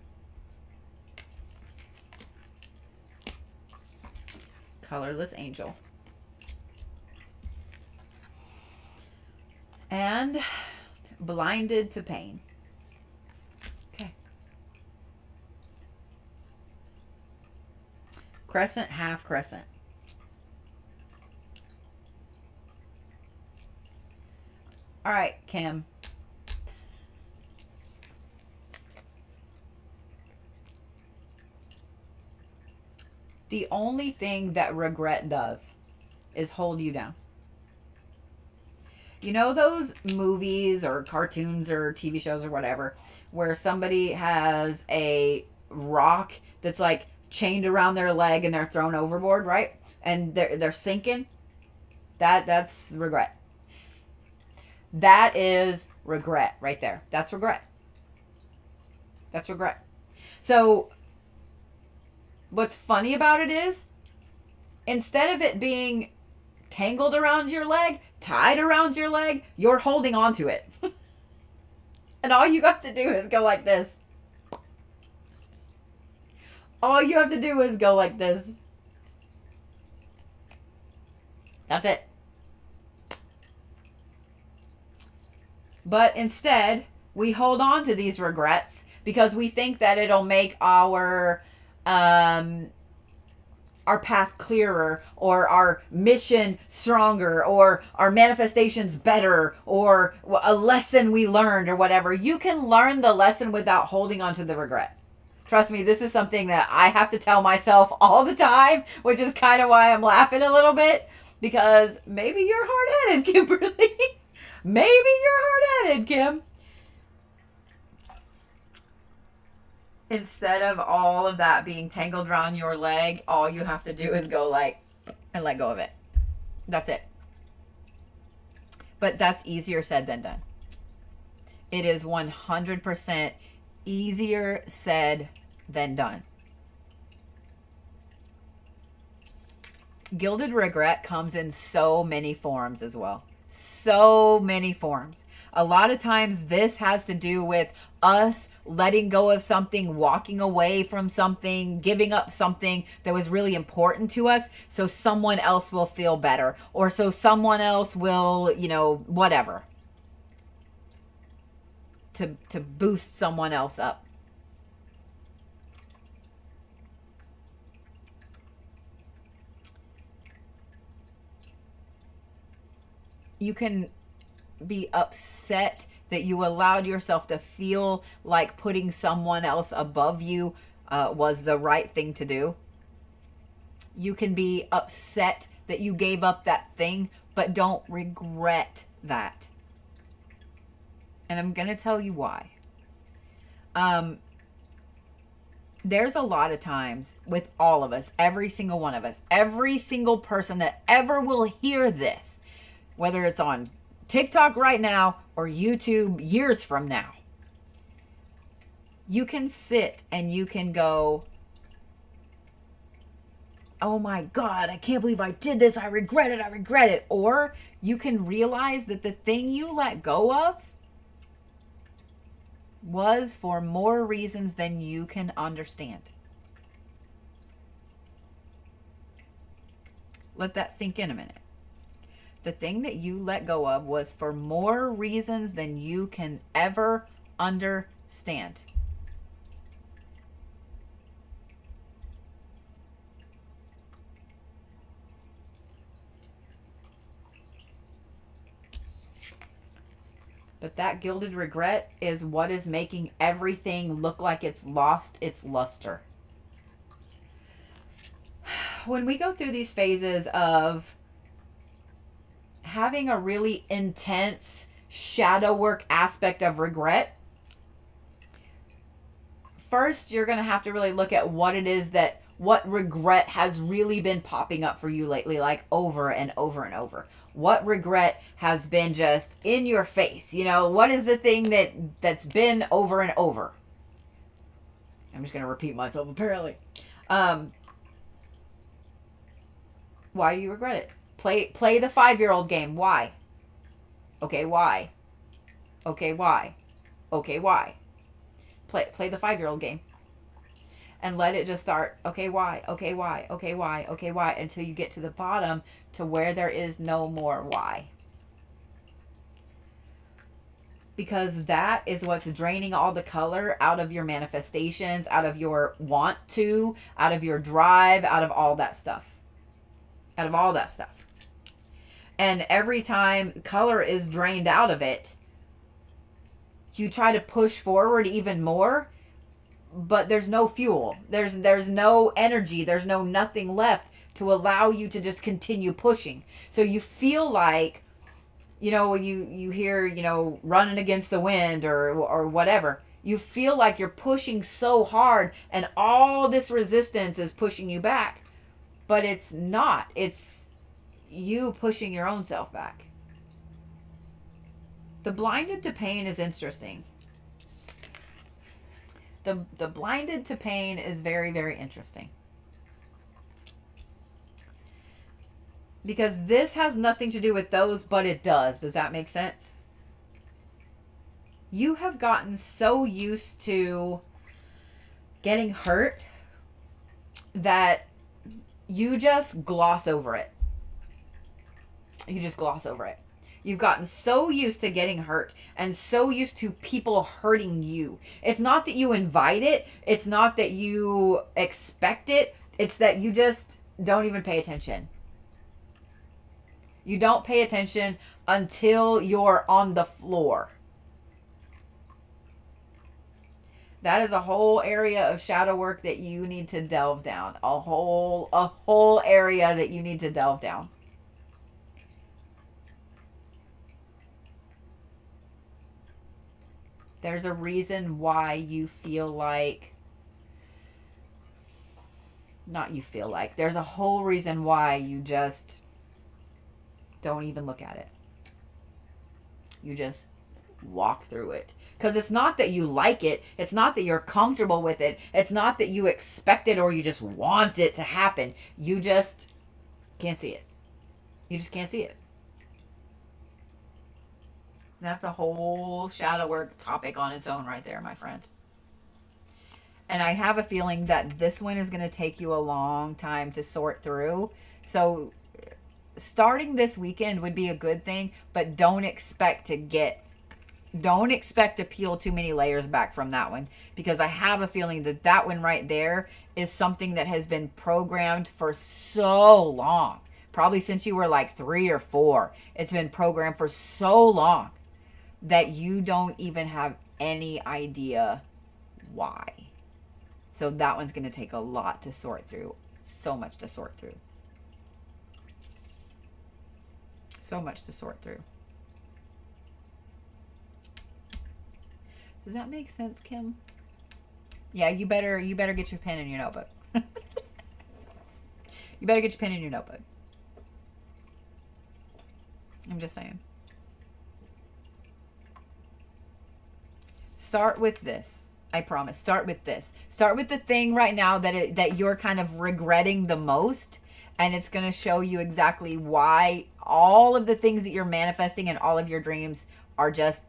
Colorless angel. And blinded to pain. Okay. Crescent, half crescent. All right, Kim. The only thing that regret does is hold you down. You know those movies or cartoons or TV shows or whatever where somebody has a rock that's like chained around their leg and they're thrown overboard, right? And they're sinking? That's regret. That is regret right there. That's regret. That's regret. So what's funny about it is, instead of it being tangled around your leg, tied around your leg, you're holding on to it. And all you have to do is go like this. All you have to do is go like this. That's it. But instead, we hold on to these regrets because we think that it'll make our path clearer, or our mission stronger, or our manifestations better, or a lesson we learned, or whatever. You can learn the lesson without holding on to the regret. Trust me, this is something that I have to tell myself all the time, which is kind of why I'm laughing a little bit, because maybe you're hard-headed, Kimberly. Maybe you're hard-headed, Kim. Instead of all of that being tangled around your leg, all you have to do is go like, and let go of it. That's it. But that's easier said than done. It is 100% easier said than done. Gilded regret comes in so many forms as well. So many forms. A lot of times this has to do with us letting go of something, walking away from something, giving up something that was really important to us so someone else will feel better, or so someone else will, whatever. To boost someone else up. You can be upset that you allowed yourself to feel like putting someone else above you was the right thing to do. You can be upset that you gave up that thing, but don't regret that. And I'm going to tell you why. There's a lot of times with all of us, every single one of us, every single person that ever will hear this, whether it's on TikTok right now or YouTube years from now, you can sit and you can go, oh my God, I can't believe I did this. I regret it. Or you can realize that the thing you let go of was for more reasons than you can understand. Let that sink in a minute. The thing that you let go of was for more reasons than you can ever understand. But that gilded regret is what is making everything look like it's lost its luster. when we go through these phases of having a really intense shadow work aspect of regret, first you're going to have to really look at what it is that, what regret has really been popping up for you lately, like over and over and over. What regret has been just in your face? You know, what is the thing that's been over and over? I'm just going to repeat myself apparently. Why do you regret it? Play the 5-year-old game. Why? Okay, why? Okay, why? Okay, why? Play the 5-year-old game. And let it just start, okay, why? Okay, why? Okay, why? Okay, why? Until you get to the bottom to where there is no more why. Because that is what's draining all the color out of your manifestations, out of your want to, out of your drive, out of all that stuff. Out of all that stuff. And every time color is drained out of it, you try to push forward even more, but there's no fuel. There's no energy. There's no nothing left to allow you to just continue pushing. So you feel like, you know, you hear, you know, running against the wind or whatever. You feel like you're pushing so hard and all this resistance is pushing you back. But it's not. It's you pushing your own self back. The blinded to pain is interesting. The blinded to pain is very, very interesting. Because this has nothing to do with those, but it does. Does that make sense? You have gotten so used to getting hurt that you just gloss over it. You just gloss over it. You've gotten so used to getting hurt and so used to people hurting you. It's not that you invite it. It's not that you expect it. It's that you just don't even pay attention. You don't pay attention until you're on the floor. That is a whole area of shadow work that you need to delve down. A whole area that you need to delve down. There's a reason why you feel like, not you feel like, there's a whole reason why you just don't even look at it. You just walk through it. Because it's not that you like it. It's not that you're comfortable with it. It's not that you expect it or you just want it to happen. You just can't see it. You just can't see it. That's a whole shadow work topic on its own right there, my friend. And I have a feeling that this one is going to take you a long time to sort through. So starting this weekend would be a good thing, but don't expect to peel too many layers back from that one, because I have a feeling that that one right there is something that has been programmed for so long. Probably since you were like 3 or 4. It's been programmed for so long that you don't even have any idea why. So that one's going to take a lot to sort through. So much to sort through. So much to sort through. Does that make sense, Kim? Yeah, you better get your pen and your notebook. You better get your pen and your notebook. I'm just saying. Start with this. I promise. Start with this. Start with the thing right now that you're kind of regretting the most, and it's going to show you exactly why all of the things that you're manifesting in all of your dreams are just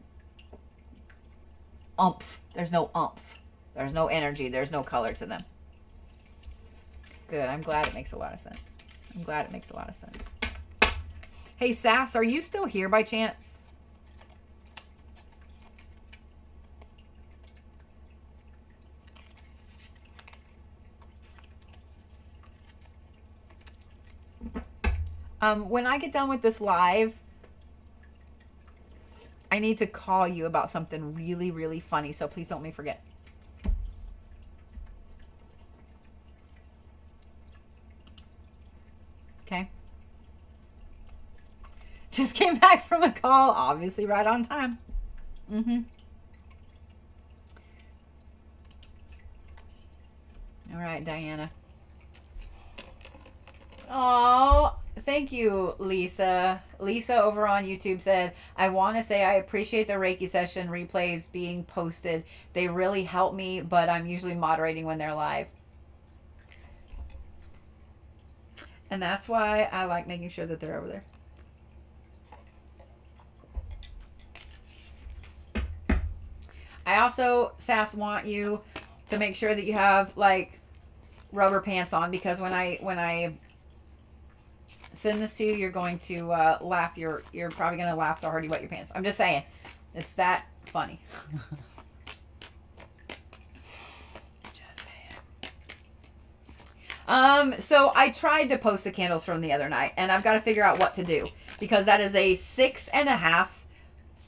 oomph. There's no oomph. There's no energy. There's no color to them. Good. I'm glad it makes a lot of sense. I'm glad it makes a lot of sense. Hey, Sass, are you still here by chance? When I get done with this live, I need to call you about something really, really funny. So please don't let me forget. Okay. Just came back from a call, obviously right on time. All right, Diana. Oh, thank you, Lesa. Lesa over on YouTube said, I want to say I appreciate the Reiki session replays being posted. They really help me, but I'm usually moderating when they're live. And that's why I like making sure that they're over there. I also, Sass, want you to make sure that you have like rubber pants on, because when I send this to you, you're going to laugh. You're probably going to laugh so hard you wet your pants. I'm just saying. It's that funny. Just saying. So I tried to post the candles from the other night, and I've got to figure out what to do, because that is a 6.5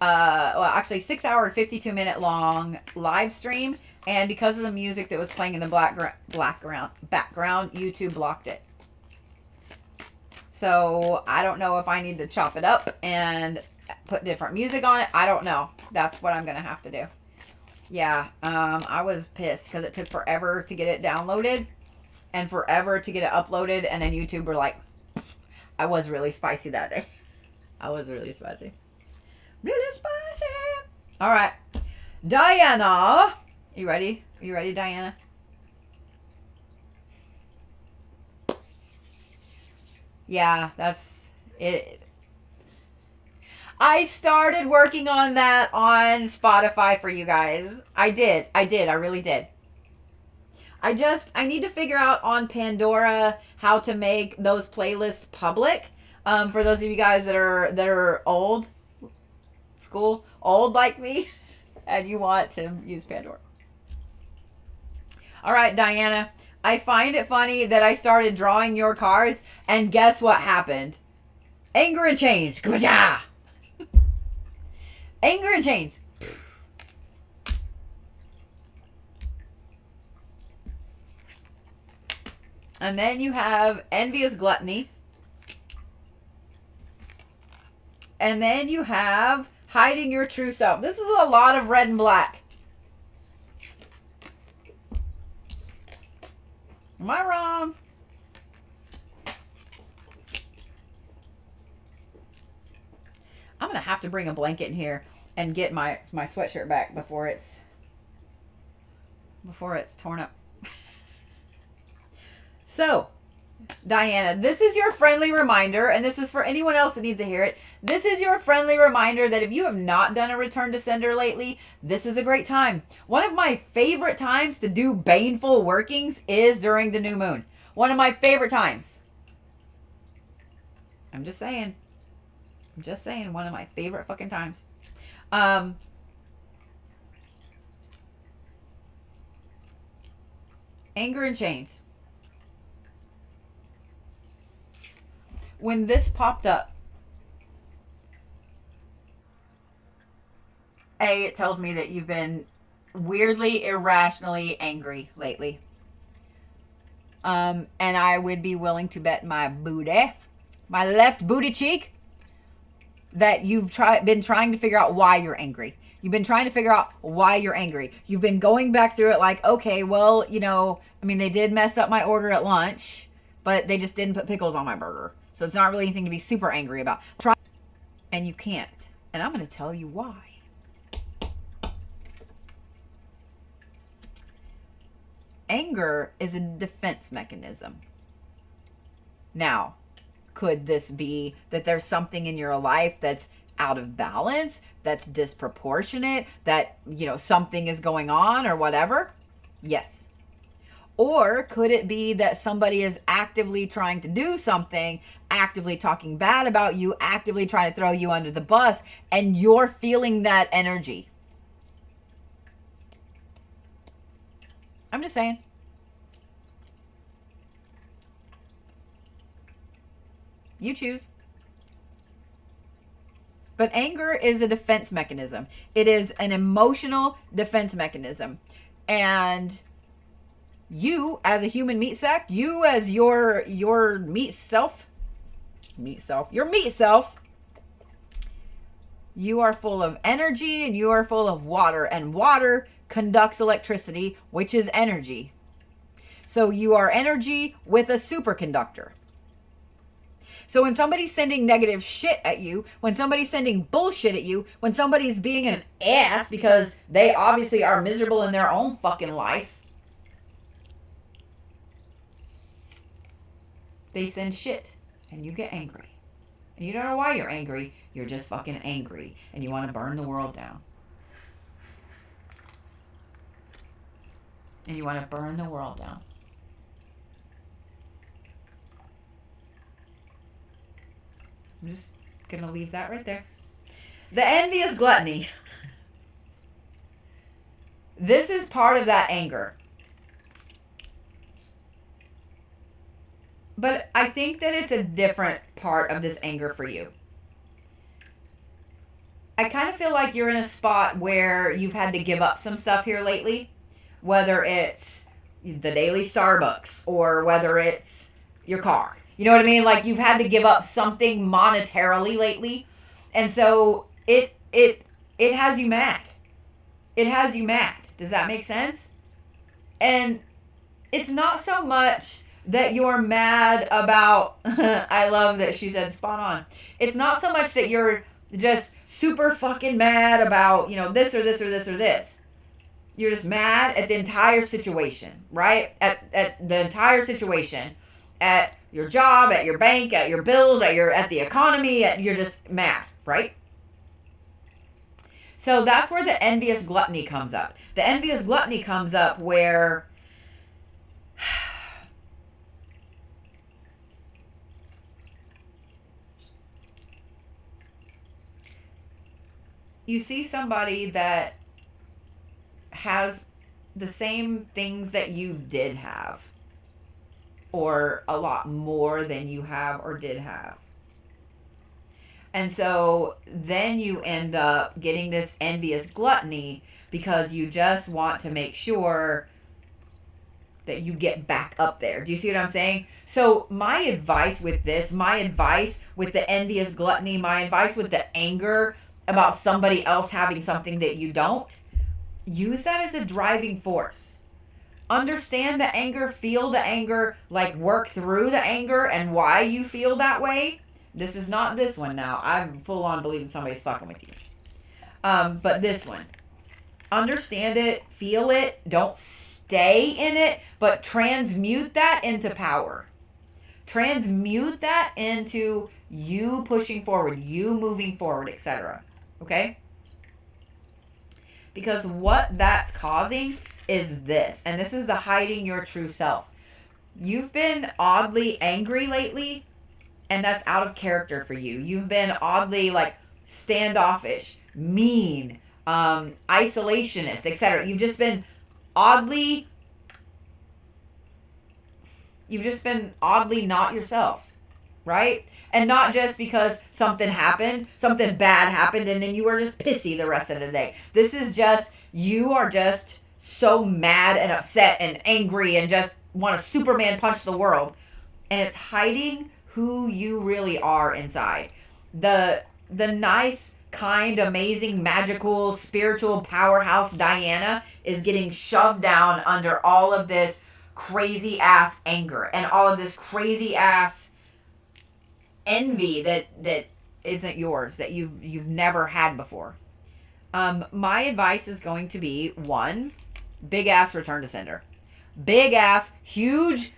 well, actually 6 hour and 52 minute long live stream, and because of the music that was playing in the background, YouTube blocked it. So I don't know if I need to chop it up and put different music on it. I don't know. That's what I'm gonna have to do. Yeah, I was pissed because it took forever to get it downloaded and forever to get it uploaded, and then YouTube were like, I was really spicy that day. I was really spicy. Really spicy. All right. Diana. You ready? Are you ready, Diana? Yeah, that's it. I started working on that on Spotify for you guys. I did. I really did. I need to figure out on Pandora how to make those playlists public. For those of you guys that are old like me, and you want to use Pandora. All right, Diana. I find it funny that I started drawing your cards, and guess what happened? Anger and chains. Anger and chains. And then you have envious gluttony. And then you have hiding your true self. This is a lot of red and black. Am I wrong? I'm going to have to bring a blanket in here and get my sweatshirt back before it's torn up. So, Diana, this is your friendly reminder, and this is for anyone else that needs to hear it. This is your friendly reminder that if you have not done a return to sender lately, this is a great time. One of my favorite times to do baneful workings is during the new moon. One of my favorite times. I'm just saying. One of my favorite fucking times. Anger and chains. When this popped up, it tells me that you've been weirdly, irrationally angry lately. And I would be willing to bet my booty, my left booty cheek, that you've been trying to figure out why you're angry. You've been trying to figure out why you're angry. You've been going back through it like, okay, well, they did mess up my order at lunch, but they just didn't put pickles on my burger. So it's not really anything to be super angry about. And you can't. And I'm going to tell you why. Anger is a defense mechanism. Now, could this be that there's something in your life that's out of balance, that's disproportionate, that, something is going on or whatever? Yes. Or could it be that somebody is actively trying to do something, actively talking bad about you, actively trying to throw you under the bus, and you're feeling that energy? I'm just saying. You choose. But anger is a defense mechanism. It is an emotional defense mechanism. And you as a human meat sack, you as your meat self, Meat self. Your meat self. You are full of energy and you are full of water. And water conducts electricity, which is energy. So you are energy with a superconductor. So when somebody's sending negative shit at you, when somebody's sending bullshit at you, when somebody's being an ass because they obviously are miserable in their own fucking life, they send shit and you get angry. And you don't know why you're angry. You're just fucking angry and you want to burn the world down. And you want to burn the world down. I'm just going to leave that right there. The envious gluttony. This is part of that anger. But I think that it's a different part of this anger for you. I kind of feel like you're in a spot where you've had to give up some stuff here lately. Whether it's the daily Starbucks or whether it's your car. You know what I mean? Like you've had to give up something monetarily lately. And so it has you mad. It has you mad. Does that make sense? And it's not so much that you're mad about, I love that she said spot on. It's not so much that you're just super fucking mad about, this or this or this or this. You're just mad at the entire situation, right? At the entire situation, at your job, at your bank, at your bills, at the economy, you're just mad, right? So that's where the envious gluttony comes up. The envious gluttony comes up where you see somebody that has the same things that you did have, or a lot more than you have or did have. And so then you end up getting this envious gluttony because you just want to make sure that you get back up there. Do you see what I'm saying? So my advice with this, my advice with the envious gluttony, my advice with the anger about somebody else having something that you don't, use that as a driving force. Understand the anger, feel the anger, like work through the anger and why you feel that way. This is not this one now. I'm full on believing somebody's fucking with you. But this one. Understand it, feel it, don't stay in it, but transmute that into power. Transmute that into you pushing forward, you moving forward, etc. Okay? Because what that's causing is this. And this is the hiding your true self. You've been oddly angry lately, and that's out of character for you. You've been oddly standoffish, mean, isolationist, etc. You've just been oddly not yourself, right? And not just because something bad happened, and then you were just pissy the rest of the day. This is just, you are just so mad and upset and angry and just want to Superman punch the world. And it's hiding who you really are inside. The nice, kind, amazing, magical, spiritual powerhouse Diana is getting shoved down under all of this crazy ass anger and all of this crazy ass envy that isn't yours, that you've never had before. My advice is going to be, 1, big ass return to sender. Big ass, huge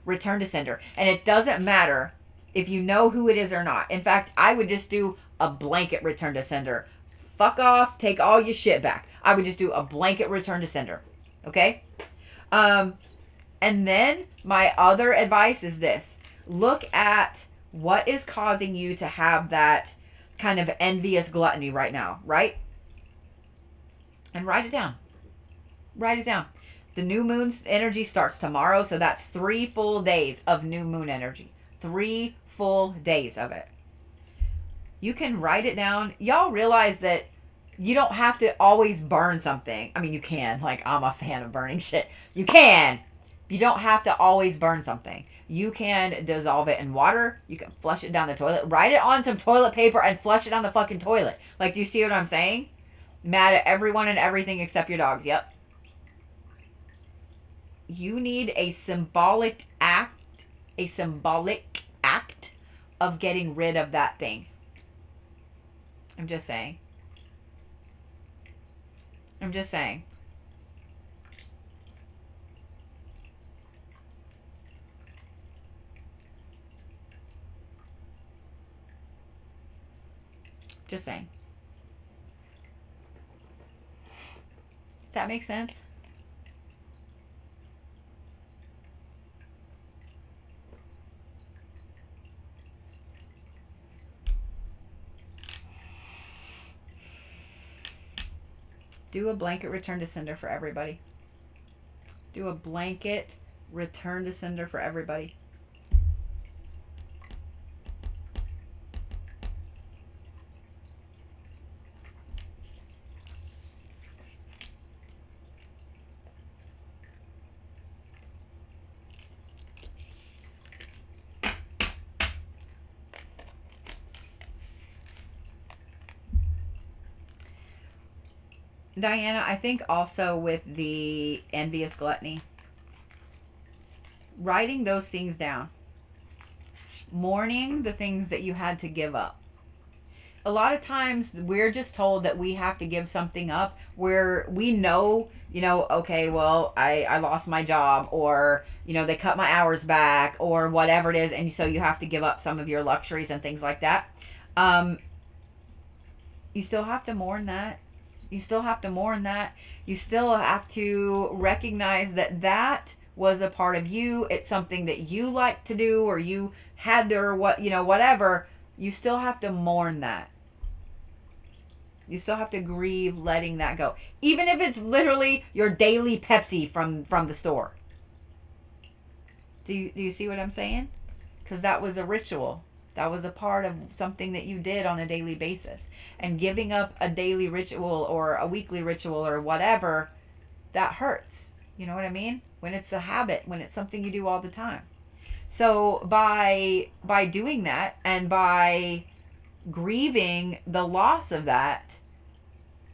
return to sender. And it doesn't matter if you know who it is or not. In fact, I would just do a blanket return to sender. Fuck off, take all your shit back. I would just do a blanket return to sender. Okay? And then my other advice is this. Look at what is causing you to have that kind of envious gluttony right now, right? And write it down. Write it down. The new moon's energy starts tomorrow, so that's 3 full days of new moon energy. 3 full days of it. You can write it down. Y'all realize that you don't have to always burn something. I mean, you can. I'm a fan of burning shit. You can. You don't have to always burn something. You can dissolve it in water. You can flush it down the toilet. Write it on some toilet paper and flush it down the fucking toilet. Like, do you see what I'm saying? Mad at everyone and everything except your dogs. Yep. You need a symbolic act of getting rid of that thing. I'm just saying. Just saying. Does that make sense? Do a blanket return to sender for everybody. Do a blanket return to sender for everybody. Diana, I think also with the envious gluttony, writing those things down, mourning the things that you had to give up. A lot of times we're just told that we have to give something up where we know, okay, well, I lost my job, or, they cut my hours back, or whatever it is. And so you have to give up some of your luxuries and things like that. You still have to mourn that. You still have to mourn that. You still have to recognize that that was a part of you. It's something that you like to do, or you had to, or what, whatever. You still have to mourn that. You still have to grieve letting that go. Even if it's literally your daily Pepsi from the store. Do you see what I'm saying? Because that was a ritual. That was a part of something that you did on a daily basis. And giving up a daily ritual or a weekly ritual or whatever, that hurts. You know what I mean? When it's a habit, when it's something you do all the time. So by doing that, and by grieving the loss of that,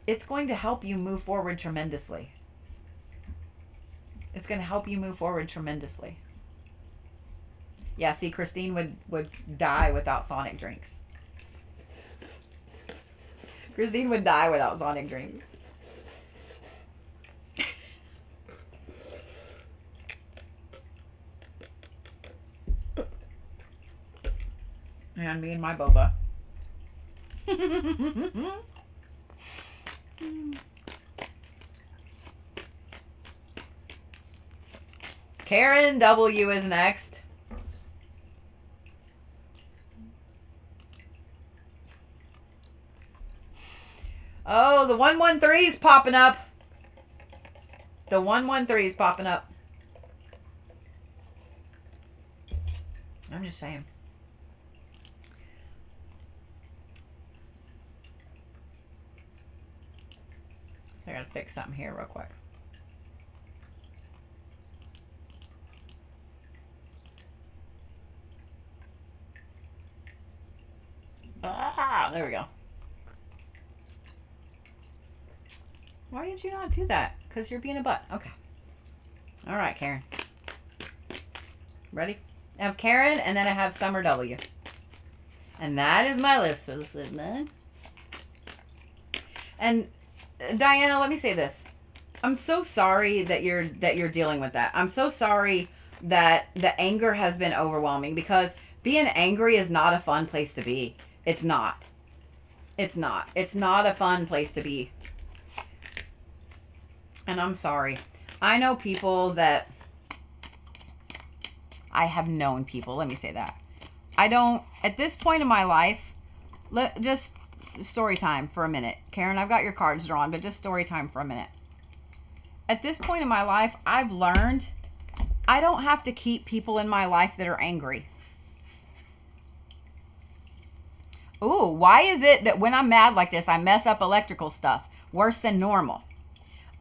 it's going to help you move forward tremendously. It's going to help you move forward tremendously. Yeah, see, Christine would die without Sonic drinks. Christine would die without Sonic drinks. And me and my boba. Karen W is next. Oh, the 113 is popping up. The 113 is popping up. I'm just saying. I gotta fix something here real quick. There we go. Why did you not do that? Because you're being a butt. Okay. All right, Karen. Ready? I have Karen, and then I have Summer W. And that is my list for this evening. And Diana, let me say this. I'm so sorry that you're dealing with that. I'm so sorry that the anger has been overwhelming, because being angry is not a fun place to be. It's not. It's not. It's not a fun place to be. And I'm sorry. I know people that... I have known people. Let me say that. I don't... At this point in my life... Just story time for a minute. Karen, I've got your cards drawn, but just story time for a minute. At this point in my life, I've learned... I don't have to keep people in my life that are angry. Ooh, why is it that when I'm mad like this, I mess up electrical stuff worse than normal?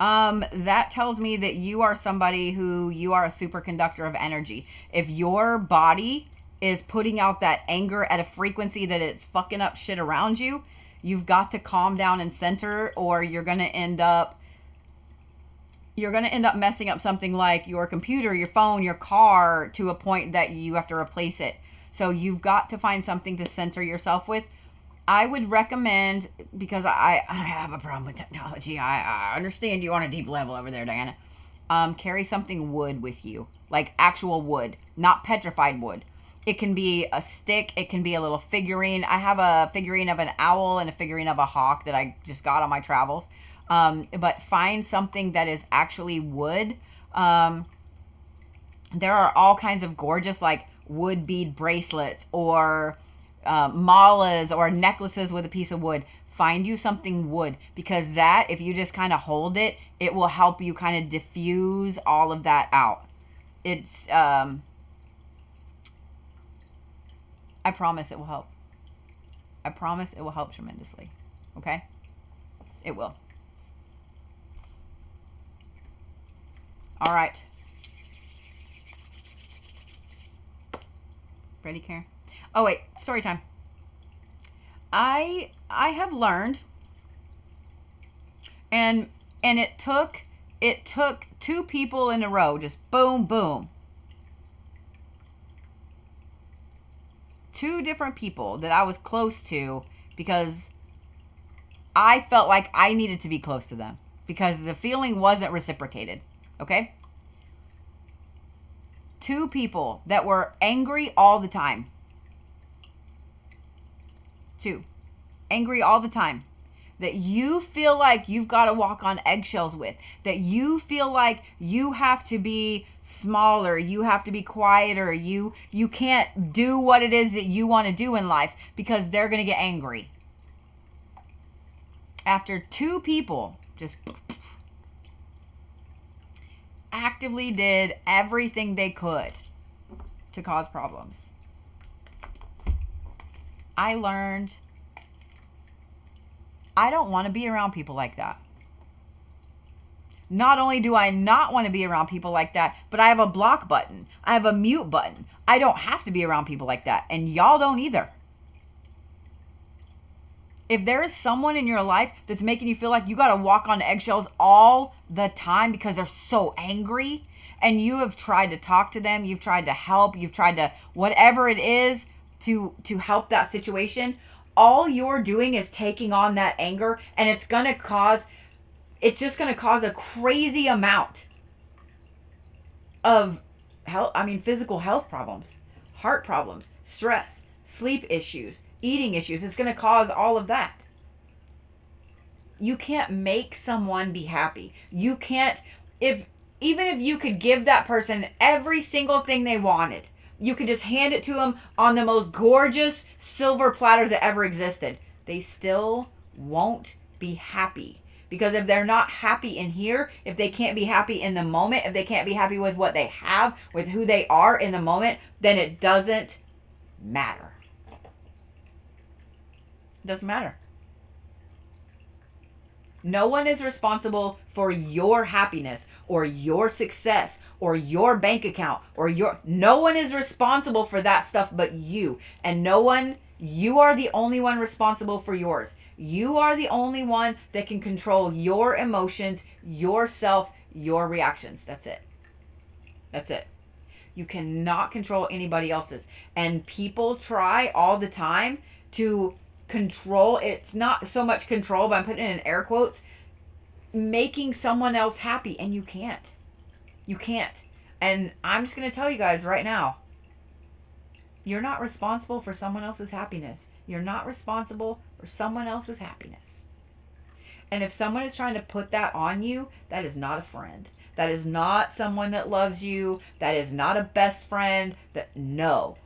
That tells me that you are somebody you are a superconductor of energy. If your body is putting out that anger at a frequency that it's fucking up shit around you, you've got to calm down and center, or you're going to end up messing up something like your computer, your phone, your car, to a point that you have to replace it. So you've got to find something to center yourself with. I would recommend, because I have a problem with technology. I understand you on a deep level over there, Diana. Carry something wood with you, like actual wood, not petrified wood. It can be a stick. It can be a little figurine. I have a figurine of an owl and a figurine of a hawk that I just got on my travels. But find something that is actually wood. There are all kinds of gorgeous, like, wood bead bracelets, or malas, or necklaces with a piece of wood. Find you something wood, because that, if you just kind of hold it, it will help you kind of diffuse all of that out. It's, I promise it will help. I promise it will help tremendously. Okay? It will. All right. Ready, Karen? Oh, wait. Story time. I have learned, and it took 2 people in a row, just boom, boom. 2 different people that I was close to, because I felt like I needed to be close to them, because the feeling wasn't reciprocated. Okay? 2 people that were angry all the time. 2. Angry all the time. That you feel like you've got to walk on eggshells with. That you feel like you have to be smaller. You have to be quieter. You can't do what it is that you want to do in life, because they're going to get angry. After 2 people just actively did everything they could to cause problems, I learned I don't want to be around people like that. Not only do I not want to be around people like that, but I have a block button. I have a mute button. I don't have to be around people like that. And y'all don't either. If there is someone in your life that's making you feel like you got to walk on eggshells all the time because they're so angry, and you have tried to talk to them, you've tried to help, you've tried to whatever it is to help that situation, all you're doing is taking on that anger, and it's just going to cause a crazy amount of physical health problems, heart problems, stress, sleep issues, eating issues. It's going to cause all of that. You can't make someone be happy. You can't, even if you could give that person every single thing they wanted, you could just hand it to them on the most gorgeous silver platter that ever existed, they still won't be happy. Because if they're not happy in here, if they can't be happy in the moment, if they can't be happy with what they have, with who they are in the moment, then it doesn't matter. It doesn't matter. No one is responsible for your happiness or your success or your bank account no one is responsible for that stuff but you. And you are the only one responsible for yours. You are the only one that can control your emotions, yourself, your reactions. That's it. That's it. You cannot control anybody else's. And people try all the time to control. It's not so much control, but I'm putting it in air quotes, making someone else happy, and you can't. You can't. And I'm just going to tell you guys right now, you're not responsible for someone else's happiness. You're not responsible for someone else's happiness. And if someone is trying to put that on you, that is not a friend. That is not someone that loves you. That is not a best friend. No,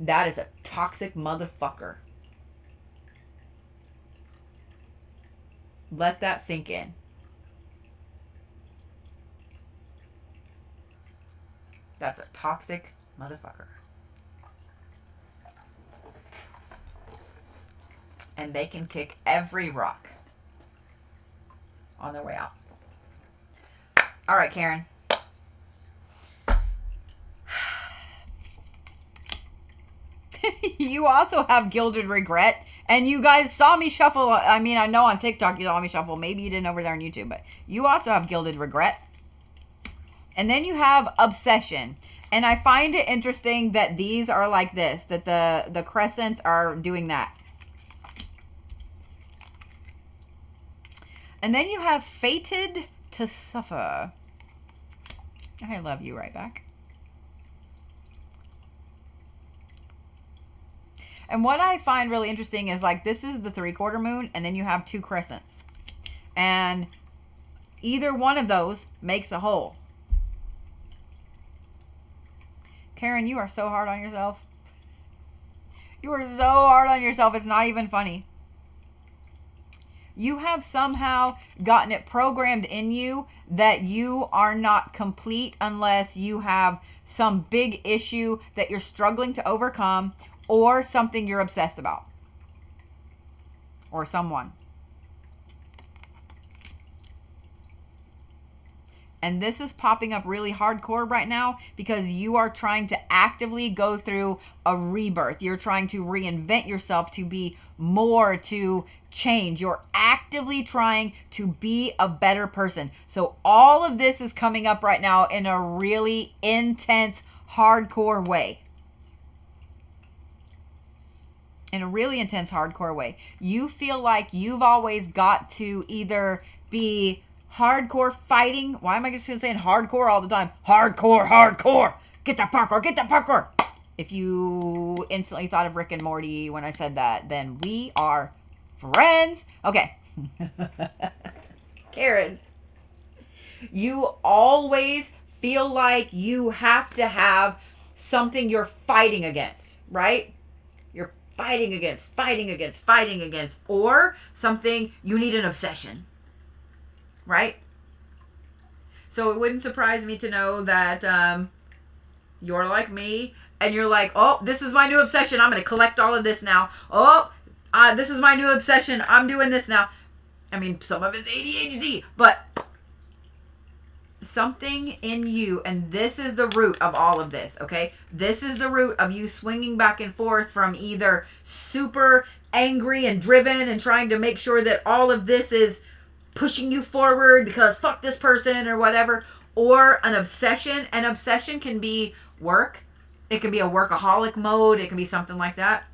that is a toxic motherfucker. Let that sink in. That's a toxic motherfucker. And they can kick every rock on their way out. All right, Karen. You also have gilded regret. And you guys saw me shuffle. I mean, I know on TikTok you saw me shuffle. Maybe you didn't over there on YouTube. But you also have gilded regret. And then you have obsession. And I find it interesting that these are like this. That the crescents are doing that. And then you have fated to suffer. I love you right back. And what I find really interesting is like this is the 3/4 moon and then you have 2 crescents. And either one of those makes a whole. Karen, you are so hard on yourself. You are so hard on yourself. It's not even funny. You have somehow gotten it programmed in you that you are not complete unless you have some big issue that you're struggling to overcome or something you're obsessed about. Or someone. And this is popping up really hardcore right now because you are trying to actively go through a rebirth. You're trying to reinvent yourself to be more, to change. You're actively trying to be a better person. So all of this is coming up right now in a really intense, hardcore way. In a really intense, hardcore way. You feel like you've always got to either be hardcore fighting. Why am I just saying hardcore all the time? Hardcore, hardcore. Get that parkour, get that parkour. If you instantly thought of Rick and Morty when I said that, then we are friends. Okay. Karen, you always feel like you have to have something you're fighting against, right? You're fighting against, or something you need an obsession. Right? So it wouldn't surprise me to know that you're like me and you're like, oh, this is my new obsession. I'm going to collect all of this now. Oh, this is my new obsession. I'm doing this now. I mean, some of it's ADHD, but something in you, and this is the root of all of this, okay? This is the root of you swinging back and forth from either super angry and driven and trying to make sure that all of this is pushing you forward because fuck this person or whatever, or an obsession. An obsession can be work. It can be a workaholic mode. It can be something like that.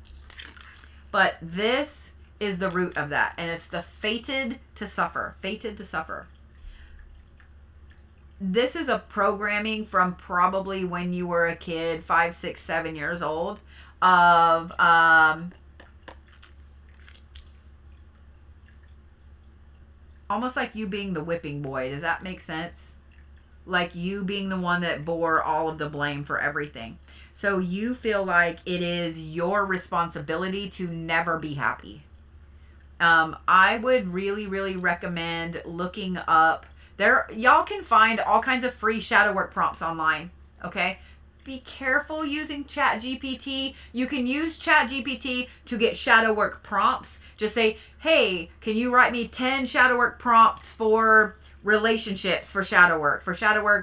But this is the root of that. And it's the fated to suffer. Fated to suffer. This is a programming from probably when you were a kid, 5, 6, 7 years old, of almost like you being the whipping boy. Does that make sense? Like you being the one that bore all of the blame for everything. So you feel like it is your responsibility to never be happy. I would really, really recommend looking up. Y'all can find all kinds of free shadow work prompts online. Okay? Be careful using ChatGPT. You can use ChatGPT to get shadow work prompts. Just say, hey, can you write me 10 shadow work prompts for relationships, for shadow work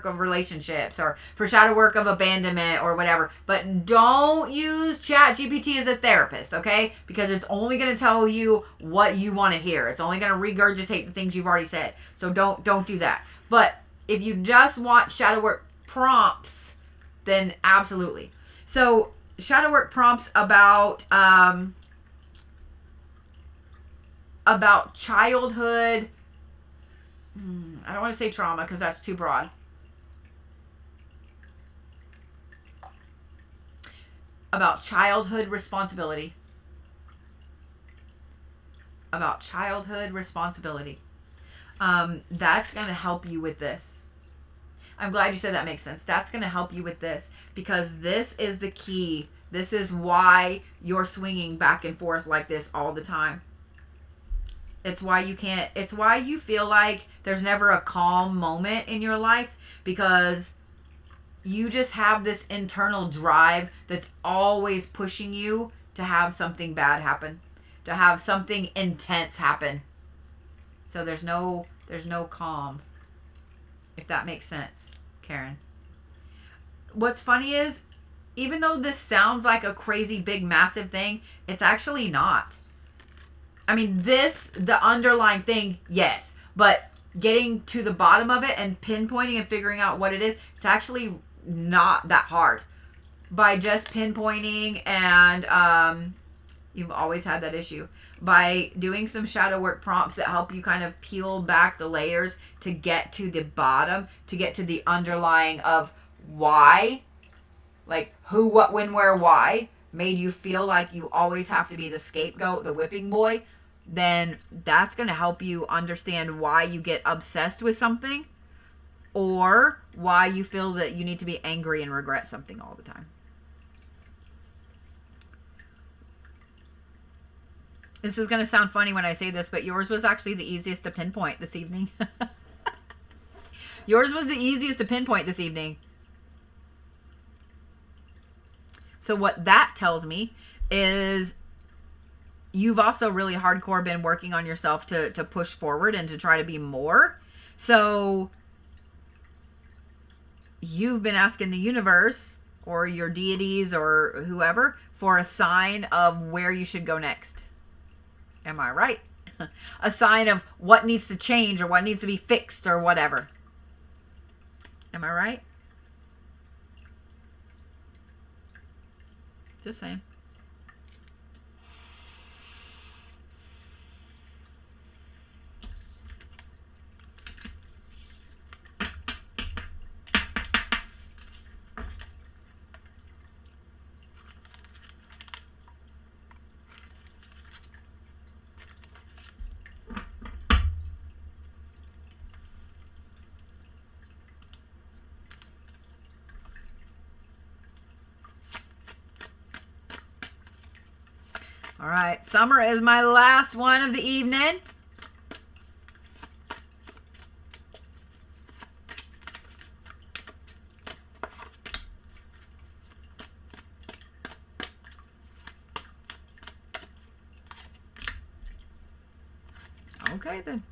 of relationships, or for shadow work of abandonment or whatever. But don't use ChatGPT as a therapist, okay? Because it's only going to tell you what you want to hear. It's only going to regurgitate the things you've already said. So don't do that. But if you just want shadow work prompts, then absolutely. So shadow work prompts about childhood. I don't want to say trauma because that's too broad. About childhood responsibility. That's going to help you with this. I'm glad you said that makes sense. That's going to help you with this because this is the key. This is why you're swinging back and forth like this all the time. It's why you feel like there's never a calm moment in your life because you just have this internal drive that's always pushing you to have something bad happen, to have something intense happen. So there's no calm. if that makes sense, Karen. What's funny is, even though this sounds like a crazy big massive thing, it's actually not. I mean, the underlying thing, yes, but getting to the bottom of it and pinpointing and figuring out what it is, it's actually not that hard. By just pinpointing, and you've always had that issue, by doing some shadow work prompts that help you kind of peel back the layers to get to the bottom, to get to the underlying of why, like who, what, when, where, why made you feel like you always have to be the scapegoat, the whipping boy, then that's going to help you understand why you get obsessed with something, or why you feel that you need to be angry and regret something all the time. This is going to sound funny when I say this, but yours was actually the easiest to pinpoint this evening. Yours was the easiest to pinpoint this evening. So what that tells me is you've also really hardcore been working on yourself to push forward and to try to be more. So you've been asking the universe or your deities or whoever for a sign of where you should go next. Am I right? A sign of what needs to change or what needs to be fixed or whatever. Am I right? Just saying. All right, Summer is my last one of the evening. Okay, then.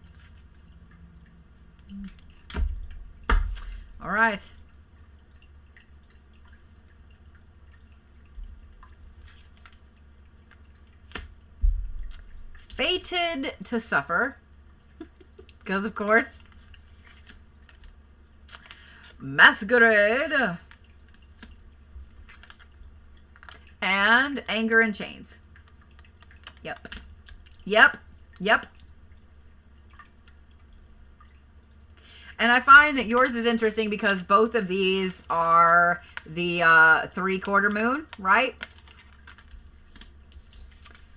All right. Fated to suffer, because of course, masquerade, and anger in chains. Yep. And I find that yours is interesting because both of these are the 3/4 moon, right?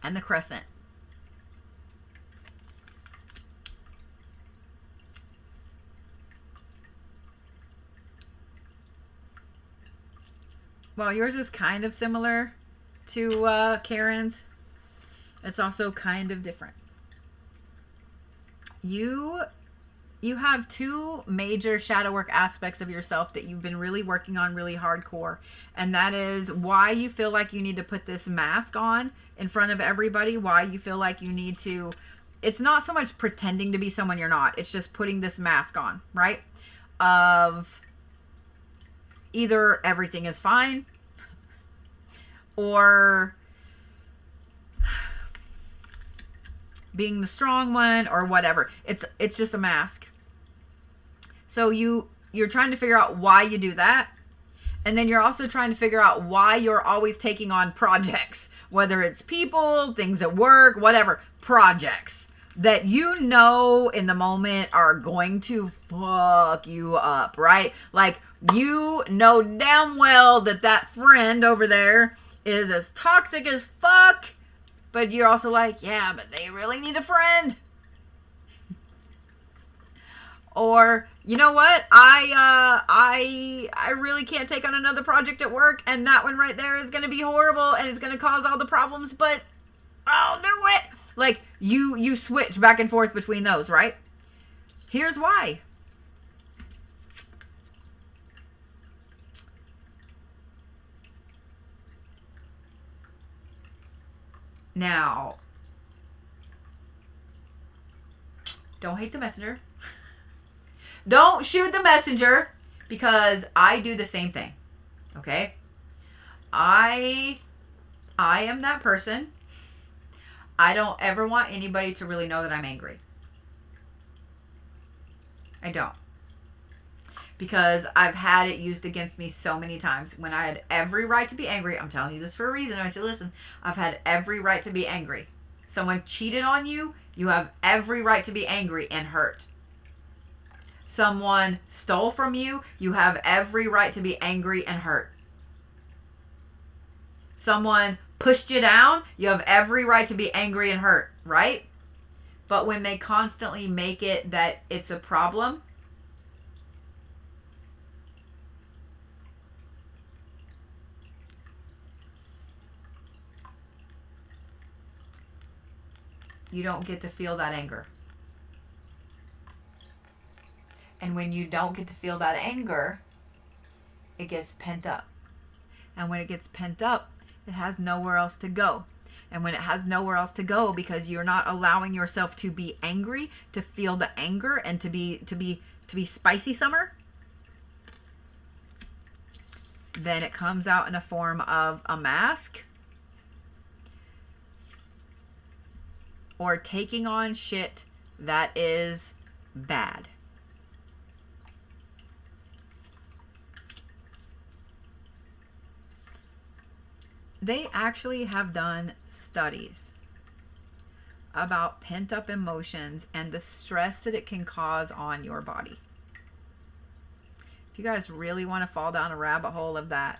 And the crescent. Well, yours is kind of similar to Karen's. It's also kind of different. You have two major shadow work aspects of yourself that you've been really working on really hardcore. And that is why you feel like you need to put this mask on in front of everybody. Why you feel like you need to... It's not so much pretending to be someone you're not. It's just putting this mask on, right? Of... either everything is fine or being the strong one or whatever. It's just a mask. So you're trying to figure out why you do that. And then you're also trying to figure out why you're always taking on projects, whether it's people, things at work, whatever, projects that you know in the moment are going to fuck you up, right? Like, you know damn well that friend over there is as toxic as fuck, but you're also like, yeah, but they really need a friend. Or, you know what? I really can't take on another project at work, and that one right there is going to be horrible and it's going to cause all the problems, but I'll do it. Like, you switch back and forth between those, right? Here's why. Now, don't hate the messenger. Don't shoot the messenger, because I do the same thing. Okay? I am that person. I don't ever want anybody to really know that I'm angry. I don't. Because I've had it used against me so many times when I had every right to be angry. I'm telling you this for a reason. I want you to listen. I've had every right to be angry. Someone cheated on you. You have every right to be angry and hurt. Someone stole from you. You have every right to be angry and hurt. Someone pushed you down. You have every right to be angry and hurt, right? But when they constantly make it that it's a problem, you don't get to feel that anger. And when you don't get to feel that anger, it gets pent up. And when it gets pent up, it has nowhere else to go. And when it has nowhere else to go, because you're not allowing yourself to be angry, to feel the anger, and to be spicy summer, then it comes out in a form of a mask, or taking on shit that is bad. They actually have done studies about pent-up emotions and the stress that it can cause on your body. If you guys really want to fall down a rabbit hole of that,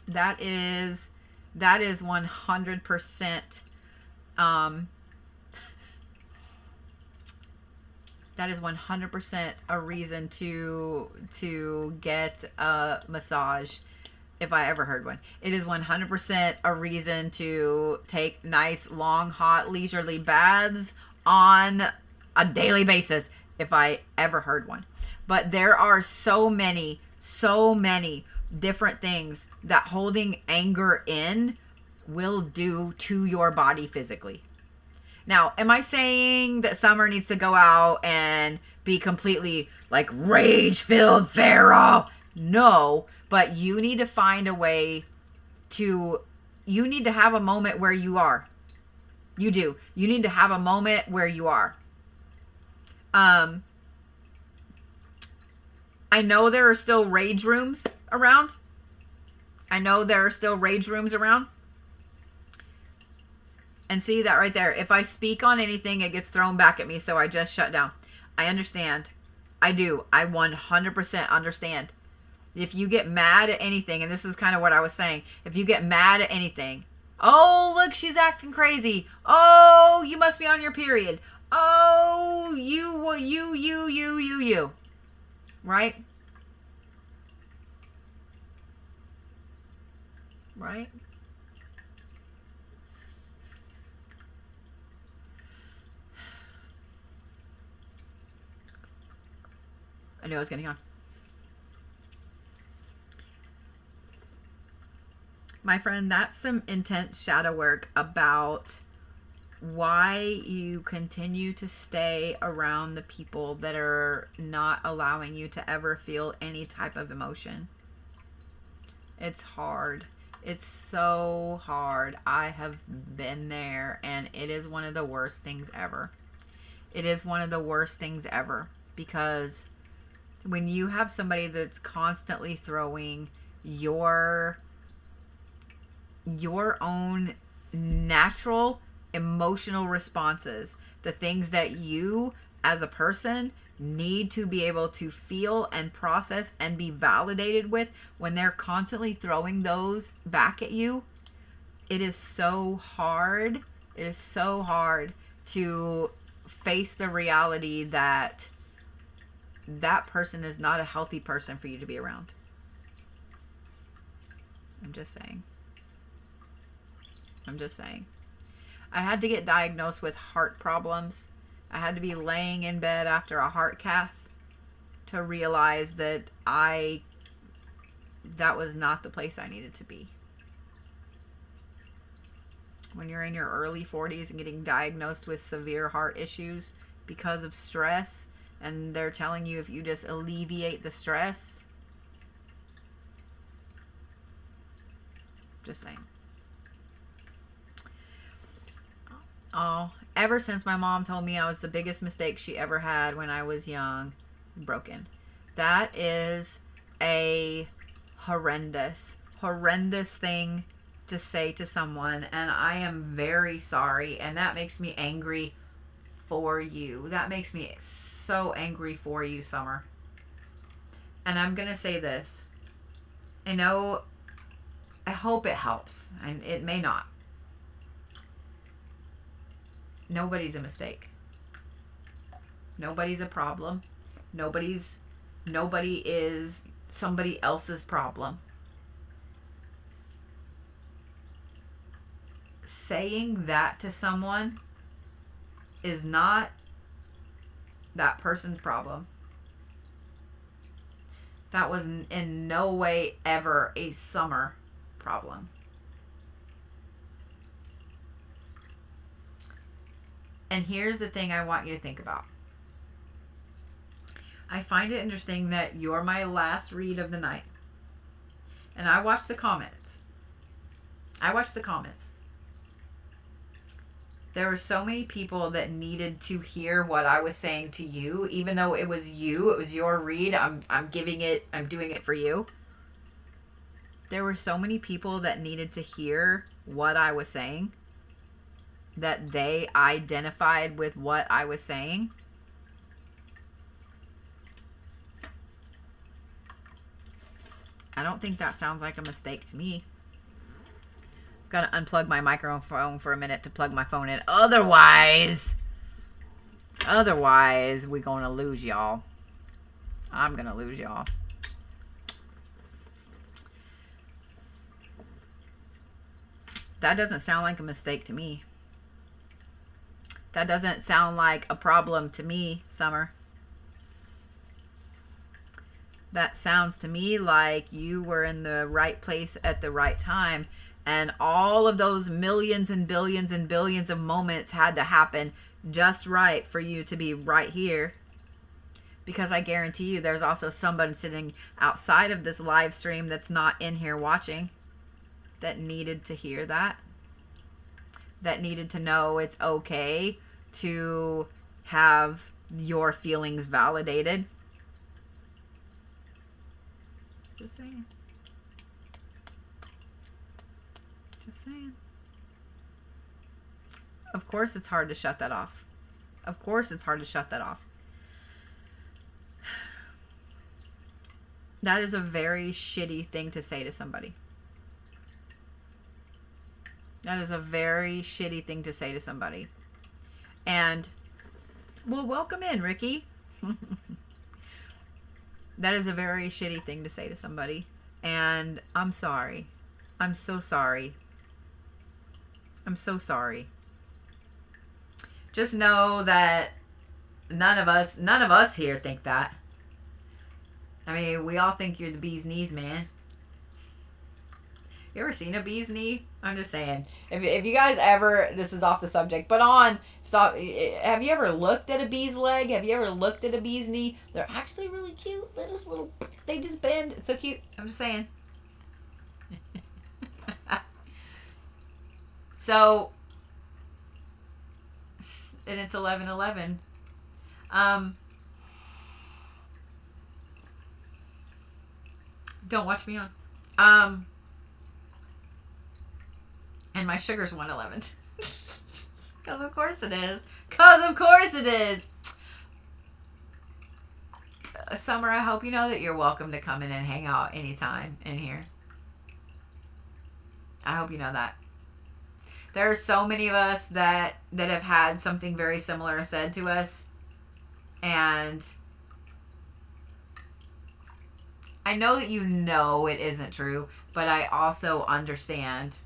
that is 100% that is 100% a reason to get a massage, if I ever heard one. It is 100% a reason to take nice, long, hot, leisurely baths on a daily basis, if I ever heard one. But there are so many different things that holding anger in will do to your body physically. Now, am I saying that Summer needs to go out and be completely like rage-filled feral? No, but you need to find a way to, you need to have a moment where you are. You do. You need to have a moment where you are. I know there are still rage rooms around. And see that right there. If I speak on anything, it gets thrown back at me, so I just shut down. I understand. I do. I 100% understand. If you get mad at anything, and this is kind of what I was saying, if you get mad at anything, oh, look, she's acting crazy. Oh, you must be on your period. Oh, you. Right? Right? I knew I was getting on. My friend, that's some intense shadow work about why you continue to stay around the people that are not allowing you to ever feel any type of emotion. It's hard. It's so hard. I have been there, and it is one of the worst things ever. It is one of the worst things ever, because when you have somebody that's constantly throwing your own natural emotional responses, the things that you as a person need to be able to feel and process and be validated with, when they're constantly throwing those back at you, it is so hard. It is so hard to face the reality that that person is not a healthy person for you to be around. I'm just saying. I had to get diagnosed with heart problems. I had to be laying in bed after a heart cath to realize that that was not the place I needed to be. When you're in your early 40s and getting diagnosed with severe heart issues because of stress And they're telling you if you just alleviate the stress. Just saying. Oh, ever since my mom told me I was the biggest mistake she ever had when I was young, broken. That is a horrendous thing to say to someone, and I am very sorry, and that makes me angry for you. That makes me so angry for you, Summer. And I'm gonna say this. I know, I hope it helps, and it may not. Nobody's a mistake. Nobody's a problem. Nobody is somebody else's problem. Saying that to someone is not that person's problem. That was in no way ever a Summer problem. And here's the thing I want you to think about. I find it interesting that you're my last read of the night. And I watched the comments. There were so many people that needed to hear what I was saying to you, even though it was you, it was your read. I'm doing it for you. There were so many people that needed to hear what I was saying, that they identified with what I was saying. I don't think that sounds like a mistake to me. Gotta unplug my microphone for a minute to plug my phone in. Otherwise, we're gonna lose y'all. I'm gonna lose y'all. That doesn't sound like a mistake to me. That doesn't sound like a problem to me, Summer. That sounds to me like you were in the right place at the right time. And all of those millions and billions of moments had to happen just right for you to be right here. Because I guarantee you there's also somebody sitting outside of this live stream that's not in here watching that needed to hear that. That needed to know it's okay to have your feelings validated. Just saying. Just saying. Of course it's hard to shut that off. Of course it's hard to shut that off. That is a very shitty thing to say to somebody. That is a very shitty thing to say to somebody. And, well, welcome in, Ricky. That is a very shitty thing to say to somebody. And I'm sorry. I'm so sorry. I'm so sorry. Just know that none of us here think that. I mean, we all think you're the bee's knees, man. You ever seen a bee's knee? I'm just saying. If you guys ever, this is off the subject, but have you ever looked at a bee's leg? Have you ever looked at a bee's knee? They're actually really cute. They just bend. It's so cute. I'm just saying. So, and it's 11:11. Don't watch me on. And my sugar's 111. Because of course it is. Summer, I hope you know that you're welcome to come in and hang out anytime in here. I hope you know that. There are so many of us that have had something very similar said to us. And I know that you know it isn't true, but I also understand.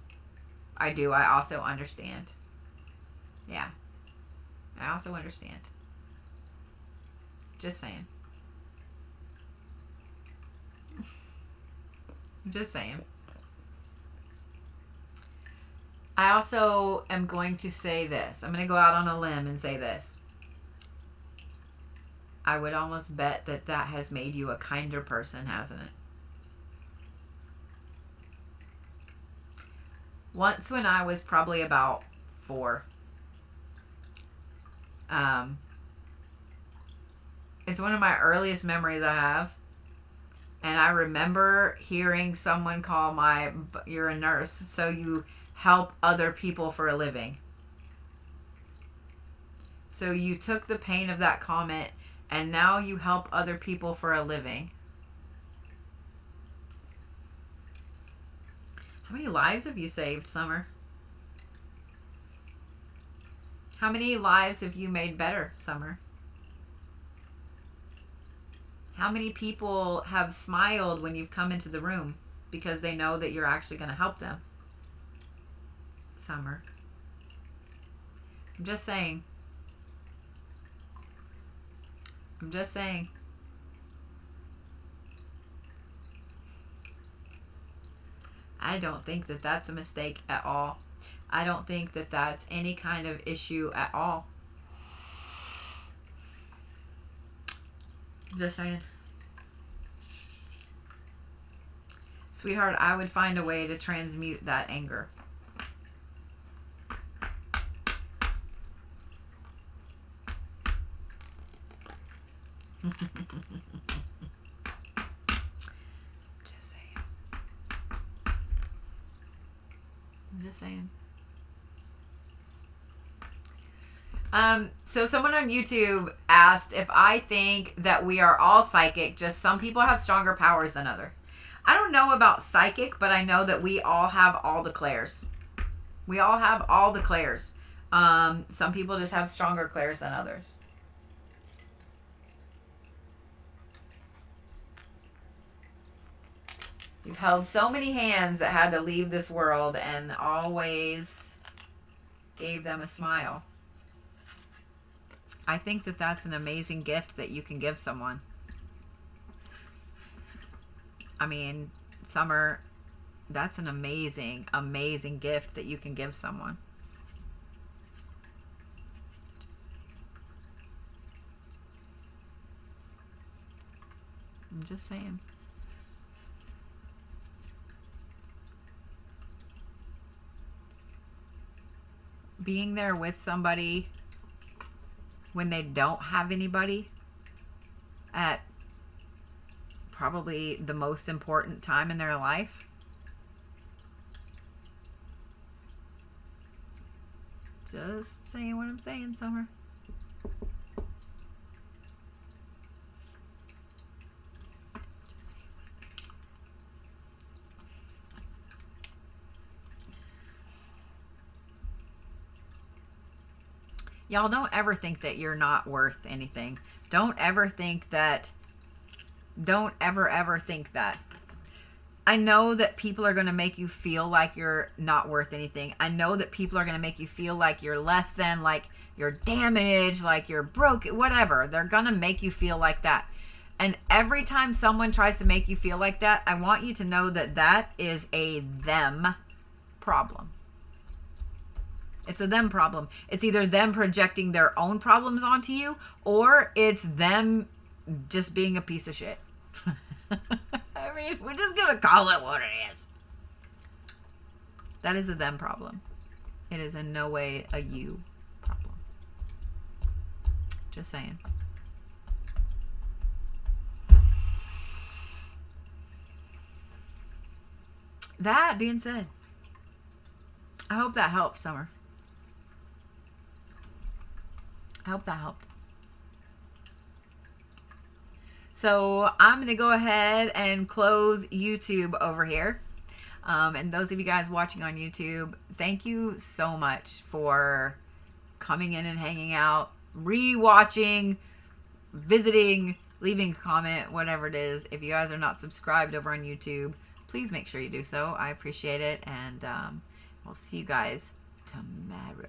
I do. I also understand. Yeah. I also understand. Just saying. Just saying. I also am going to say this. I'm going to go out on a limb and say this. I would almost bet that that has made you a kinder person, hasn't it? Once when I was probably about 4, it's one of my earliest memories I have. And I remember hearing someone call you're a nurse, so you help other people for a living. So you took the pain of that comment and now you help other people for a living. How many lives have you saved, Summer? How many lives have you made better, Summer? How many people have smiled when you've come into the room because they know that you're actually going to help them? Summer. I'm just saying. I'm just saying. I don't think that that's a mistake at all. I don't think that that's any kind of issue at all. Just saying. Sweetheart, I would find a way to transmute that anger. Just saying. I'm just saying. So someone on YouTube asked if I think that we are all psychic, just some people have stronger powers than others. I don't know about psychic, but I know that we all have all the clairs. We all have all the clairs. Some people just have stronger clairs than others. You've held so many hands that had to leave this world and always gave them a smile. I think that that's an amazing gift that you can give someone. I mean, Summer, that's an amazing, amazing gift that you can give someone. I'm just saying. Being there with somebody when they don't have anybody at probably the most important time in their life. Just saying what I'm saying, Summer. Y'all, don't ever think that you're not worth anything. Don't ever think that. Don't ever think that. I know that people are going to make you feel like you're not worth anything. I know that people are going to make you feel like you're less than, like you're damaged, like you're broke, whatever. They're going to make you feel like that. And every time someone tries to make you feel like that, I want you to know that that is a them problem. It's a them problem. It's either them projecting their own problems onto you, or it's them just being a piece of shit. I mean, we're just going to call it what it is. That is a them problem. It is in no way a you problem. Just saying. That being said, I hope that helped, Summer. I hope that helped. So I'm going to go ahead and close YouTube over here. And those of you guys watching on YouTube, thank you so much for coming in and hanging out, re-watching, visiting, leaving a comment, whatever it is. If you guys are not subscribed over on YouTube, please make sure you do so. I appreciate it. And we'll see you guys tomorrow.